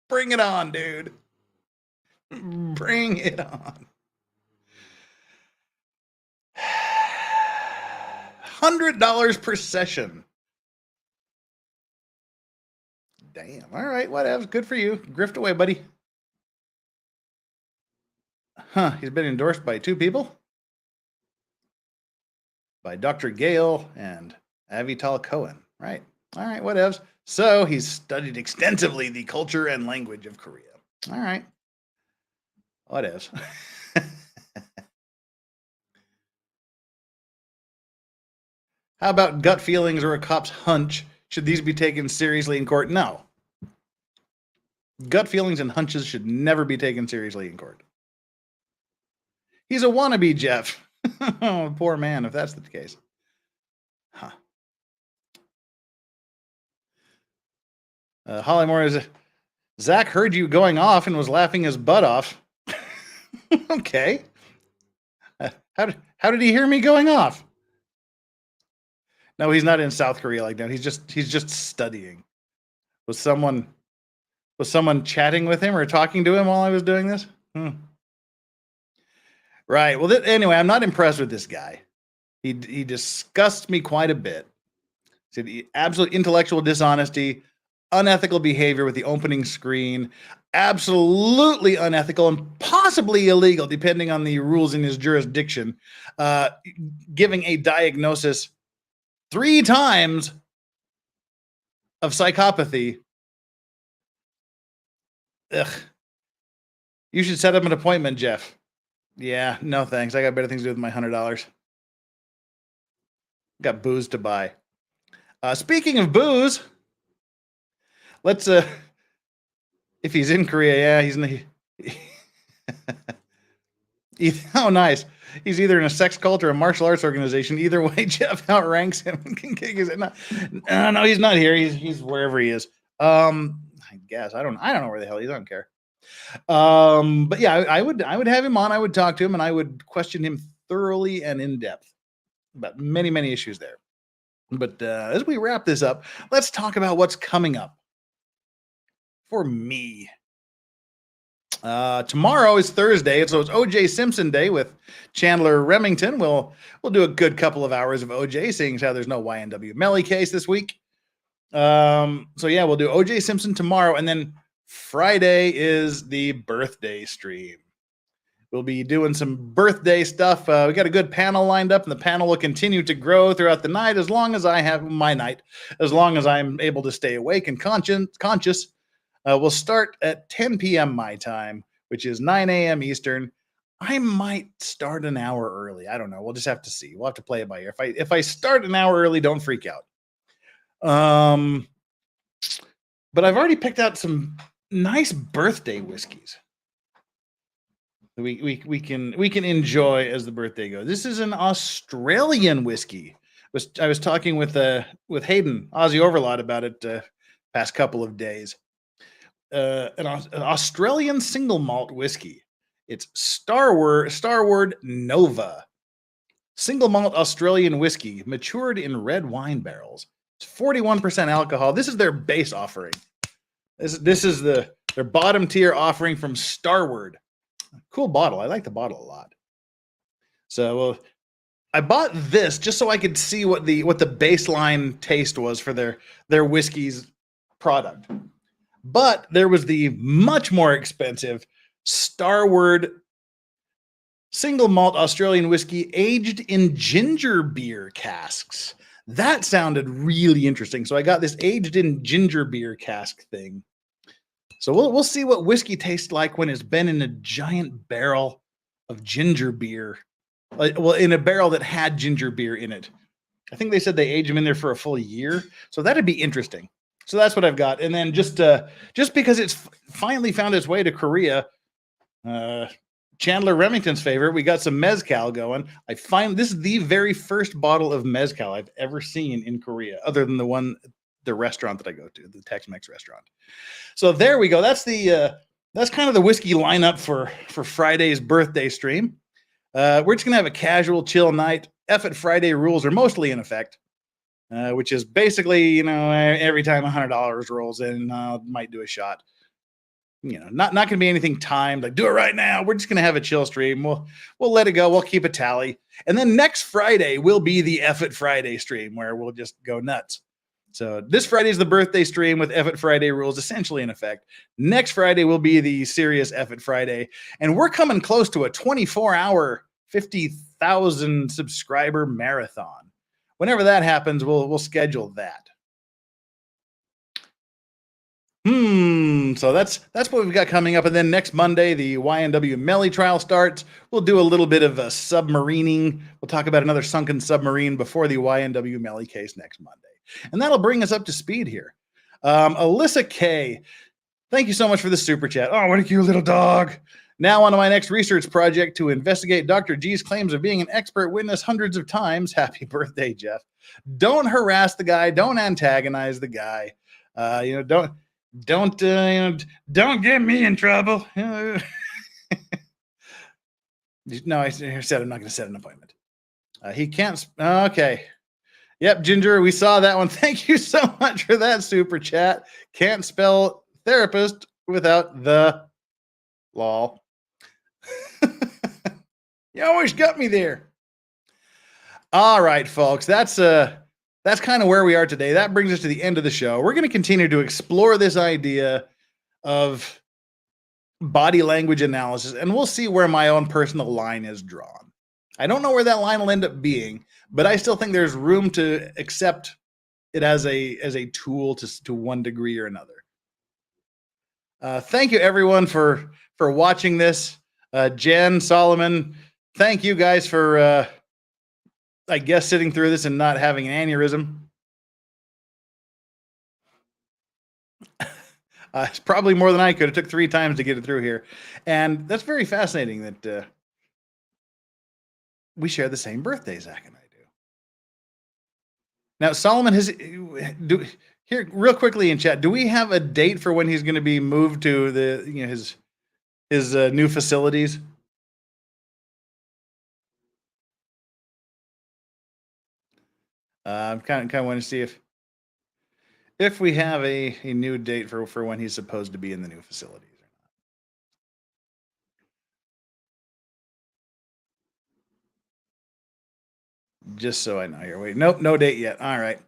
Bring it on, dude. Bring it on. $100 per session. Damn. All right, whatever. Good for you. Grift away, buddy. Huh. He's been endorsed by 2 people. By Dr. Gale and Avital Cohen. Right. All right, whatevs. So he's studied extensively the culture and language of Korea. All right. Whatevs. How about gut feelings or a cop's hunch? Should these be taken seriously in court? No. Gut feelings and hunches should never be taken seriously in court. He's a wannabe, Jeff. Oh, poor man, if that's the case. Huh. Holly Moore is, Zach heard you going off and was laughing his butt off. Okay. How did he hear me going off? No, he's not in South Korea like that. He's just studying. Was someone chatting with him or talking to him while I was doing this? Right. Well, anyway, I'm not impressed with this guy. He disgusts me quite a bit. Said absolute intellectual dishonesty, unethical behavior with the opening screen. Absolutely unethical and possibly illegal, depending on the rules in his jurisdiction. Giving a diagnosis 3 times of psychopathy. Ugh. You should set up an appointment, Jeff. Yeah, no thanks. I got better things to do with my $100. Got booze to buy. Speaking of booze, let's if he's in Korea, yeah, he's in oh, nice. He's either in a sex cult or a martial arts organization. Either way, Jeff outranks him and can kick his. No, he's not here. He's wherever he is. I guess I don't know where the hell he is. I don't care. But yeah, I would have him on. I would talk to him and I would question him thoroughly and in depth about many issues there. But as we wrap this up, let's talk about what's coming up for me. Tomorrow is Thursday, so it's O.J. Simpson Day with Chandler Remington. We'll do a good couple of hours of O.J., seeing as how there's no YNW Melly case this week. So yeah, we'll do O.J. Simpson tomorrow, and then Friday is the birthday stream. We'll be doing some birthday stuff. We got a good panel lined up, and the panel will continue to grow throughout the night as long as I have my night, as long as I'm able to stay awake and conscious. We'll start at 10 p.m. my time, which is 9 a.m. Eastern. I might start an hour early. I don't know. We'll just have to see. We'll have to play it by ear. If I start an hour early, don't freak out. But I've already picked out some nice birthday whiskeys. We can enjoy as the birthday goes. This is an Australian whiskey. I was talking with Hayden Aussie Overlord about it past couple of days. An Australian single malt whiskey. It's Starward Nova. Single malt Australian whiskey matured in red wine barrels. It's 41% alcohol. This is their base offering. This is their bottom tier offering from Starward. Cool bottle. I like the bottle a lot. So I bought this just so I could see what the baseline taste was for their whiskey's product. But there was the much more expensive Starward single malt Australian whiskey aged in ginger beer casks. That sounded really interesting. So I got this aged in ginger beer cask thing. So we'll see what whiskey tastes like when it's been in a giant barrel of ginger beer. Well, in a barrel that had ginger beer in it. I think they said they age them in there for a full year. So that'd be interesting. So that's what I've got. And then just because it's finally found its way to Korea, Chandler Remington's favorite, we got some mezcal going. This is the very first bottle of mezcal I've ever seen in Korea, other than the restaurant that I go to, the Tex-Mex restaurant. So there we go. That's kind of the whiskey lineup for Friday's birthday stream. We're just gonna have a casual, chill night. F it Friday rules are mostly in effect, which is basically, every time $100 rolls in, might do a shot. Not gonna be anything timed, like do it right now. We're just gonna have a chill stream. We'll let it go. We'll keep a tally, and then next Friday will be the F it Friday stream where we'll just go nuts. So this Friday is the birthday stream with F it Friday rules essentially in effect. Next Friday will be the serious F it Friday, and we're coming close to a 24-hour, 50,000 subscriber marathon. Whenever that happens, we'll schedule that. So that's what we've got coming up. And then next Monday, the YNW Melly trial starts. We'll do a little bit of submarining. We'll talk about another sunken submarine before the YNW Melly case next Monday. And that'll bring us up to speed here. Alyssa K, thank you so much for the super chat. Oh, what a cute little dog. Now on to my next research project to investigate Dr. G's claims of being an expert witness hundreds of times. Happy birthday, Jeff. Don't harass the guy. Don't antagonize the guy. Don't get me in trouble. No, I said I'm not going to set an appointment. He can't. Okay. Yep, Ginger, we saw that one. Thank you so much for that super chat. Can't spell therapist without the lol. You always got me there. All right, folks. That's that's kind of where we are today. That brings us to the end of the show. We're going to continue to explore this idea of body language analysis, and we'll see where my own personal line is drawn. I don't know where that line will end up being, but I still think there's room to accept it as a tool to one degree or another. Thank you everyone for watching this. Jen, Solomon, thank you guys for I guess sitting through this and not having an aneurysm. It's probably more than I could. It took 3 times to get it through here. And that's very fascinating that we share the same birthday, Zach and I do. Now, Solomon here real quickly in chat, do we have a date for when he's going to be moved to his new facilities? I'm kind of want to see if we have a new date for when he's supposed to be in the new facilities or not. Just so I know here. Wait, nope, no date yet. All right.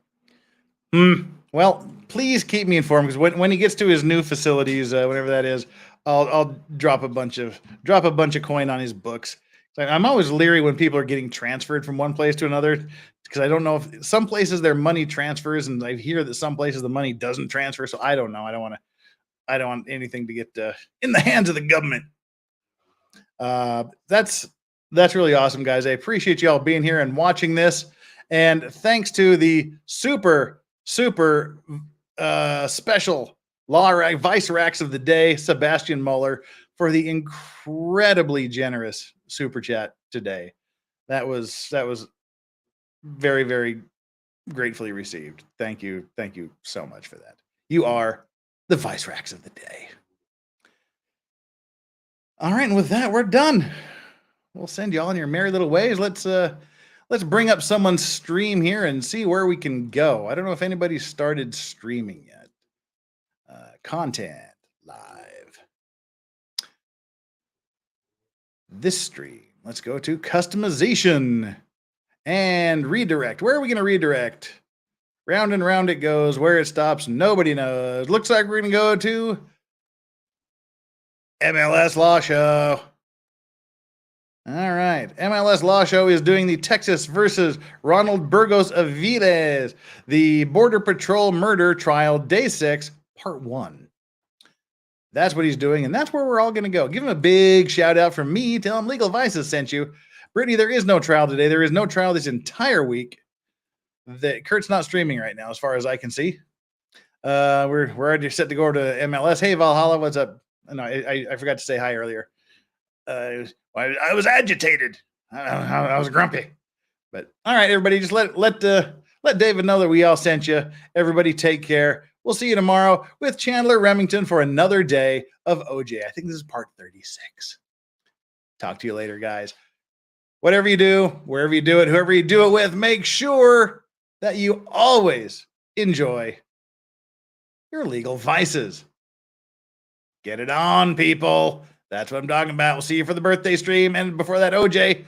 Well, please keep me informed, because when he gets to his new facilities, whenever that is, I'll drop a bunch of coin on his books. I'm always leery when people are getting transferred from one place to another, because I don't know if some places their money transfers, and I hear that some places the money doesn't transfer. So I don't know. I don't want anything to get in the hands of the government. That's really awesome, guys. I appreciate you all being here and watching this. And thanks to the super special Vice Racks of the day, Sebastian Muller, for the incredibly generous super chat today. That was very, very gratefully received. Thank you so much for that. You are the Vice Racks of the day. All right, and with that, we're done. We'll send you all in your merry little ways. Let's bring up someone's stream here and see where we can go. I don't know if anybody's started streaming yet. Content live. This stream. Let's go to customization and redirect. Where are we going to redirect? Round and round it goes. Where it stops, nobody knows. Looks like we're going to go to MLS Law Show. All right. MLS Law Show is doing the Texas versus Ronald Burgos Aviles, the Border Patrol murder trial, day 6, part 1. That's what he's doing, and that's where we're all going to go. Give him a big shout out from me. Tell him Legal Vices sent you. Brittany, there is no trial today. There is no trial this entire week. Kurt's not streaming right now, as far as I can see. We're already set to go to MLS. Hey, Valhalla, what's up? No, I forgot to say hi earlier. I was agitated. I was grumpy. But all right, everybody, just let David know that we all sent you. Everybody, take care. We'll see you tomorrow with Chandler Remington for another day of OJ. I think this is part 36. Talk to you later, guys. Whatever you do, wherever you do it, whoever you do it with, make sure that you always enjoy your legal vices. Get it on, people. That's what I'm talking about. We'll see you for the birthday stream. And before that, OJ,